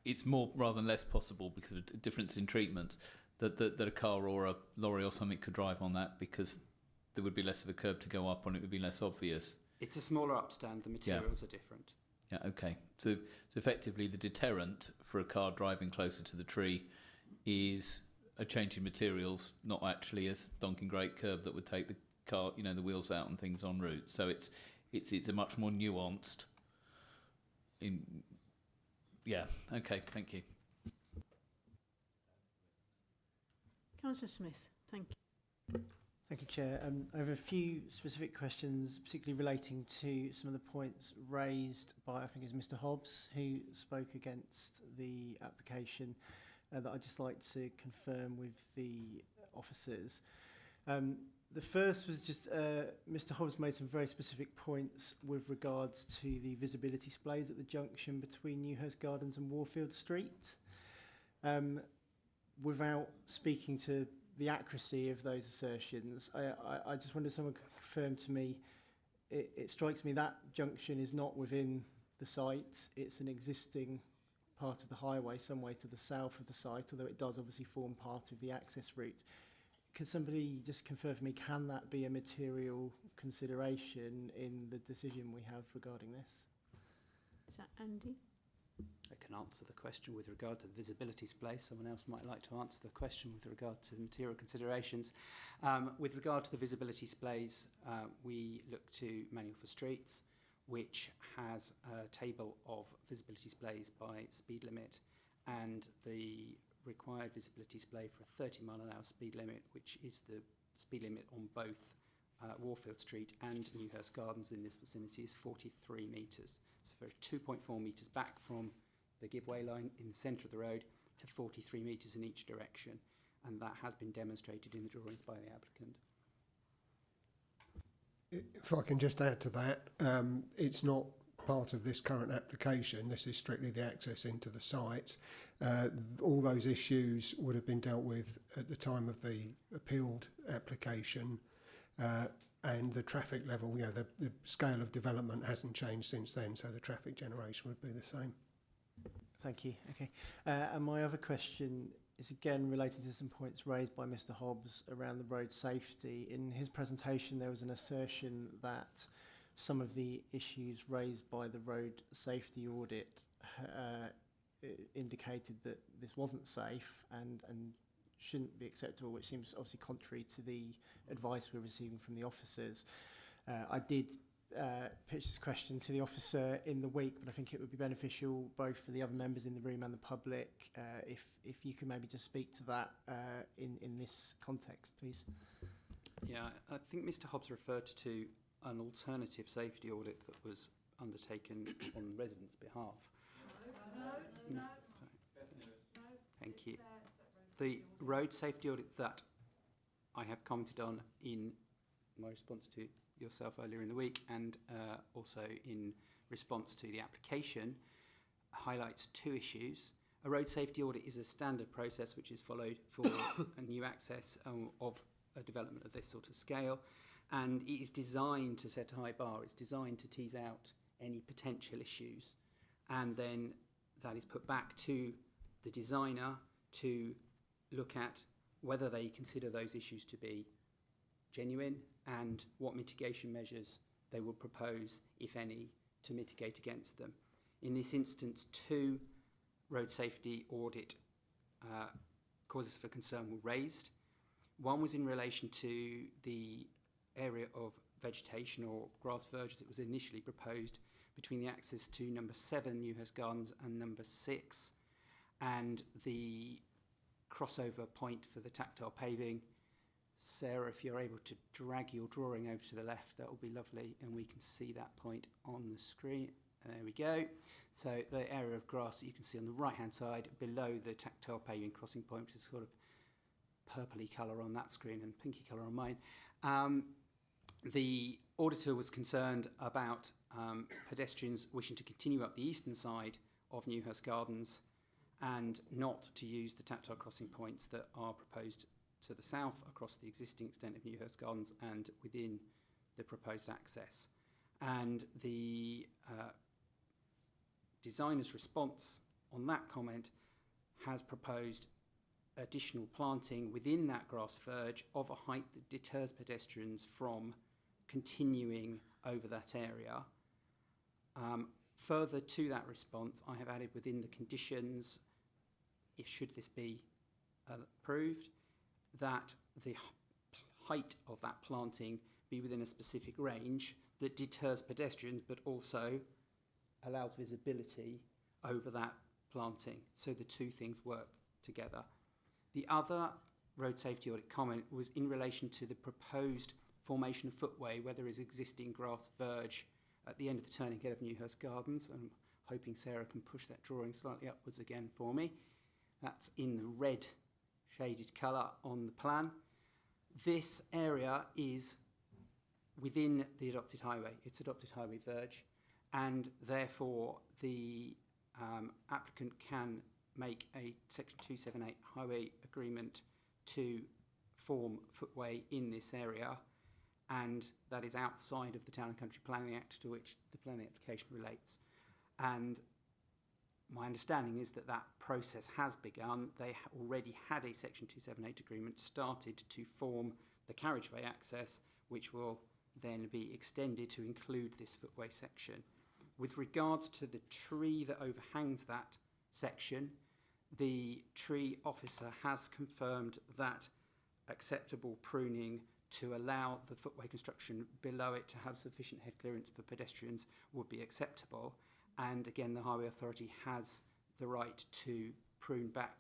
it's more rather than less possible because of a difference in treatment that a car or a lorry or something could drive on that, because there would be less of a curb to go up on. It would be less obvious. It's a smaller upstand. The materials are different. Yeah, okay. So effectively the deterrent for a car driving closer to the tree is a change in materials, not actually a stonking great curb that would take the car, the wheels out and things en route. So it's a much more nuanced. Okay, thank you. Councillor Smith, thank you. Thank you, Chair. I have a few specific questions, particularly relating to some of the points raised by, I think it's Mr Hobbs, who spoke against the application, that I'd just like to confirm with the officers. The first was just, Mr Hobbs made some very specific points with regards to the visibility displays at the junction between Newhurst Gardens and Warfield Street. Without speaking to the accuracy of those assertions, I just wonder if someone could confirm to me, it strikes me that junction is not within the site, it's an existing part of the highway some way to the south of the site, although it does obviously form part of the access route. Could somebody just confirm for me, can that be a material consideration in the decision we have regarding this? Is that Andy? I can answer the question with regard to the visibility display. Someone else might like to answer the question with regard to material considerations. With regard to the visibility displays, we look to Manual for Streets, which has a table of visibility displays by speed limit, and the required visibility display for a 30-mile-an-hour speed limit, which is the speed limit on both Warfield Street and Newhurst Gardens in this vicinity, is 43 metres. So 2.4 metres back from the give-way line in the centre of the road to 43 metres in each direction. And that has been demonstrated in the drawings by the applicant. If I can just add to that, it's not part of this current application. This is strictly the access into the site. All those issues would have been dealt with at the time of the appealed application, and the traffic level, the scale of development hasn't changed since then, so the traffic generation would be the same. Thank you. Okay. And my other question is again related to some points raised by Mr. Hobbs around the road safety. In his presentation, there was an assertion that some of the issues raised by the road safety audit indicated that this wasn't safe and shouldn't be acceptable, which seems obviously contrary to the advice we're receiving from the officers. I did pitch this question to the officer in the week, but I think it would be beneficial both for the other members in the room and the public if you could maybe just speak to that in this context, please. Yeah, I think Mr. Hobbs referred to an alternative safety audit that was undertaken on residents' behalf. No. Thank you. The road safety audit that I have commented on in my response to yourself earlier in the week and also in response to the application highlights two issues. A road safety audit is a standard process which is followed for a new access of a development of this sort of scale, and it is designed to set a high bar. It's designed to tease out any potential issues, and then that is put back to the designer to look at whether they consider those issues to be genuine and what mitigation measures they would propose, if any, to mitigate against them. In this instance, two road safety audit causes for concern were raised. One was in relation to the area of vegetation or grass verge as it was initially proposed between the access to number 7 Newhurst Gardens and number 6, and the crossover point for the tactile paving. Sarah, if you're able to drag your drawing over to the left, that will be lovely, and we can see that point on the screen. There we go. So the area of grass that you can see on the right-hand side below the tactile paving crossing point, which is sort of purpley colour on that screen and pinky colour on mine. The auditor was concerned about pedestrians wishing to continue up the eastern side of Newhurst Gardens and not to use the tactile crossing points that are proposed to the south across the existing extent of Newhurst Gardens and within the proposed access. And the designer's response on that comment has proposed additional planting within that grass verge of a height that deters pedestrians from continuing over that area. Further to that response, I have added within the conditions, if should this be approved, that the height of that planting be within a specific range that deters pedestrians but also allows visibility over that planting. So the two things work together. The other road safety audit comment was in relation to the proposed formation of footway where there is existing grass verge at the end of the turning head of Newhurst Gardens. I'm hoping Sarah can push that drawing slightly upwards again for me. That's in the red shaded colour on the plan. This area is within the adopted highway. It's adopted highway verge, and therefore the applicant can make a Section 278 highway agreement to form footway in this area, and that is outside of the Town and Country Planning Act to which the planning application relates. And my understanding is that that process has begun. They already had a Section 278 agreement started to form the carriageway access, which will then be extended to include this footway section. With regards to the tree that overhangs that section, the tree officer has confirmed that acceptable pruning to allow the footway construction below it to have sufficient head clearance for pedestrians would be acceptable. And again, the Highway Authority has the right to prune back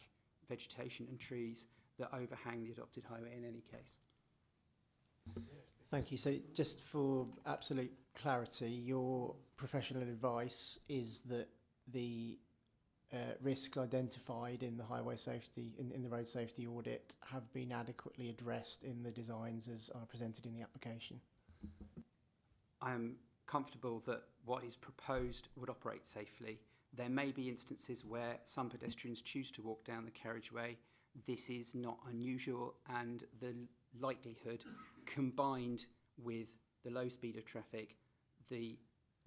vegetation and trees that overhang the adopted highway in any case. Thank you. So just for absolute clarity, your professional advice is that the risks identified in the highway safety, in the road safety audit, have been adequately addressed in the designs as are presented in the application? I am comfortable that what is proposed would operate safely. There may be instances where some pedestrians choose to walk down the carriageway. This is not unusual, and the likelihood, combined with the low speed of traffic, the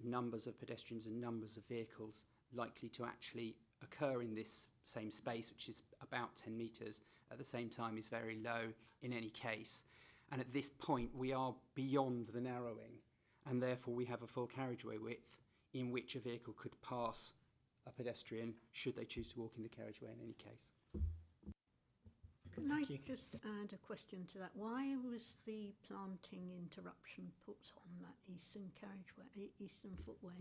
numbers of pedestrians and numbers of vehicles likely to actually occur in this same space, which is about 10 metres, at the same time is very low in any case. And at this point, we are beyond the narrowing, and therefore we have a full carriageway width in which a vehicle could pass a pedestrian should they choose to walk in the carriageway in any case. Can I just add a question to that? Why was the planting interruption put on that eastern carriageway, eastern footway?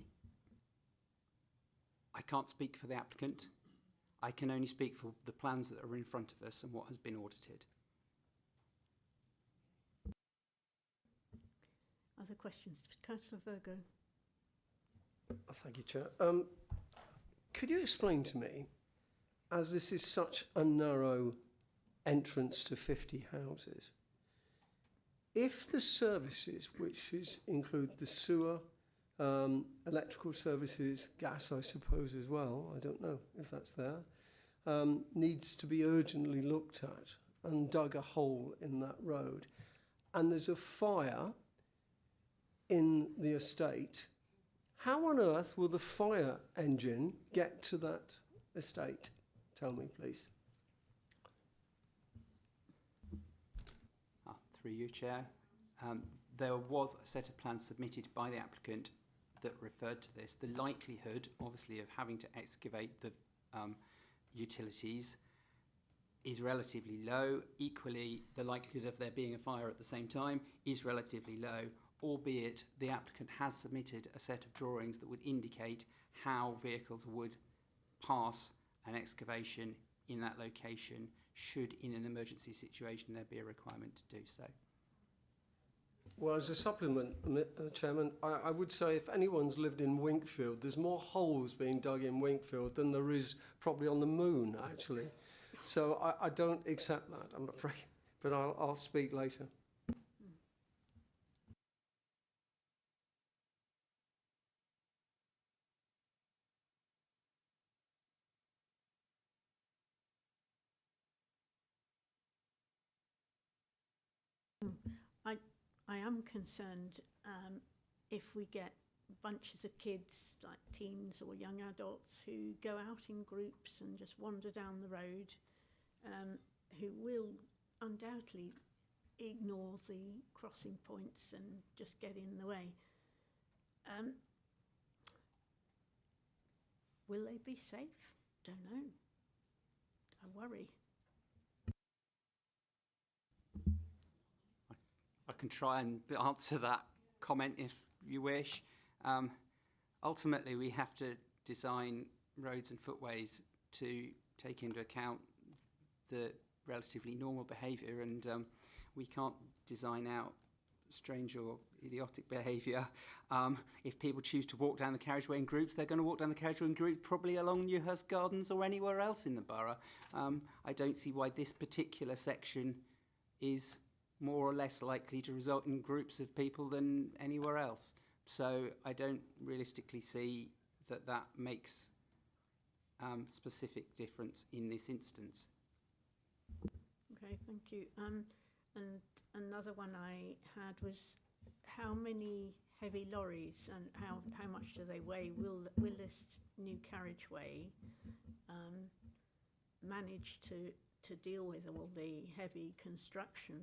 I can't speak for the applicant. I can only speak for the plans that are in front of us and what has been audited. Other questions? Councillor Virgo. Thank you, Chair. Could you explain to me, as this is such a narrow entrance to 50 houses, if the services, which include the sewer, electrical services, gas, I suppose, as well, I don't know if that's there, needs to be urgently looked at and dug a hole in that road, and there's a fire in the estate, how on earth will the fire engine get to that estate? Tell me, please. Through you, Chair. There was a set of plans submitted by the applicant that referred to this. The likelihood, obviously, of having to excavate the utilities is relatively low. Equally, the likelihood of there being a fire at the same time is relatively low, albeit the applicant has submitted a set of drawings that would indicate how vehicles would pass an excavation in that location should, in an emergency situation, there be a requirement to do so. Well, as a supplement, Chairman, I would say if anyone's lived in Winkfield, there's more holes being dug in Winkfield than there is probably on the moon, actually. So I don't accept that, I'm afraid, but I'll speak later. I am concerned if we get bunches of kids, like teens or young adults, who go out in groups and just wander down the road, who will undoubtedly ignore the crossing points and just get in the way. Will they be safe? Don't know. I worry. I can try and answer that comment if you wish. Ultimately, we have to design roads and footways to take into account the relatively normal behaviour, and we can't design out strange or idiotic behaviour. If people choose to walk down the carriageway in groups, they're going to walk down the carriageway in groups, probably along Newhurst Gardens or anywhere else in the borough. I don't see why this particular section is more or less likely to result in groups of people than anywhere else. So I don't realistically see that that makes specific difference in this instance. Okay, thank you. And another one I had was how many heavy lorries and how much do they weigh? Will this new carriageway manage to deal with all the heavy construction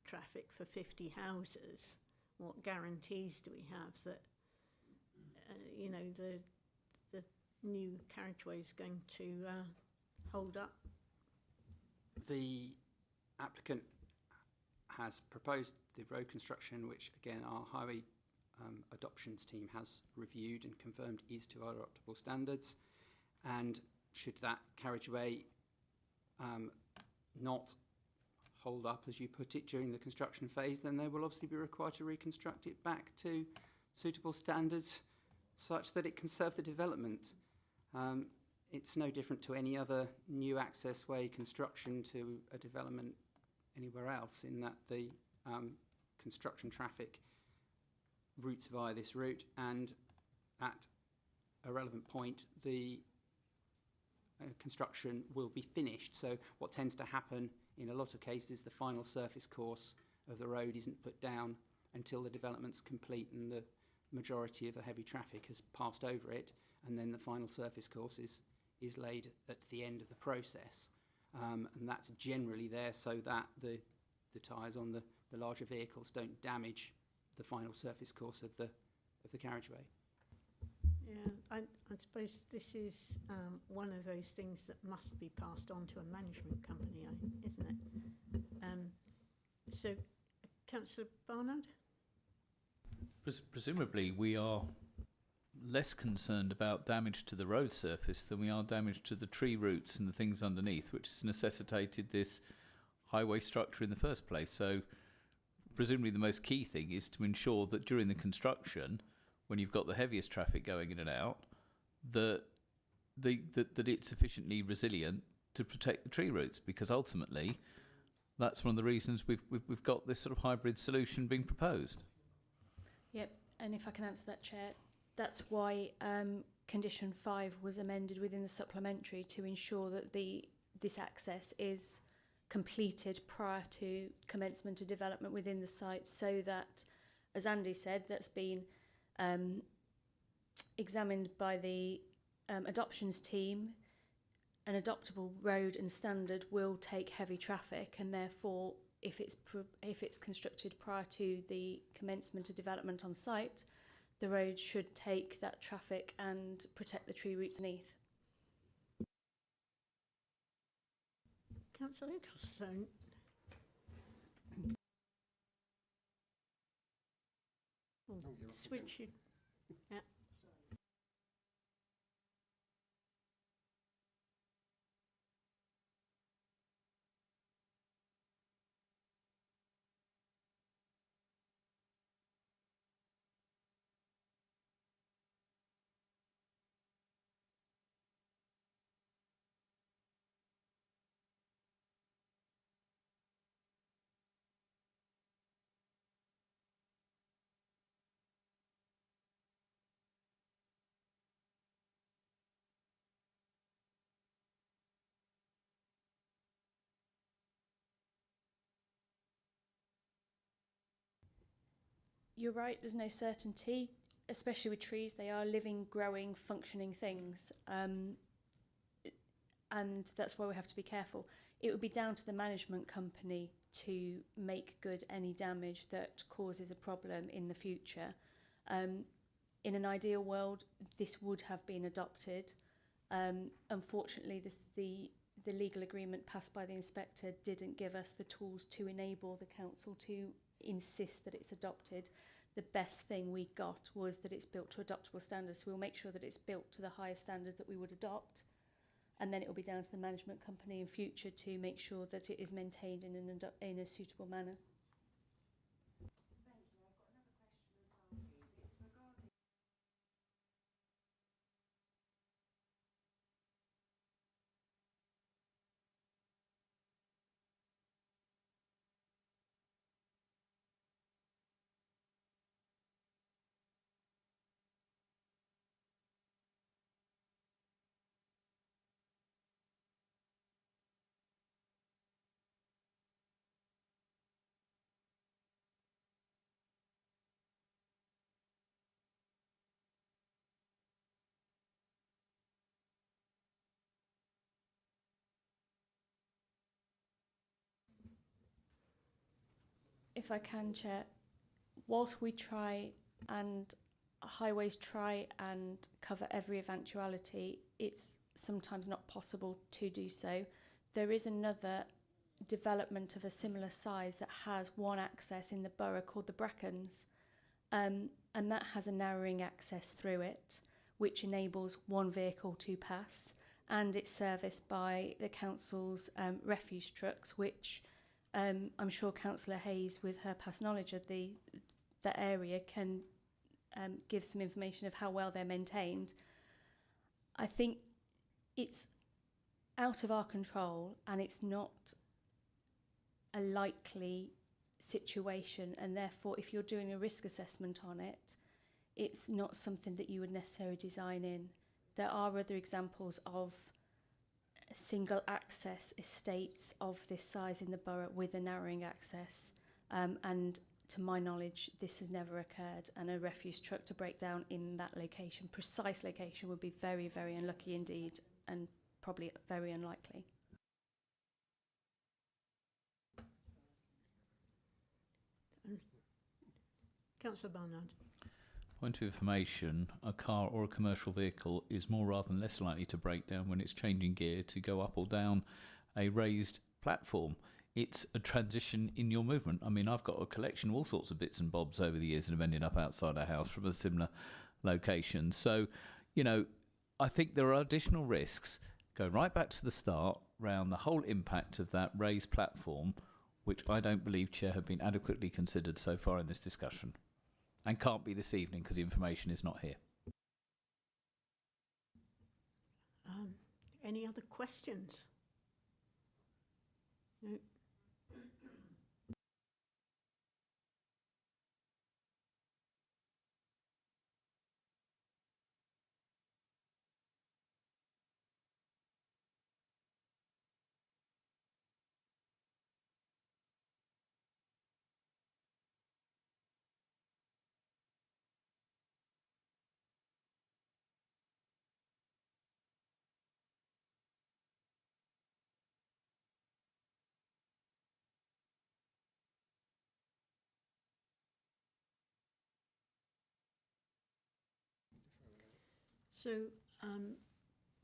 traffic for 50 houses? What guarantees do we have that you know, the new carriageway is going to hold up? The applicant has proposed the road construction, which again our highway adoptions team has reviewed and confirmed is to our adoptable standards, and should that carriageway not hold up, as you put it, during the construction phase, then they will obviously be required to reconstruct it back to suitable standards such that it can serve the development. It's no different to any other new access way construction to a development anywhere else, in that the construction traffic routes via this route, and at a relevant point the construction will be finished. So what tends to happen in a lot of cases, the final surface course of the road isn't put down until the development's complete and the majority of the heavy traffic has passed over it, and then the final surface course is laid at the end of the process. And that's generally there so that the tyres on the larger vehicles don't damage the final surface course of the carriageway. Yeah, I suppose this is one of those things that must be passed on to a management company, isn't it? So, Councillor Barnard? Presumably we are less concerned about damage to the road surface than we are damage to the tree roots and the things underneath, which has necessitated this highway structure in the first place. So presumably the most key thing is to ensure that during the construction, when you've got the heaviest traffic going in and out, that it's sufficiently resilient to protect the tree roots, because ultimately that's one of the reasons we've got this sort of hybrid solution being proposed. Yep, and if I can answer that, Chair, that's why Condition 5 was amended within the supplementary to ensure that this access is completed prior to commencement of development within the site, so that, as Andy said, that's been examined by the adoptions team. An adoptable road and standard will take heavy traffic, and therefore if it's constructed prior to the commencement of development on site, the road should take that traffic and protect the tree roots beneath. Councillor Nicholson. Switch you. Yeah. You're right, there's no certainty, especially with trees. They are living, growing, functioning things. And that's why we have to be careful. It would be down to the management company to make good any damage that causes a problem in the future. In an ideal world, this would have been adopted. Unfortunately, the legal agreement passed by the inspector didn't give us the tools to enable the council to insist that it's adopted. The best thing we got was that it's built to adoptable standards. So we'll make sure that it's built to the highest standard that we would adopt, and then it will be down to the management company in future to make sure that it is maintained in a suitable manner. If I can, Chair, whilst we try and highways try and cover every eventuality, it's sometimes not possible to do so. There is another development of a similar size that has one access in the borough called the Brackens, and that has a narrowing access through it, which enables one vehicle to pass. and it's serviced by the council's refuse trucks, which I'm sure Councillor Hayes, with her past knowledge of that area, can give some information of how well they're maintained. I think it's out of our control, and it's not a likely situation, and therefore if you're doing a risk assessment on it, it's not something that you would necessarily design in. There are other examples of single access estates of this size in the borough with a narrowing access, and to my knowledge this has never occurred, and a refuse truck to break down in that location, precise location, would be very, very unlucky indeed, and probably very unlikely. Councillor Barnard. Point of information, a car or a commercial vehicle is more rather than less likely to break down when it's changing gear to go up or down a raised platform. It's a transition in your movement. I mean, I've got a collection of all sorts of bits and bobs over the years that have ended up outside our house from a similar location. So, you know, I think there are additional risks. Go right back to the start around the whole impact of that raised platform, which I don't believe, Chair, have been adequately considered so far in this discussion. And can't be this evening because the information is not here. Any other questions? No. So,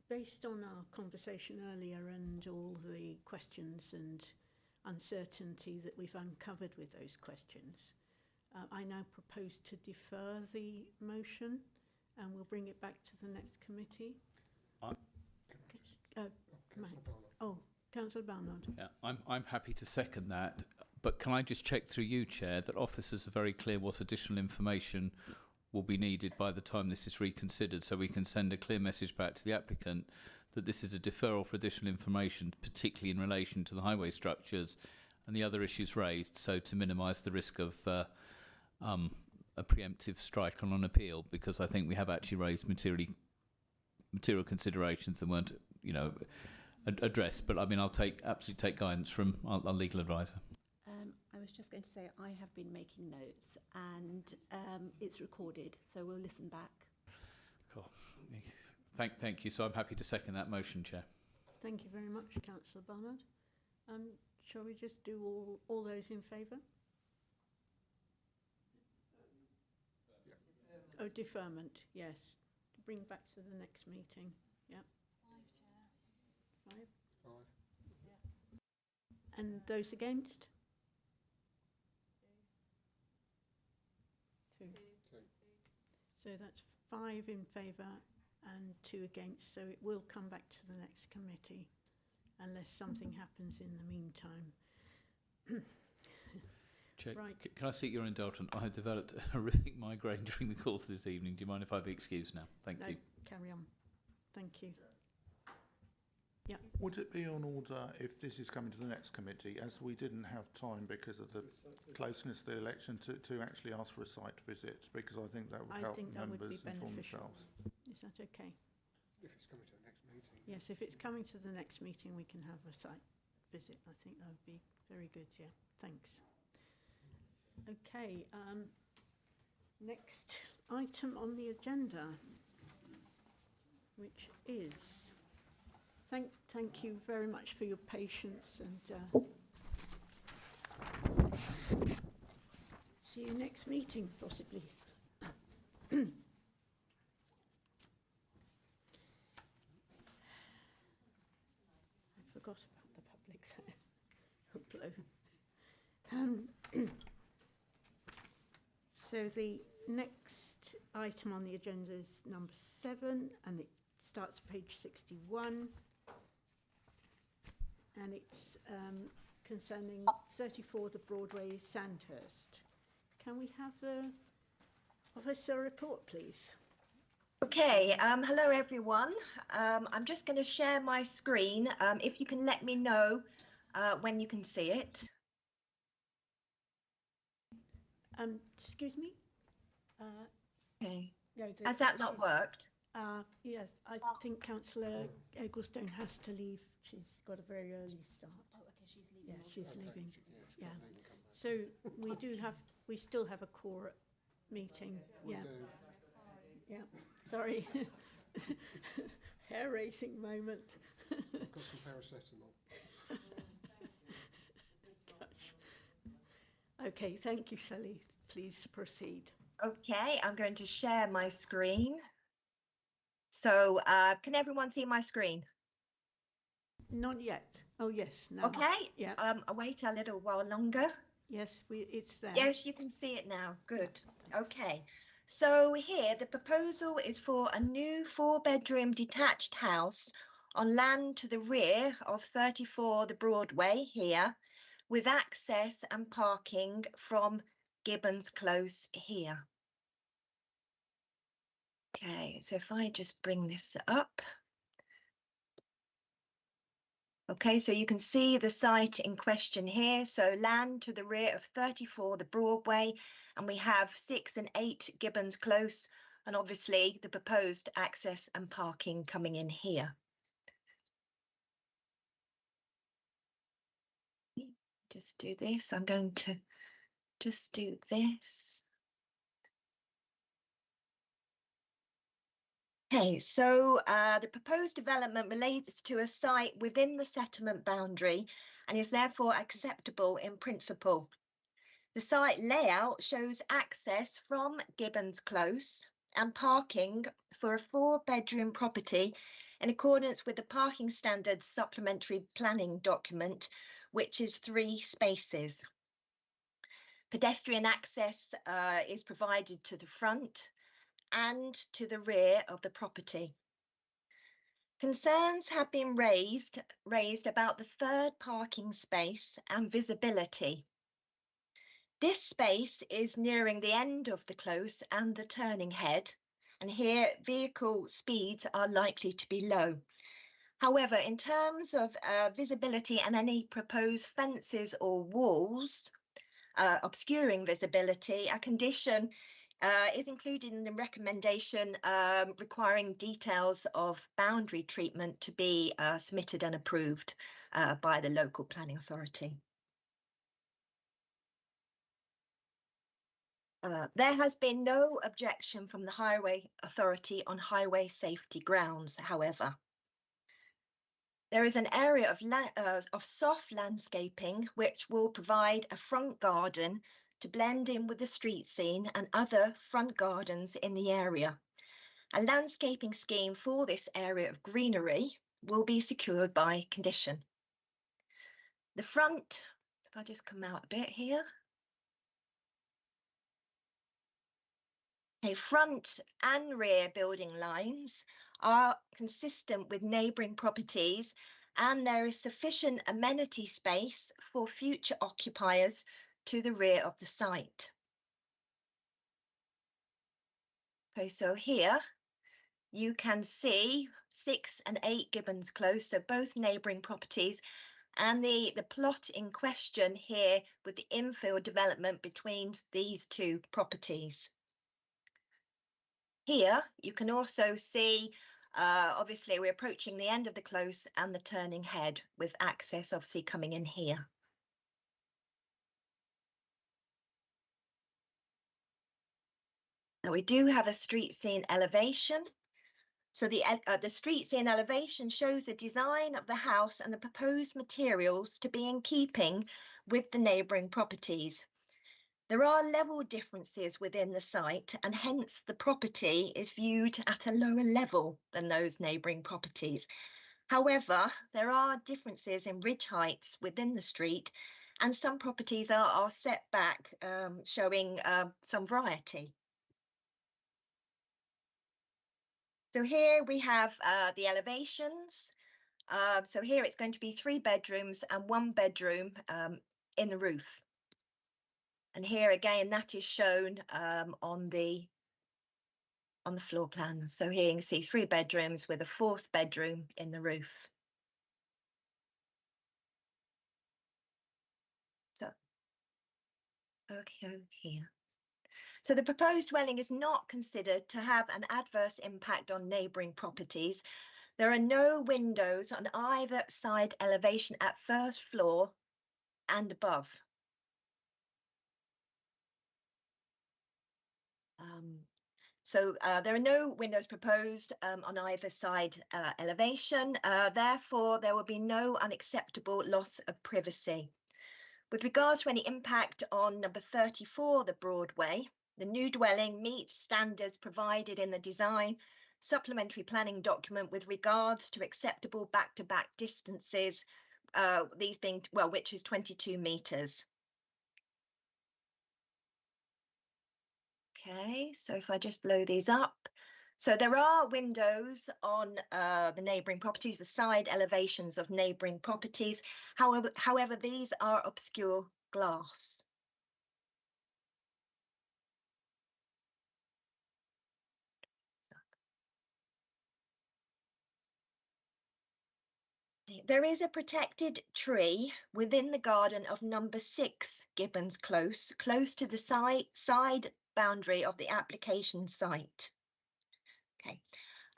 based on our conversation earlier and all the questions and uncertainty that we've uncovered with those questions, I now propose to defer the motion and we'll bring it back to the next committee. Councillor Barnard. Yeah, I'm happy to second that, but can I just check through you, Chair, that officers are very clear what additional information will be needed by the time this is reconsidered, so we can send a clear message back to the applicant that this is a deferral for additional information, particularly in relation to the highway structures and the other issues raised, so to minimise the risk of a preemptive strike on an appeal, because I think we have actually raised material considerations that weren't, you know, addressed. But I mean, I'll absolutely take guidance from our legal advisor. I was just going to say I have been making notes, and it's recorded, so we'll listen back. Cool. Thank you. So I'm happy to second that motion, Chair. Thank you very much, Councillor Barnard. Shall we just do all those in favour? Oh, deferment, yes. To bring back to the next meeting. Yep. 5, Chair. 5? 5. And those against? 2. So that's 5 in favour and 2 against, so it will come back to the next committee unless something happens in the meantime. Chair, Right. Can I seek your indulgence? I have developed a horrific migraine during the course of this evening. Do you mind if I be excused now? Thank you. Carry on. Thank you. Yeah. Would it be on order if this is coming to the next committee, as we didn't have time because of the closeness of the election to actually ask for a site visit, because I think that would help members inform themselves. Is that okay? If it's coming to the next meeting. Yes, if it's coming to the next meeting, we can have a site visit. I think that would be very good, yeah. Thanks. Okay, next item on the agenda, which is, thank you very much for your patience, and see you next meeting, possibly. I forgot about the public blow. So the next item on the agenda is number 7, and it's starts page 61, and it's concerning 34 the Broadway, Sandhurst. Can we have the officer report, please? Okay, hello everyone. I'm just going to share my screen. If you can let me know when you can see it. Excuse me? Okay. No, Has that not worked? Yes, I think Councillor Egglestone has to leave. She's got a very early start. Oh, okay, she's leaving. Yeah, she's leaving. Yeah. So we still have a core meeting. Yeah. Yeah. Sorry. Hair racing moment. I've got some paracetamol. Gosh. Okay, thank you, Shelley. Please proceed. Okay, I'm going to share my screen. So can everyone see my screen? Not yet. Oh, yes. No. Okay. Yeah. I'll wait a little while longer. Yes, it's there. Yes, you can see it now. Good. Okay. So here the proposal is for a new 4-bedroom detached house on land to the rear of 34 the Broadway here, with access and parking from Gibbons Close here. Okay, so if I just bring this up. Okay, so you can see the site in question here. So land to the rear of 34 the Broadway, and we have 6 and 8 Gibbons Close, and obviously the proposed access and parking coming in here. Just do this. I'm going to just do this. Okay, so the proposed development relates to a site within the settlement boundary and is therefore acceptable in principle. The site layout shows access from Gibbons Close and parking for a 4-bedroom property in accordance with the Parking Standards Supplementary Planning document, which is 3 spaces. Pedestrian access is provided to the front and to the rear of the property. Concerns have been raised about the 3rd parking space and visibility. This space is nearing the end of the close and the turning head, and here vehicle speeds are likely to be low. However, in terms of visibility and any proposed fences or walls obscuring visibility, a condition is included in the recommendation requiring details of boundary treatment to be submitted and approved by the local planning authority. There has been no objection from the Highway Authority on highway safety grounds, however. There is an area of soft landscaping which will provide a front garden to blend in with the street scene and other front gardens in the area. A landscaping scheme for this area of greenery will be secured by condition. The front, if I just come out a bit here. Okay, front and rear building lines are consistent with neighbouring properties, and there is sufficient amenity space for future occupiers to the rear of the site. Okay, so here you can see 6 and 8 Gibbons Close, so both neighbouring properties, and the plot in question here with the infill development between these 2 properties. Here you can also see, obviously we're approaching the end of the close and the turning head with access obviously coming in here. Now we do have a street scene elevation. So the street scene elevation shows the design of the house and the proposed materials to be in keeping with the neighbouring properties. There are level differences within the site, and hence the property is viewed at a lower level than those neighbouring properties. However, there are differences in ridge heights within the street, and some properties are set back, showing some variety. So here we have the elevations. So here it's going to be 3 bedrooms and 1 bedroom in the roof. And here again, that is shown on the floor plan. So here you can see 3 bedrooms with a 4th bedroom in the roof. So, okay, here. So the proposed dwelling is not considered to have an adverse impact on neighbouring properties. There are no windows on either side elevation at first floor and above. So there are no windows proposed on either side elevation. Therefore, there will be no unacceptable loss of privacy. With regards to any impact on number 34, the Broadway, the new dwelling meets standards provided in the design supplementary planning document with regards to acceptable back-to-back distances, these being, well, which is 22 metres. Okay, so if I just blow these up. So there are windows on the neighbouring properties, the side elevations of neighbouring properties. However, these are obscure glass. There is a protected tree within the garden of number 6 Gibbons Close, close to the side boundary of the application site. Okay.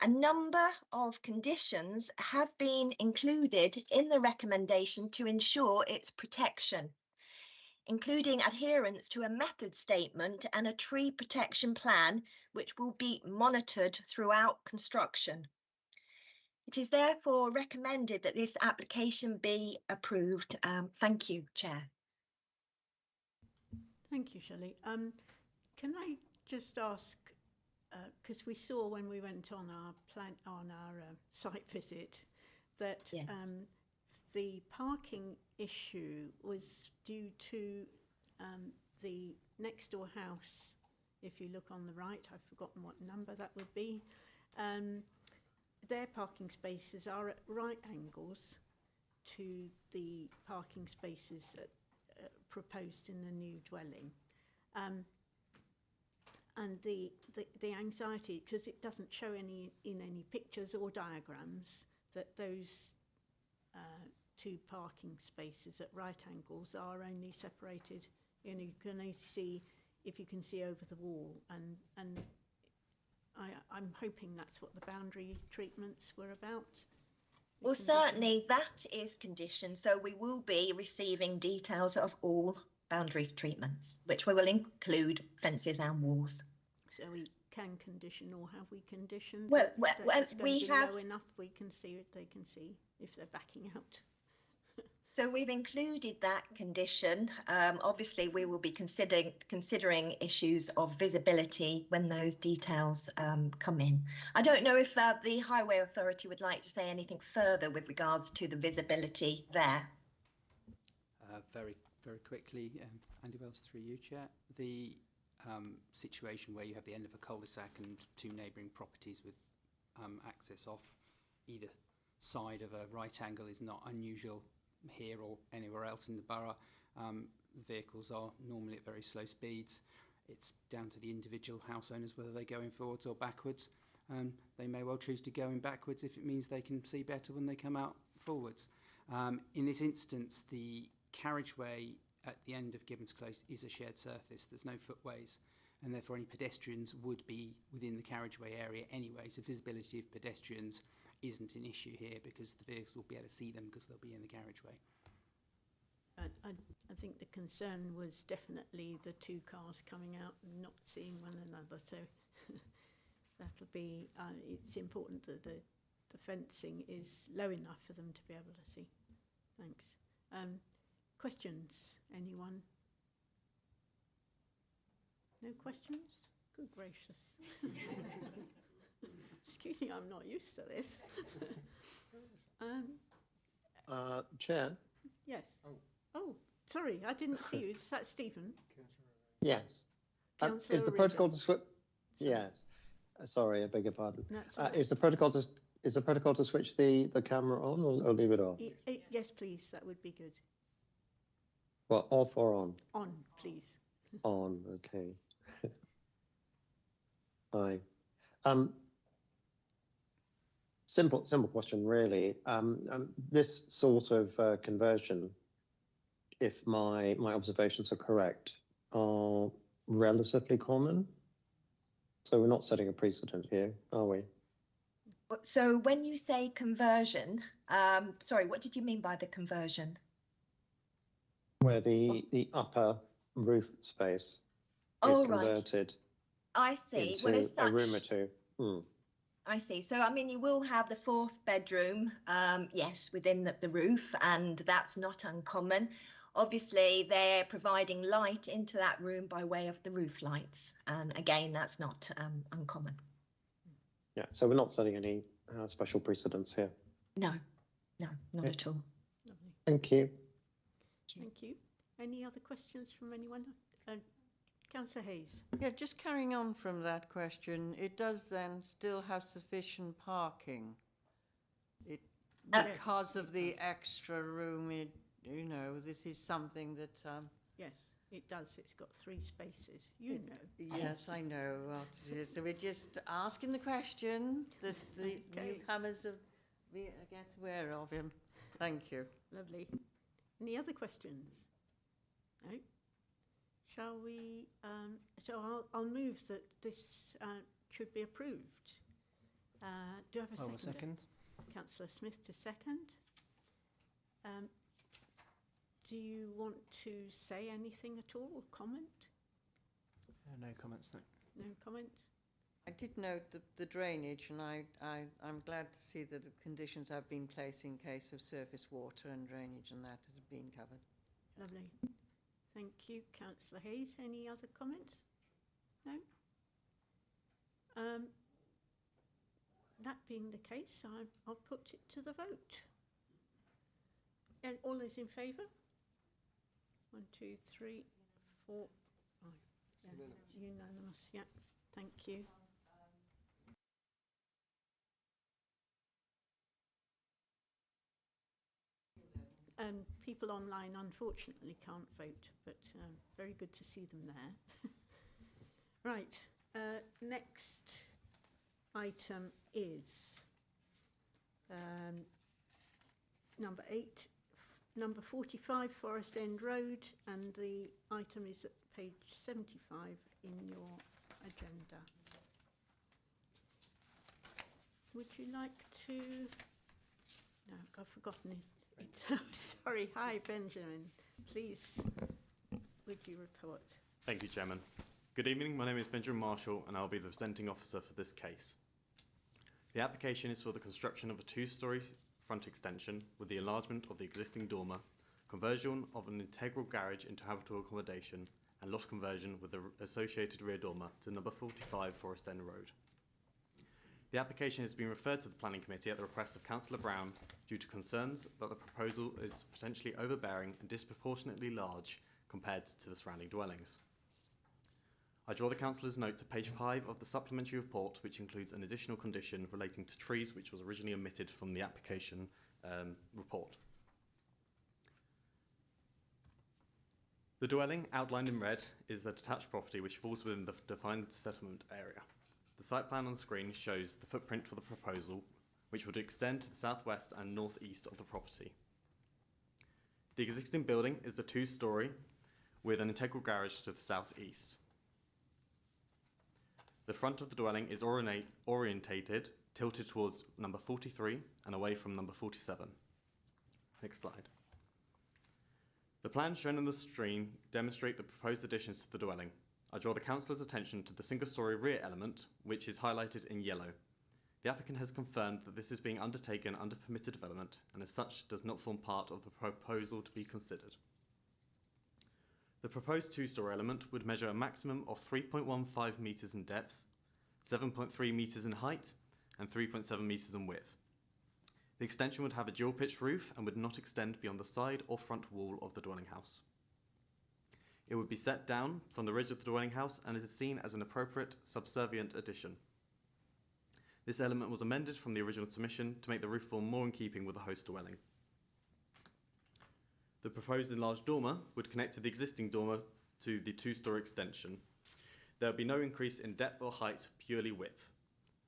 A number of conditions have been included in the recommendation to ensure its protection, including adherence to a method statement and a tree protection plan, which will be monitored throughout construction. It is therefore recommended that this application be approved. Thank you, Chair. Thank you, Shelley. Can I just ask, because we saw when we went on our site visit that Yes. the parking issue was due to the next door house. If you look on the right, I've forgotten what number that would be. Their parking spaces are at right angles to the parking spaces proposed in the new dwelling. And the anxiety, because it doesn't show in any pictures or diagrams, that those 2 parking spaces at right angles are only separated. You know, you can only see, if you can see over the wall, and I'm hoping that's what the boundary treatments were about. Well, certainly that is conditioned, so we will be receiving details of all boundary treatments, which we will include fences and walls. So we can condition, or have we conditioned? Well, that it's going we to be have. low enough we can see it. They can see if they're backing out. So we've included that condition. Obviously, we will be considering issues of visibility when those details come in. I don't know if the Highway Authority would like to say anything further with regards to the visibility there. Very quickly, Andy Wells, through you, Chair. The situation where you have the end of a cul-de-sac and 2 neighbouring properties with access off either side of a right angle is not unusual here or anywhere else in the borough. Vehicles are normally at very slow speeds. It's down to the individual house owners whether they go in forwards or backwards. They may well choose to go in backwards if it means they can see better when they come out forwards. In this instance, the carriageway at the end of Gibbons Close is a shared surface. There's no footways, and therefore any pedestrians would be within the carriageway area anyway. So visibility of pedestrians isn't an issue here because the vehicles will be able to see them because they'll be in the carriageway. I think the concern was definitely the 2 cars coming out and not seeing one another. So that'll be. It's important that the fencing is low enough for them to be able to see. Thanks. Questions? Anyone? No questions? Good gracious. Excuse me, I'm not used to this. Chair? Yes. Oh, sorry, I didn't see you. Is that Stephen? Yes. Councillor Is the Arida. protocol to Yes. Sorry, I beg your pardon. That's all right. Is the protocol to switch the camera on or leave it off? Yes, please, that would be good. Well, off or on? On, please. On, okay. Hi. Simple question, really. This sort of conversion, if my observations are correct, are relatively common. So we're not setting a precedent here, are we? So when you say conversion, sorry, what did you mean by the conversion? Where the upper roof space is Oh, right. converted I see. into Well, as a room or such, two. I see. So, I mean, you will have the fourth bedroom, yes, within the roof, and that's not uncommon. Obviously, they're providing light into that room by way of the roof lights. And again, that's not uncommon. Yeah, so we're not setting any special precedents here. No, not at all. Lovely. Thank you. Thank you. Any other questions from anyone? Councillor Hayes. Yeah, just carrying on from that question, it does then still have sufficient parking. Because of the extra room, this is something that... Yes, it does. It's got 3 spaces. You know. Yes, I know what it is. So we're just asking the question that the newcomers get aware of him. Thank you. Lovely. Any other questions? No? Shall we, so I'll move that this should be approved. Do I have a second? Second. Councillor Smith to second. Do you want to say anything at all or comment? No comments, no. No comment? I did note the drainage, and I'm glad to see that the conditions have been placed in case of surface water and drainage, and that has been covered. Lovely. Thank you, Councillor Hayes. Any other comments? No? That being the case, I'll put it to the vote. And all those in favour? 1, 2, 3, 4, 5. Yeah. Unanimous, yeah. Thank you. People online unfortunately can't vote, but very good to see them there. Right, next item is number 8, number 45 Forest End Road, and the item is at page 75 in your agenda. Would you like to... No, I've forgotten his... Sorry, hi Benjamin. Please, would you report? Thank you, Chairman. Good evening, my name is Benjamin Marshall and I'll be the presenting officer for this case. The application is for the construction of a 2-storey front extension with the enlargement of the existing dormer, conversion of an integral garage into habitable accommodation, and lot conversion with the associated rear dormer to number 45 Forest End Road. The application has been referred to the Planning Committee at the request of Councillor Brown due to concerns that the proposal is potentially overbearing and disproportionately large compared to the surrounding dwellings. I draw the Councillor's note to page 5 of the supplementary report, which includes an additional condition relating to trees which was originally omitted from the application report. The dwelling, outlined in red, is a detached property which falls within the defined settlement area. The site plan on the screen shows the footprint for the proposal, which would extend to the southwest and northeast of the property. The existing building is a 2-storey with an integral garage to the southeast. The front of the dwelling is orientated, tilted towards number 43 and away from number 47. Next slide. The plans shown on the screen demonstrate the proposed additions to the dwelling. I draw the Councillor's attention to the single-storey rear element, which is highlighted in yellow. The applicant has confirmed that this is being undertaken under permitted development and as such does not form part of the proposal to be considered. The proposed 2-storey element would measure a maximum of 3.15 metres in depth, 7.3 metres in height and 3.7 metres in width. The extension would have a dual-pitched roof and would not extend beyond the side or front wall of the dwelling house. It would be set down from the ridge of the dwelling house and is seen as an appropriate subservient addition. This element was amended from the original submission to make the roof form more in keeping with the host dwelling. The proposed enlarged dormer would connect to the existing dormer to the two-storey extension. There would be no increase in depth or height, purely width.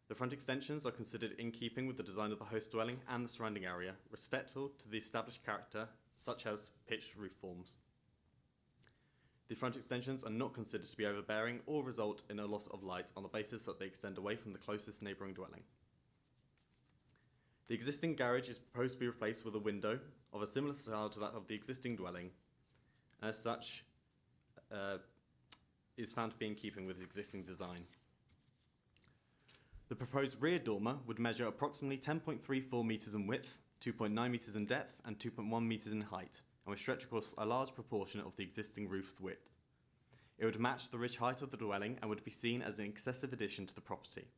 The front extensions are considered in keeping with the design of the host dwelling and the surrounding area, respectful to the established character, such as pitched roof forms. The front extensions are not considered to be overbearing or result in a loss of light on the basis that they extend away from the closest neighbouring dwelling. The existing garage is proposed to be replaced with a window of a similar style to that of the existing dwelling, and as such is found to be in keeping with the existing design. The proposed rear dormer would measure approximately 10.34 metres in width, 2.9 metres in depth, and 2.1 metres in height, and would stretch across a large proportion of the existing roof's width. It would match the ridge height of the dwelling and would be seen as an excessive addition to the property.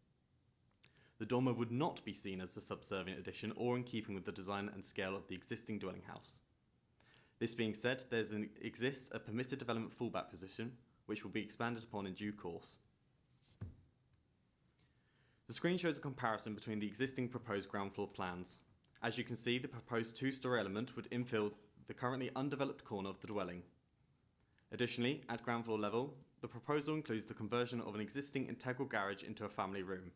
The dormer would not be seen as a subservient addition or in keeping with the design and scale of the existing dwelling house. This being said, there exists a permitted development fallback position, which will be expanded upon in due course. The screen shows a comparison between the existing proposed ground floor plans. As you can see, the proposed two-storey element would infill the currently undeveloped corner of the dwelling. Additionally, at ground floor level, the proposal includes the conversion of an existing integral garage into a family room.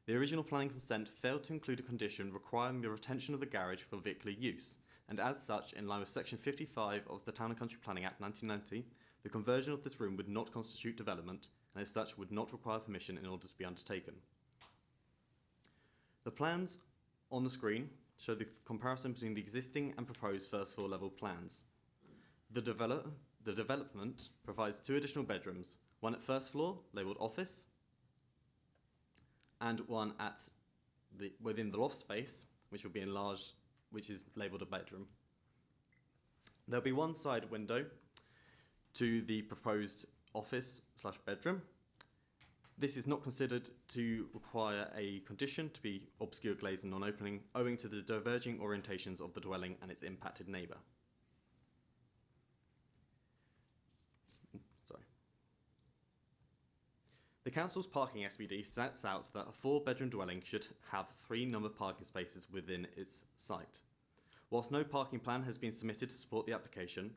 The original planning consent failed to include a condition requiring the retention of the garage for vehicular use, and as such, in line with Section 55 of the Town and Country Planning Act 1990, the conversion of this room would not constitute development, and as such would not require permission in order to be undertaken. The plans on the screen show the comparison between the existing and proposed first floor level plans. The development provides 2 additional bedrooms, one at first floor, labelled office, and one at within the loft space, which will be enlarged, which is labelled a bedroom. There'll be one side window to the proposed office/bedroom. This is not considered to require a condition to be obscure glazed and non-opening, owing to the diverging orientations of the dwelling and its impacted neighbour. The council's parking SPD sets out that a 4-bedroom dwelling should have 3 numbered parking spaces within its site. Whilst no parking plan has been submitted to support the application,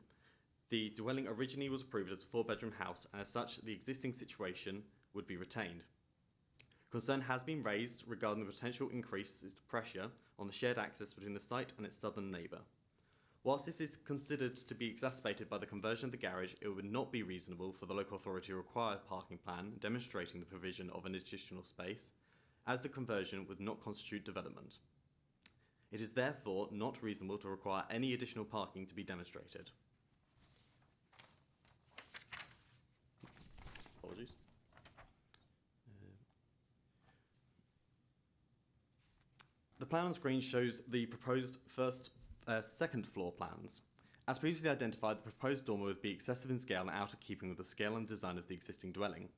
the dwelling originally was approved as a 4-bedroom house, and as such, the existing situation would be retained. Concern has been raised regarding the potential increase in pressure on the shared access between the site and its southern neighbour. Whilst this is considered to be exacerbated by the conversion of the garage, it would not be reasonable for the local authority to require a parking plan demonstrating the provision of an additional space, as the conversion would not constitute development. It is therefore not reasonable to require any additional parking to be demonstrated. Apologies. The plan on screen shows the proposed second floor plans. As previously identified, the proposed dormer would be excessive in scale and out of keeping with the scale and design of the existing dwelling.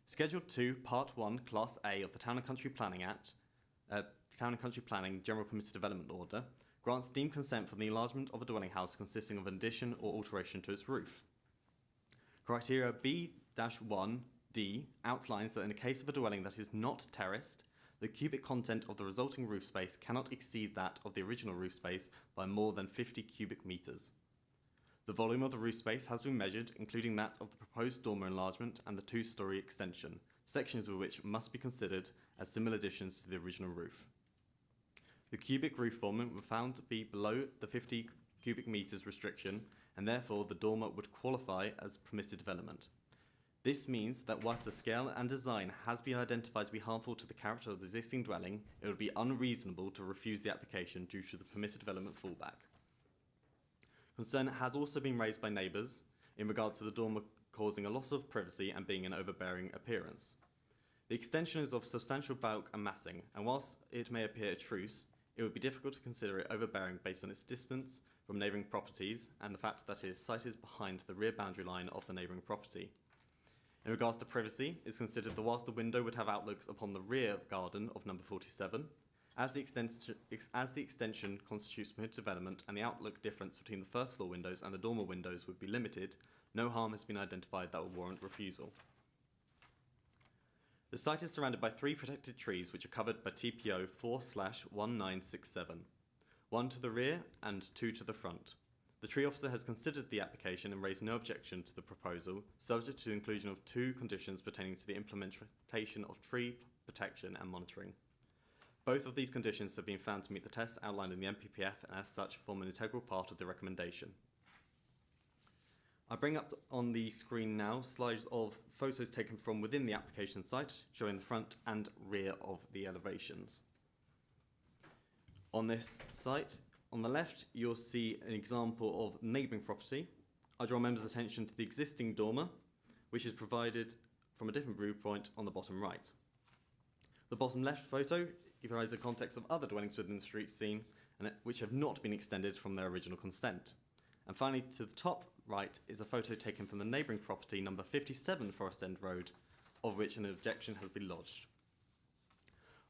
Schedule 2, Part 1, Class A of the Town and Country Planning Act, Town and Country Planning General Permitted Development Order, grants deemed consent for the enlargement of a dwelling house consisting of an addition or alteration to its roof. Criteria B-1D outlines that in the case of a dwelling that is not terraced, the cubic content of the resulting roof space cannot exceed that of the original roof space by more than 50 cubic metres. The volume of the roof space has been measured, including that of the proposed dormer enlargement and the 2-storey extension, sections of which must be considered as similar additions to the original roof. The cubic roof formant were found to be below the 50 cubic metres restriction, and therefore the dormer would qualify as permitted development. This means that whilst the scale and design has been identified to be harmful to the character of the existing dwelling, it would be unreasonable to refuse the application due to the permitted development fallback. Concern has also been raised by neighbours in regard to the dormer causing a loss of privacy and being an overbearing appearance. The extension is of substantial bulk and massing, and whilst it may appear obtruse, it would be difficult to consider it overbearing based on its distance from neighbouring properties and the fact that it is sited behind the rear boundary line of the neighbouring property. In regards to privacy, it is considered that whilst the window would have outlooks upon the rear garden of number 47, as the extension constitutes permitted development and the outlook difference between the first floor windows and the dormer windows would be limited, no harm has been identified that would warrant refusal. The site is surrounded by 3 protected trees which are covered by TPO 4/1967, 1 to the rear and 2 to the front. The tree officer has considered the application and raised no objection to the proposal, subject to the inclusion of 2 conditions pertaining to the implementation of tree protection and monitoring. Both of these conditions have been found to meet the tests outlined in the MPPF and as such form an integral part of the recommendation. I bring up on the screen now slides of photos taken from within the application site, showing the front and rear of the elevations. On this site, on the left, you'll see an example of neighbouring property. I draw members' attention to the existing dormer, which is provided from a different viewpoint on the bottom right. The bottom left photo provides a context of other dwellings within the street scene, which have not been extended from their original consent. And finally, to the top right is a photo taken from the neighbouring property number 57 Forest End Road, of which an objection has been lodged.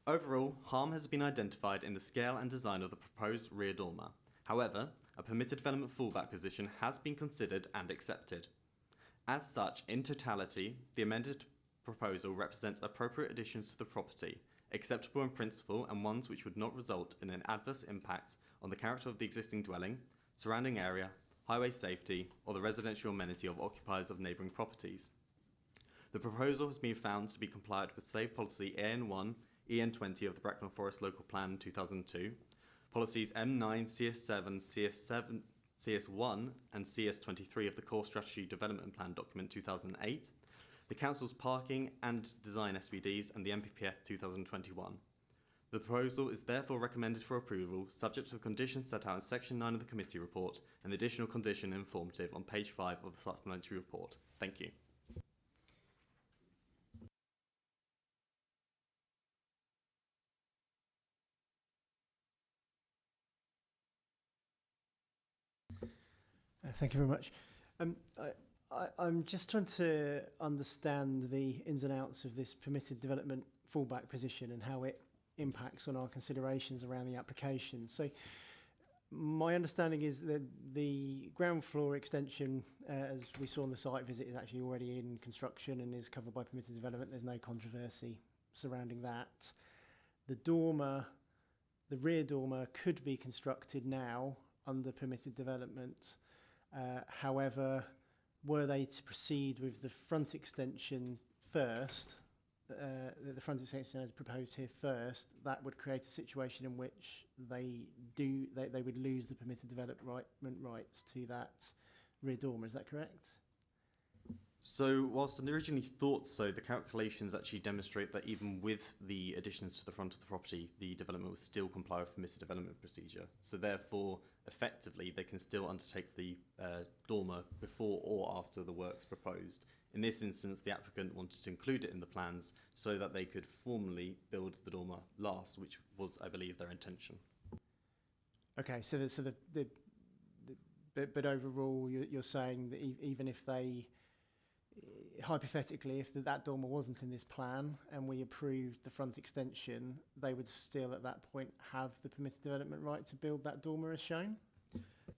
Overall, harm has been identified in the scale and design of the proposed rear dormer. However, a permitted development fallback position has been considered and accepted. As such, in totality, the amended proposal represents appropriate additions to the property, acceptable in principle and ones which would not result in an adverse impact on the character of the existing dwelling, surrounding area, highway safety, or the residential amenity of occupiers of neighbouring properties. The proposal has been found to be compliant with Slave Policy AN1, EN20 of the Bracknell Forest Local Plan 2002, Policies M9, CS7, CS1, and CS23 of the Core Strategy Development Plan Document 2008, the Council's Parking and Design SVDs, and the MPPF 2021. The proposal is therefore recommended for approval, subject to the conditions set out in Section 9 of the committee report and the additional condition informative on page 5 of the supplementary report. Thank you. Thank you very much. I'm just trying to understand the ins and outs of this permitted development fallback position and how it impacts on our considerations around the application. So my understanding is that the ground floor extension, as we saw on the site visit, is actually already in construction and is covered by permitted development. There's no controversy surrounding that. The dormer, the rear dormer, could be constructed now under permitted development. However, were they to proceed with the front extension first, the front extension as proposed here first, that would create a situation in which they would lose the permitted development rights to that rear dormer. Is that correct? So whilst I originally thought so, the calculations actually demonstrate that even with the additions to the front of the property, the development will still comply with permitted development procedure. So therefore, effectively, they can still undertake the dormer before or after the works proposed. In this instance, the applicant wanted to include it in the plans so that they could formally build the dormer last, which was, I believe, their intention. Okay, but overall, you're saying that even if they, hypothetically, if that dormer wasn't in this plan and we approved the front extension, they would still at that point have the permitted development right to build that dormer as shown?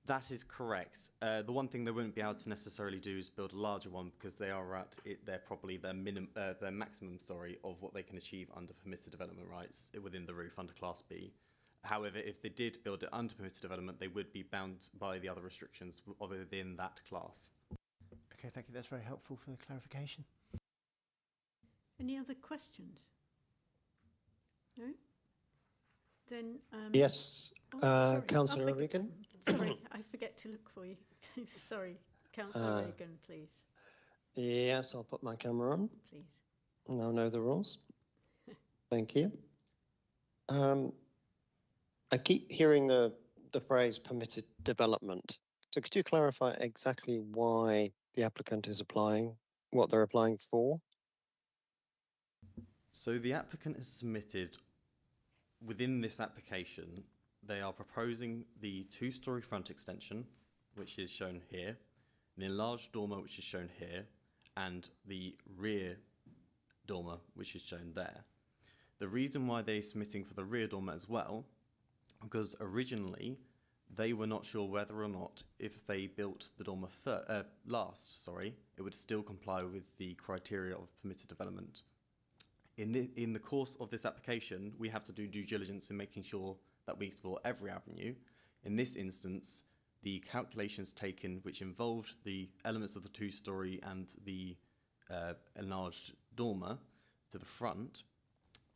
That is correct. The one thing they wouldn't be able to necessarily do is build a larger one because they are at they're probably their maximum, of what they can achieve under permitted development rights within the roof under Class B. However, if they did build it under permitted development, they would be bound by the other restrictions within that class. Okay, thank you. That's very helpful for the clarification. Any other questions? No? Then... yes, Councillor Regan. Sorry, I forget to look for you. Sorry, Councillor Regan, please. Yes, I'll put my camera on. Please. Now know the rules. Thank you. I keep hearing the phrase permitted development. So could you clarify exactly why the applicant is applying, what they're applying for? So the applicant has submitted, within this application, they are proposing the 2-storey front extension, which is shown here, the enlarged dormer, which is shown here, and the rear dormer, which is shown there. The reason why they're submitting for the rear dormer as well, because originally they were not sure whether or not if they built the dormer last, it would still comply with the criteria of permitted development. in the course of this application, we have to do due diligence in making sure that we explore every avenue. In this instance, the calculations taken, which involved the elements of the two-storey and the enlarged dormer to the front,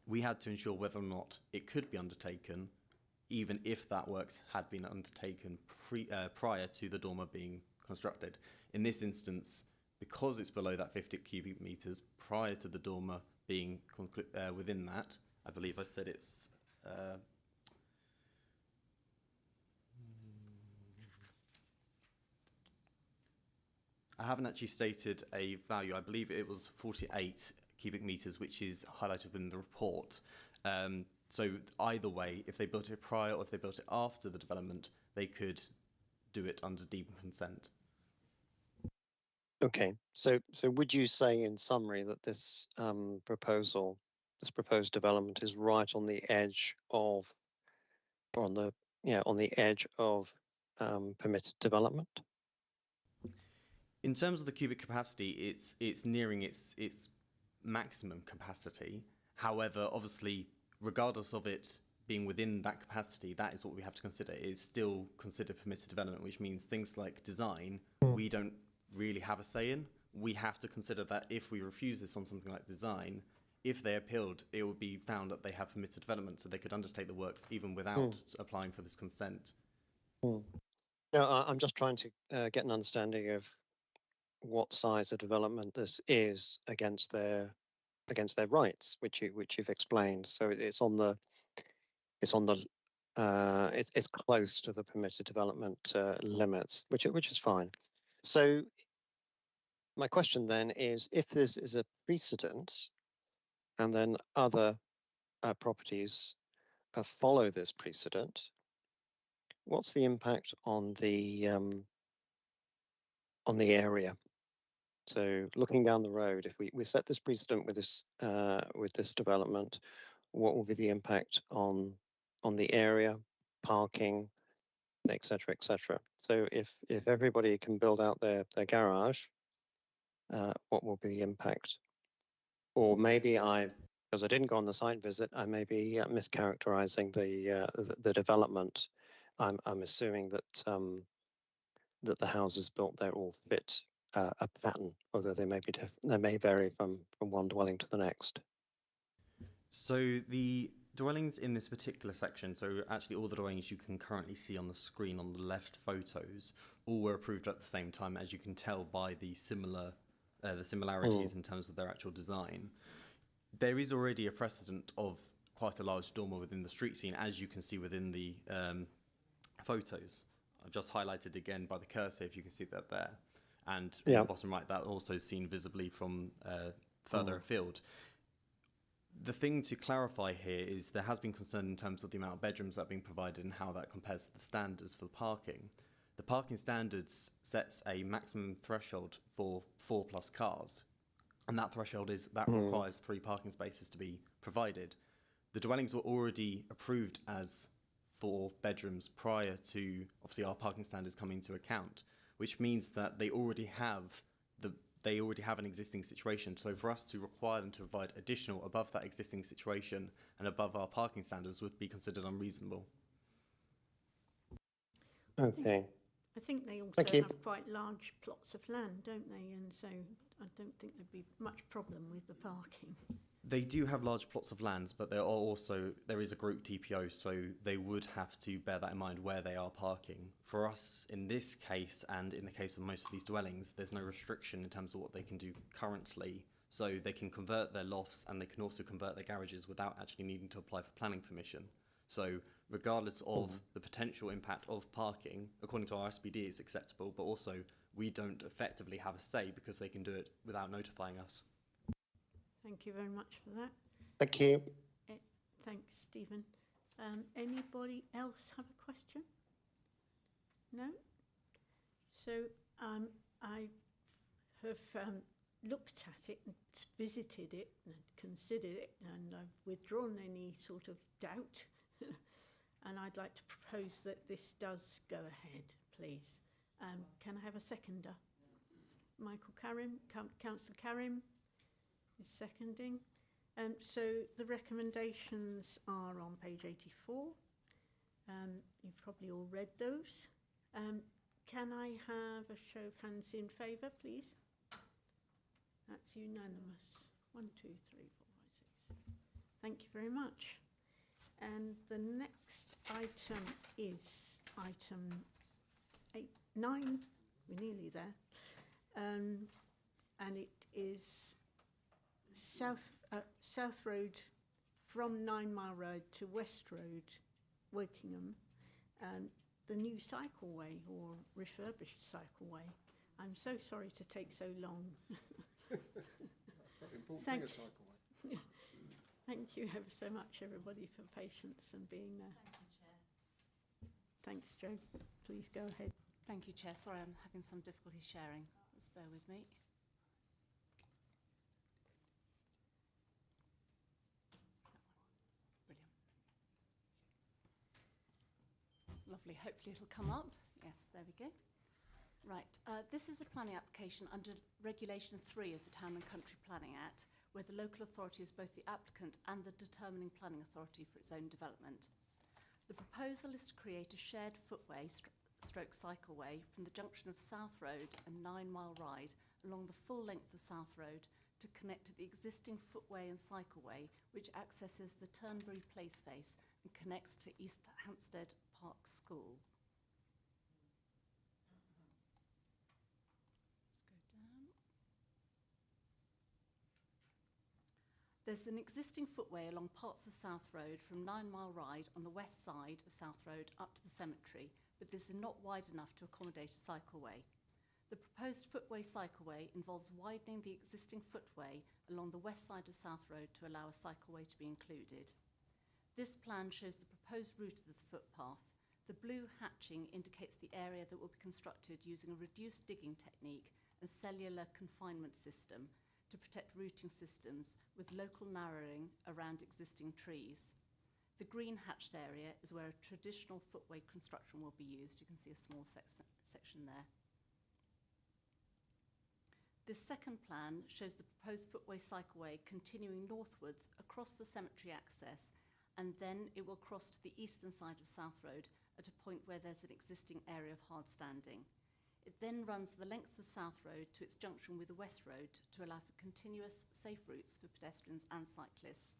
we had to ensure whether or not it could be undertaken, even if that works had been undertaken prior to the dormer being constructed. In this instance, because it's below that 50 cubic metres prior to the dormer being within that, I believe I said it's I haven't actually stated a value. I believe it was 48 cubic metres, which is highlighted in the report. So either way, if they built it prior or if they built it after the development, they could do it under deemed consent. Okay, so would you say in summary that this proposal, this proposed development, is right on the edge of, or on the edge of permitted development? In terms of the cubic capacity, it's nearing its maximum capacity. However, obviously, regardless of it being within that capacity, that is what we have to consider. It is still considered permitted development, which means things like design, we don't really have a say in. We have to consider that if we refuse this on something like design, if they appealed, it would be found that they have permitted development, so they could undertake the works even without applying for this consent. No, I'm just trying to get an understanding of what size of development this is against their rights, which you've explained. So it's close to the permitted development limits, which is fine. So my question then is, if this is a precedent, and then other properties follow this precedent, what's the impact on the area? So looking down the road, if we set this precedent with this development, what will be the impact on the area, parking, etc., etc.? So if everybody can build out their garage, what will be the impact? Or maybe because I didn't go on the site visit, I may be mischaracterizing the development. I'm assuming that that the houses built there all fit a pattern, although they may vary from one dwelling to the next. So the dwellings in this particular section, so actually all the dwellings you can currently see on the screen on the left photos, all were approved at the same time, as you can tell by the similarities in terms of their actual design. There is already a precedent of quite a large dormer within the street scene, as you can see within the photos. I've just highlighted again by the cursor, if you can see that there. And in the bottom right, that also seen visibly from further afield. The thing to clarify here is there has been concern in terms of the amount of bedrooms that are being provided and how that compares to the standards for the parking. The parking standards sets a maximum threshold for 4+ cars. And that threshold is that requires 3 parking spaces to be provided. The dwellings were already approved as 4 bedrooms prior to, obviously, our parking standards coming into account, which means that they already have an existing situation. So for us to require them to provide additional above that existing situation and above our parking standards would be considered unreasonable. Okay. I think they also have quite large plots of land, don't they? And so I don't think there'd be much problem with the parking. They do have large plots of land, but there is a group TPO, so they would have to bear that in mind where they are parking. For us, in this case, and in the case of most of these dwellings, there's no restriction in terms of what they can do currently. So they can convert their lofts and they can also convert their garages without actually needing to apply for planning permission. So regardless of the potential impact of parking, according to our SPD, it's acceptable, but also we don't effectively have a say because they can do it without notifying us. Thank you very much for that. Thank you. Thanks, Stephen. Anybody else have a question? No? So I have looked at it and visited it and considered it, and I've withdrawn any sort of doubt. And I'd like to propose that this does go ahead, please. Can I have a seconder? Michael Karim, Councillor Karim is seconding. So the recommendations are on page 84. You've probably all read those. Can I have a show of hands in favour, please? That's unanimous. 1, 2, 3, 4, 5, 6. Thank you very much. And the next item is item 9. We're nearly there. And it is South Road from 9 Mile Road to West Road, Wokingham, the new cycleway or refurbished cycleway. I'm so sorry to take so long. Thank you. Thank you ever so much, everybody, for patience and being there. Thanks, Jo. Please go ahead. Thank you, Chair. Sorry, I'm having some difficulty sharing. Just bear with me. Brilliant. Lovely. Hopefully it'll come up. Yes, there we go. Right. This is a planning application under Regulation 3 of the Town and Country Planning Act, where the local authority is both the applicant and the determining planning authority for its own development. The proposal is to create a shared footway stroke cycleway from the junction of South Road and 9 Mile Ride along the full length of South Road to connect to the existing footway and cycleway, which accesses the Turnberry Place face and connects to East Hampstead Park School. There's an existing footway along parts of South Road from 9 Mile Ride on the west side of South Road up to the cemetery, but this is not wide enough to accommodate a cycleway. The proposed footway cycleway involves widening the existing footway along the west side of South Road to allow a cycleway to be included. This plan shows the proposed route of the footpath. The blue hatching indicates the area that will be constructed using a reduced digging technique and cellular confinement system to protect rooting systems with local narrowing around existing trees. The green hatched area is where a traditional footway construction will be used. You can see a small section there. This second plan shows the proposed footway cycleway continuing northwards across the cemetery access, and then it will cross to the eastern side of South Road at a point where there's an existing area of hard standing. It then runs the length of South Road to its junction with the West Road to allow for continuous, safe routes for pedestrians and cyclists.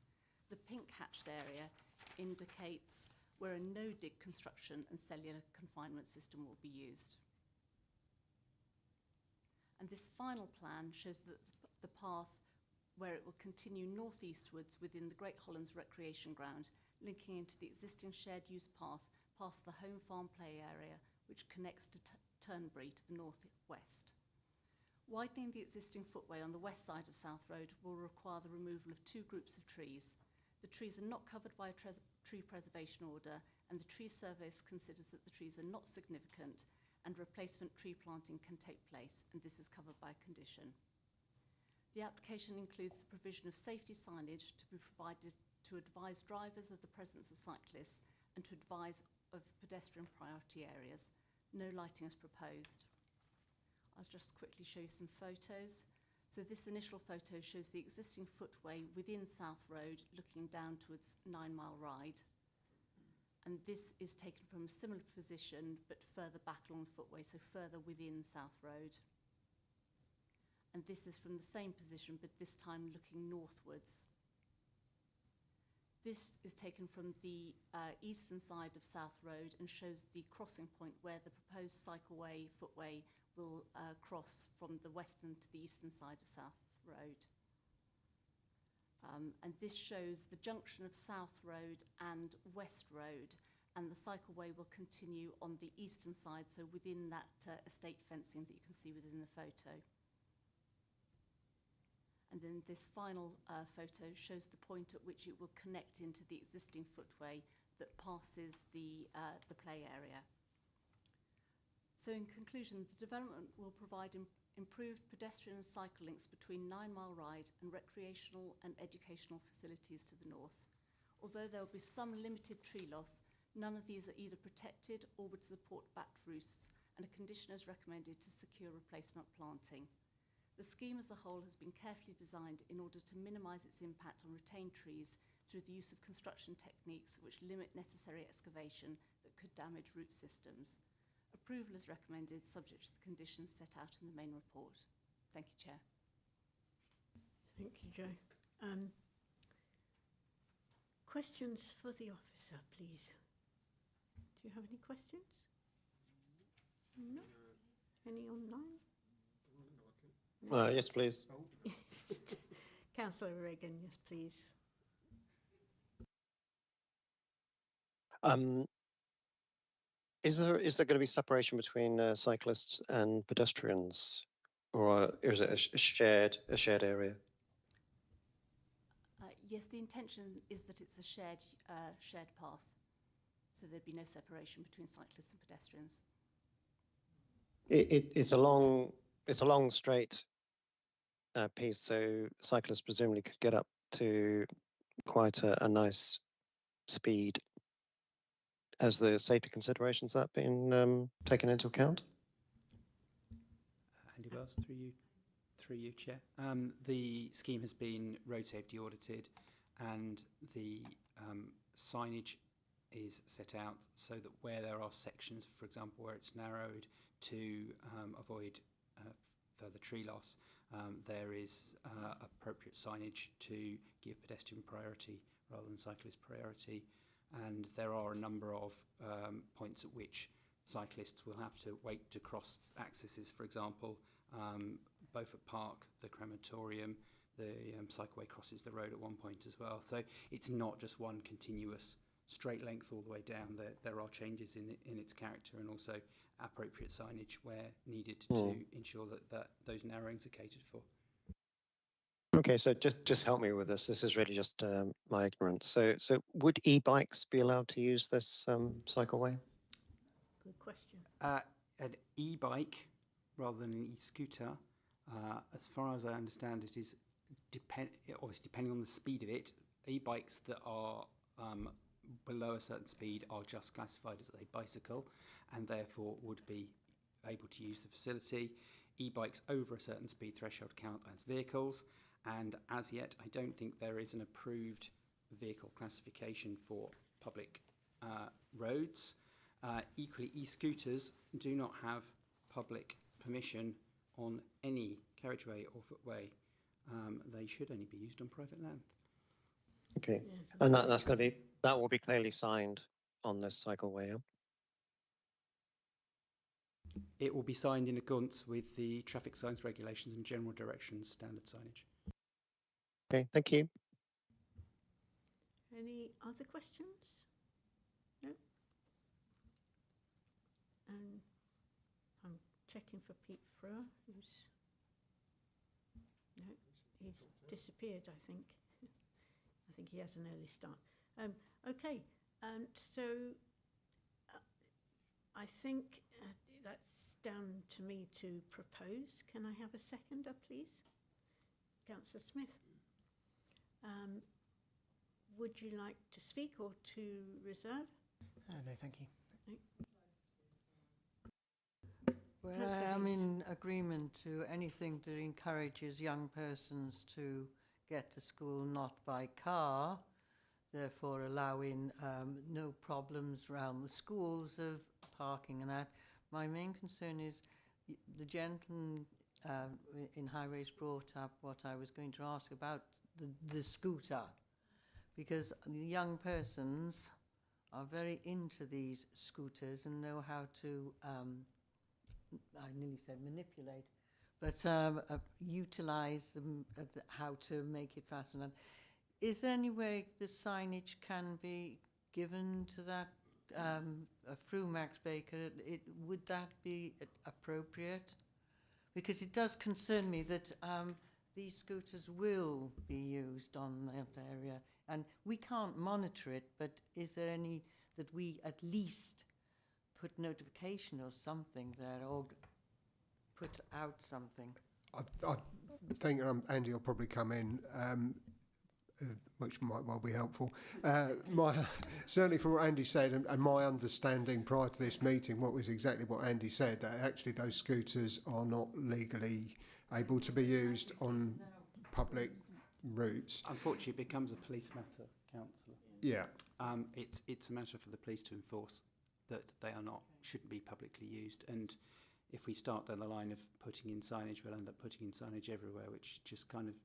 The pink hatched area indicates where a no-dig construction and cellular confinement system will be used. And this final plan shows the path where it will continue northeastwards within the Great Hollands Recreation Ground, linking into the existing shared use path past the Home Farm play area, which connects to Turnberry to the northwest. Widening the existing footway on the west side of South Road will require the removal of 2 groups of trees. The trees are not covered by a tree preservation order, and the tree service considers that the trees are not significant and replacement tree planting can take place, and this is covered by condition. The application includes the provision of safety signage to be provided to advise drivers of the presence of cyclists and to advise of pedestrian priority areas. No lighting is proposed. I'll just quickly show you some photos. So this initial photo shows the existing footway within South Road looking down towards 9 Mile Ride. And this is taken from a similar position but further back along the footway, so further within South Road. And this is from the same position but this time looking northwards. This is taken from the eastern side of South Road and shows the crossing point where the proposed cycleway footway will cross from the western to the eastern side of South Road. And this shows the junction of South Road and West Road, and the cycleway will continue on the eastern side, so within that estate fencing that you can see within the photo. And then this final photo shows the point at which it will connect into the existing footway that passes the play area. So in conclusion, the development will provide improved pedestrian and cycle links between 9 Mile Ride and recreational and educational facilities to the north. Although there will be some limited tree loss, none of these are either protected or would support bat roosts, and a condition is recommended to secure replacement planting. The scheme as a whole has been carefully designed in order to minimise its impact on retained trees through the use of construction techniques which limit necessary excavation that could damage root systems. Approval is recommended subject to the conditions set out in the main report. Thank you, Chair. Thank you, Jo. Questions for the officer, please. Do you have any questions? No? Any online? No? Yes, please. Councillor Reagan, yes, please. Is there going to be separation between cyclists and pedestrians, or is it a shared area? Yes, the intention is that it's a shared path, so there'd be no separation between cyclists and pedestrians. It's a long straight piece, so cyclists presumably could get up to quite a nice speed. Has the safety considerations that been taken into account? Andy Wells, through you, Chair. The scheme has been road safety audited, and the signage is set out so that where there are sections, for example, where it's narrowed to avoid further tree loss, there is appropriate signage to give pedestrian priority rather than cyclist priority. And there are a number of points at which cyclists will have to wait to cross accesses, for example, Beaufort Park, the crematorium, the cycleway crosses the road at one point as well. So it's not just one continuous straight length all the way down. There are changes in its character, and also appropriate signage where needed to ensure that those narrowings are catered for. Okay, so just help me with this. This is really just my ignorance. So would e-bikes be allowed to use this cycleway? Good question. An e-bike rather than an e-scooter, as far as I understand it, is obviously depending on the speed of it. E-bikes that are below a certain speed are just classified as a bicycle, and therefore would be able to use the facility. E-bikes over a certain speed threshold count as vehicles. And as yet, I don't think there is an approved vehicle classification for public roads. Equally, e-scooters do not have public permission on any carriageway or footway. They should only be used on private land. Okay, and that will be clearly signed on this cycleway. Yeah? It will be signed in accordance with the traffic signs regulations and general directions standard signage. Okay, thank you. Any other questions? No? I'm checking for Pete Frewer, who's... No, he's disappeared, I think. I think he has an early start. Okay, so I think that's down to me to propose. Can I have a seconder, please? Councillor Smith. Would you like to speak or to reserve? No, thank you. No. Well, I am in agreement to anything that encourages young persons to get to school not by car, therefore allowing no problems around the schools of parking and that. My main concern is the gentleman in Highways brought up what I was going to ask about the scooter, because the young persons are very into these scooters and know how to, I nearly said manipulate, but utilise them, how to make it fast. And is there any way the signage can be given to that through Max Baker? Would that be appropriate? Because it does concern me that these scooters will be used on that area, and we can't monitor it, but is there any that we at least put notification or something there, or put out something? I think Andy will probably come in, which might well be helpful. Certainly from what Andy said, and my understanding prior to this meeting, what was exactly what Andy said, that actually those scooters are not legally able to be used on public routes. Unfortunately, it becomes a police matter, councillor. Yeah. It's a matter for the police to enforce that they are not, shouldn't be publicly used. And if we start down the line of putting in signage, we'll end up putting in signage everywhere, which just kind of,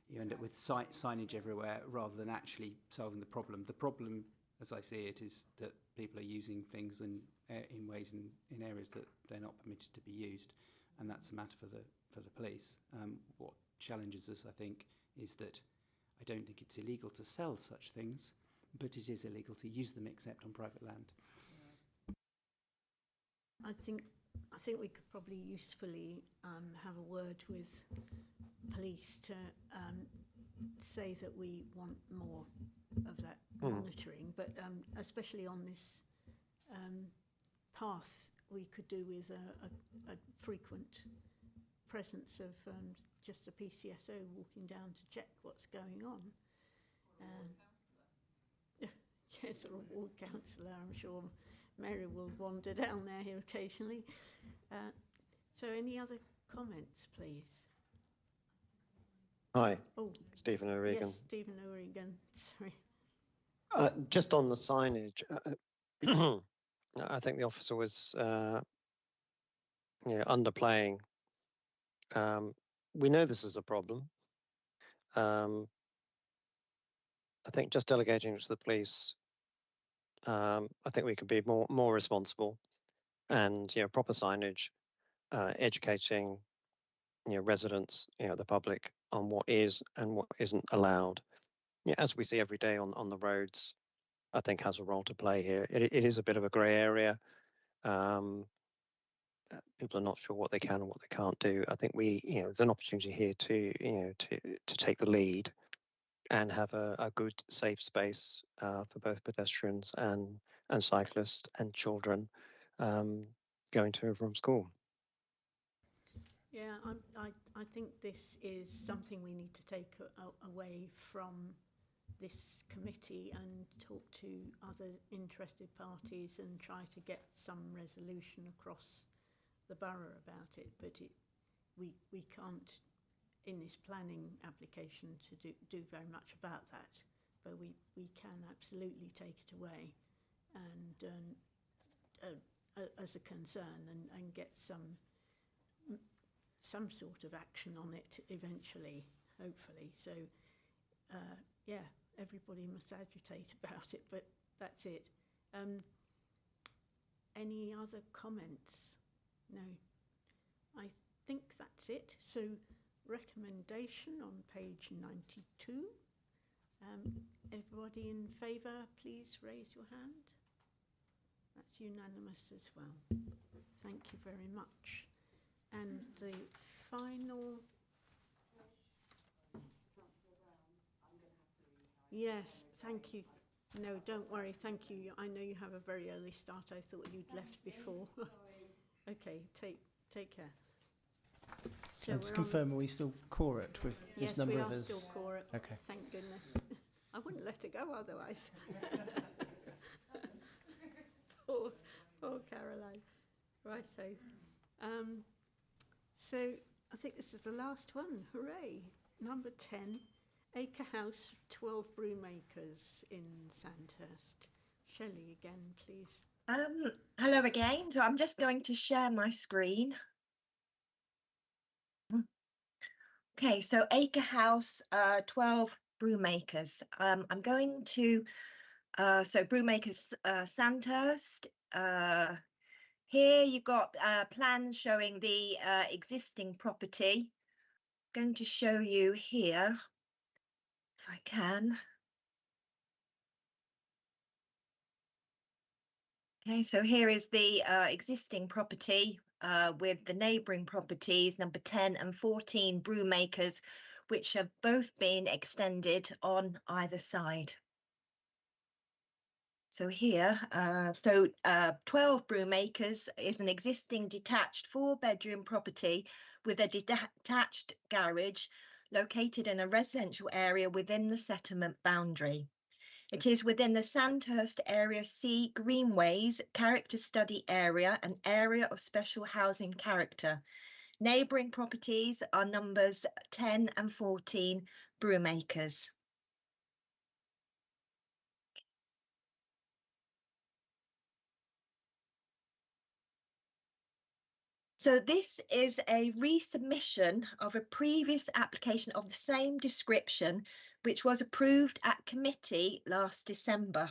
you end up with signage everywhere rather than actually solving the problem. The problem, as I see it, is that people are using things in ways in areas that they're not permitted to be used, and that's a matter for the police. What challenges us, I think, is that I don't think it's illegal to sell such things, but it is illegal to use them except on private land. I think we could probably usefully have a word with police to say that we want more of that monitoring, but especially on this path, we could do with a frequent presence of just a PCSO walking down to check what's going on. Yes, or a ward councillor, I'm sure Mary will wander down there here occasionally. So any other comments, please? Hi, Oh, Stephen O'Regan. yes, Stephen O'Regan, sorry. Just on the signage, I think the officer was underplaying. We know this is a problem. I think just delegating it to the police, I think we could be more responsible, and proper signage, educating residents, the public on what is and what isn't allowed. As we see every day on the roads, I think has a role to play here. It is a bit of a grey area. People are not sure what they can and what they can't do. I think there's an opportunity here to take the lead and have a good, safe space for both pedestrians and cyclists and children going to and from school. Yeah, I think this is something we need to take away from this committee and talk to other interested parties and try to get some resolution across the borough about it. But we can't, in this planning application, to do very much about that. But we can absolutely take it away and as a concern and get some sort of action on it eventually, hopefully. So, yeah, everybody must agitate about it, but that's it. Any other comments? No. I think that's it. So, recommendation on page 92. Everybody in favour, please raise your hand. That's unanimous as well. Thank you very much. And the final... Yes, thank you. No, don't worry, thank you. I know you have a very early start. I thought you'd left before. Okay, take care. So Can I just confirm, are we still quorate with this number of us? Yes, we are still quorate. Okay. Thank goodness. I wouldn't let it go otherwise. poor Caroline. Righto. So I think this is the last one. Hooray. Number 10, Acre House, 12 Brewmakers in Sandhurst. Shelley again, please. Hello again. So I'm just going to share my screen. Okay, so Acre House, 12 Brewmakers. I'm going to, so Brewmakers Sandhurst. Here you've got plans showing the existing property. I'm going to show you here, if I can. Okay, so here is the existing property with the neighbouring properties, number 10 and 14 Brewmakers, which have both been extended on either side. So here, 12 Brewmakers is an existing detached 4-bedroom property with a detached garage located in a residential area within the settlement boundary. It is within the Sandhurst Area C Greenways Character Study Area, an area of special housing character. Neighbouring properties are numbers 10 and 14 Brewmakers. So this is a resubmission of a previous application of the same description, which was approved at committee last December.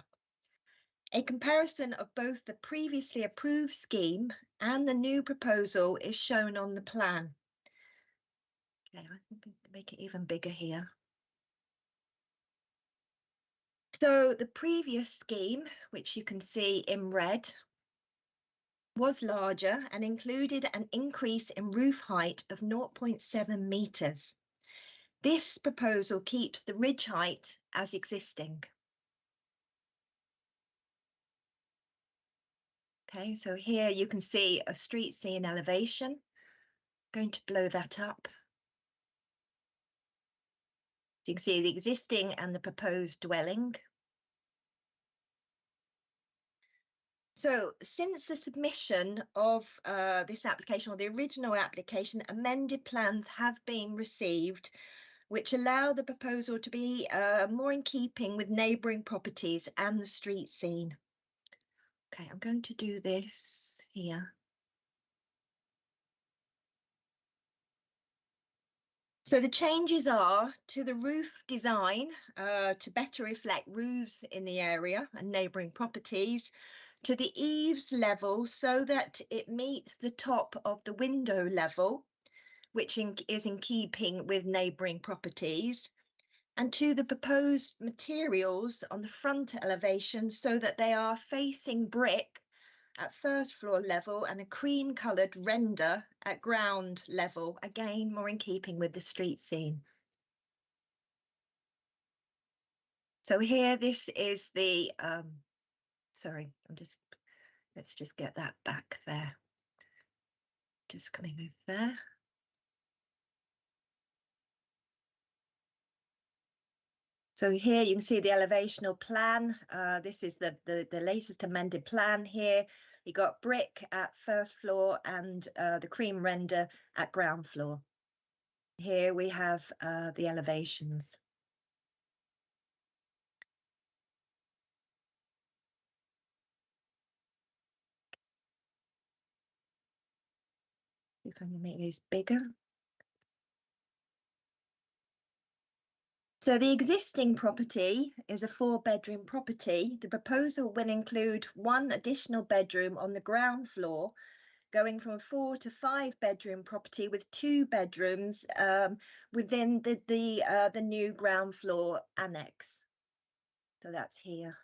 A comparison of both the previously approved scheme and the new proposal is shown on the plan. Okay, I think we can make it even bigger here. So the previous scheme, which you can see in red, was larger and included an increase in roof height of 0.7 metres. This proposal keeps the ridge height as existing. Okay, so here you can see a street scene elevation. I'm going to blow that up. So you can see the existing and the proposed dwelling. So since the submission of this application, or the original application, amended plans have been received, which allow the proposal to be more in keeping with neighbouring properties and the street scene. Okay, I'm going to do this here. So the changes are to the roof design to better reflect roofs in the area and neighbouring properties, to the eaves level so that it meets the top of the window level, which is in keeping with neighbouring properties, and to the proposed materials on the front elevation so that they are facing brick at first floor level and a cream coloured render at ground level, again more in keeping with the street scene. So here this is the, sorry, let's just get that back there. Just coming over there. So here you can see the elevational plan. This is the latest amended plan here. You got brick at first floor and the cream render at ground floor. Here we have the elevations. See if I can make these bigger. So the existing property is a 4-bedroom property. The proposal will include 1 additional bedroom on the ground floor, going from a 4 to 5-bedroom property with 2 bedrooms within the new ground floor annex. So that's here.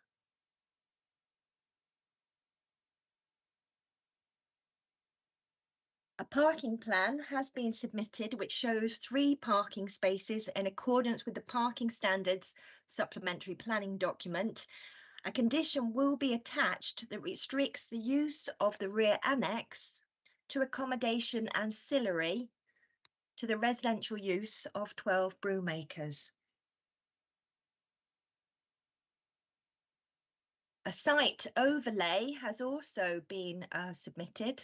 A parking plan has been submitted which shows 3 parking spaces in accordance with the parking standards supplementary planning document. A condition will be attached that restricts the use of the rear annex to accommodation ancillary to the residential use of 12 Brewmakers. A site overlay has also been submitted,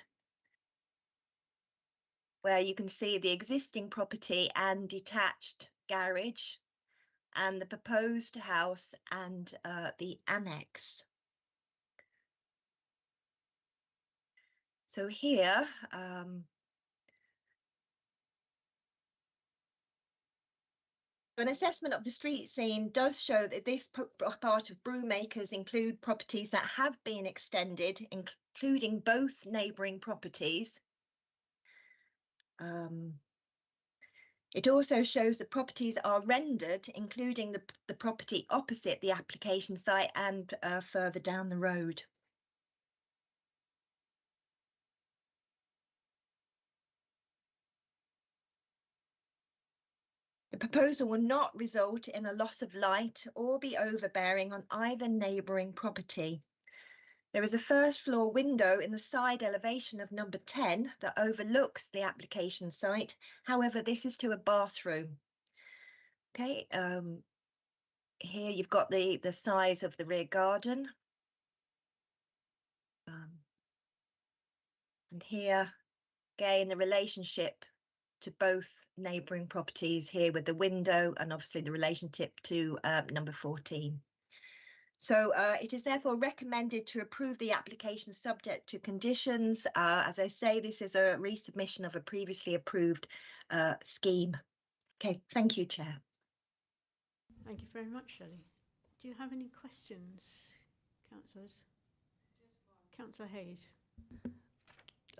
where you can see the existing property and detached garage and the proposed house and the annex. So here, an assessment of the street scene does show that this part of Brewmakers include properties that have been extended, including both neighbouring properties. It also shows the properties are rendered, including the property opposite the application site and further down the road. The proposal will not result in a loss of light or be overbearing on either neighbouring property. There is a first floor window in the side elevation of number 10 that overlooks the application site. However, this is to a bathroom. Okay, here you've got the size of the rear garden. And here again, the relationship to both neighbouring properties here with the window and obviously the relationship to number 14. So it is therefore recommended to approve the application subject to conditions. As I say, this is a resubmission of a previously approved scheme. Okay, thank you, Chair. Thank you very much, Shelley. Do you have any questions, councillors? Councillor Hayes.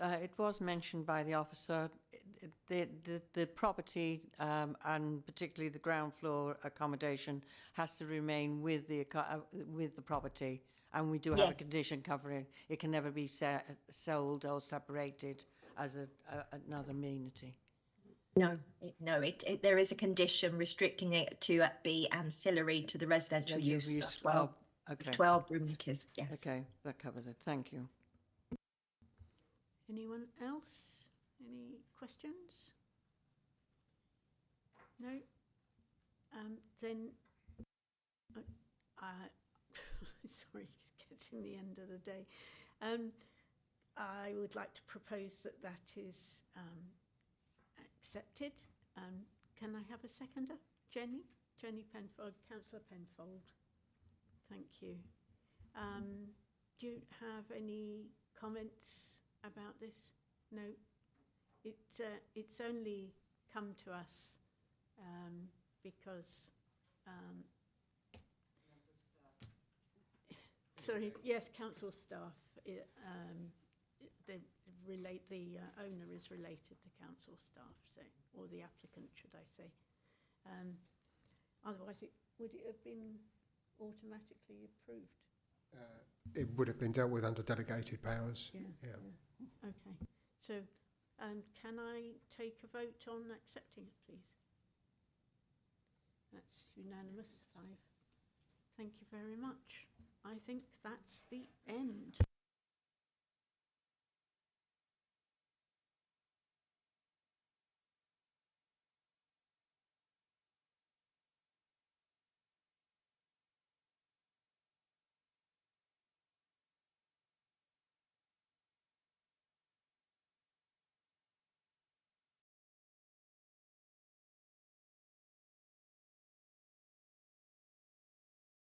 It was mentioned by the officer, the property and particularly the ground floor accommodation has to remain with the property, and we do have a condition covering it can never be sold or separated as another amenity. No, there is a condition restricting it to be ancillary to the residential use as well. Okay. 12 room nickers, yes. Okay, that covers it. Thank you. Anyone else? Any questions? No? Then, sorry, it's getting the end of the day. I would like to propose that is accepted. Can I have a seconder? Jenny? Jenny Penfold, Councillor Penfold. Thank you. Do you have any comments about this? No. It's only come to us because sorry, yes, council staff. The owner is related to council staff, so, or the applicant, should I say? Otherwise, would it have been automatically approved? It would have been dealt with under delegated powers. Yeah. Okay. So, can I take a vote on accepting it, please? That's unanimous, 5. Thank you very much. I think that's the end.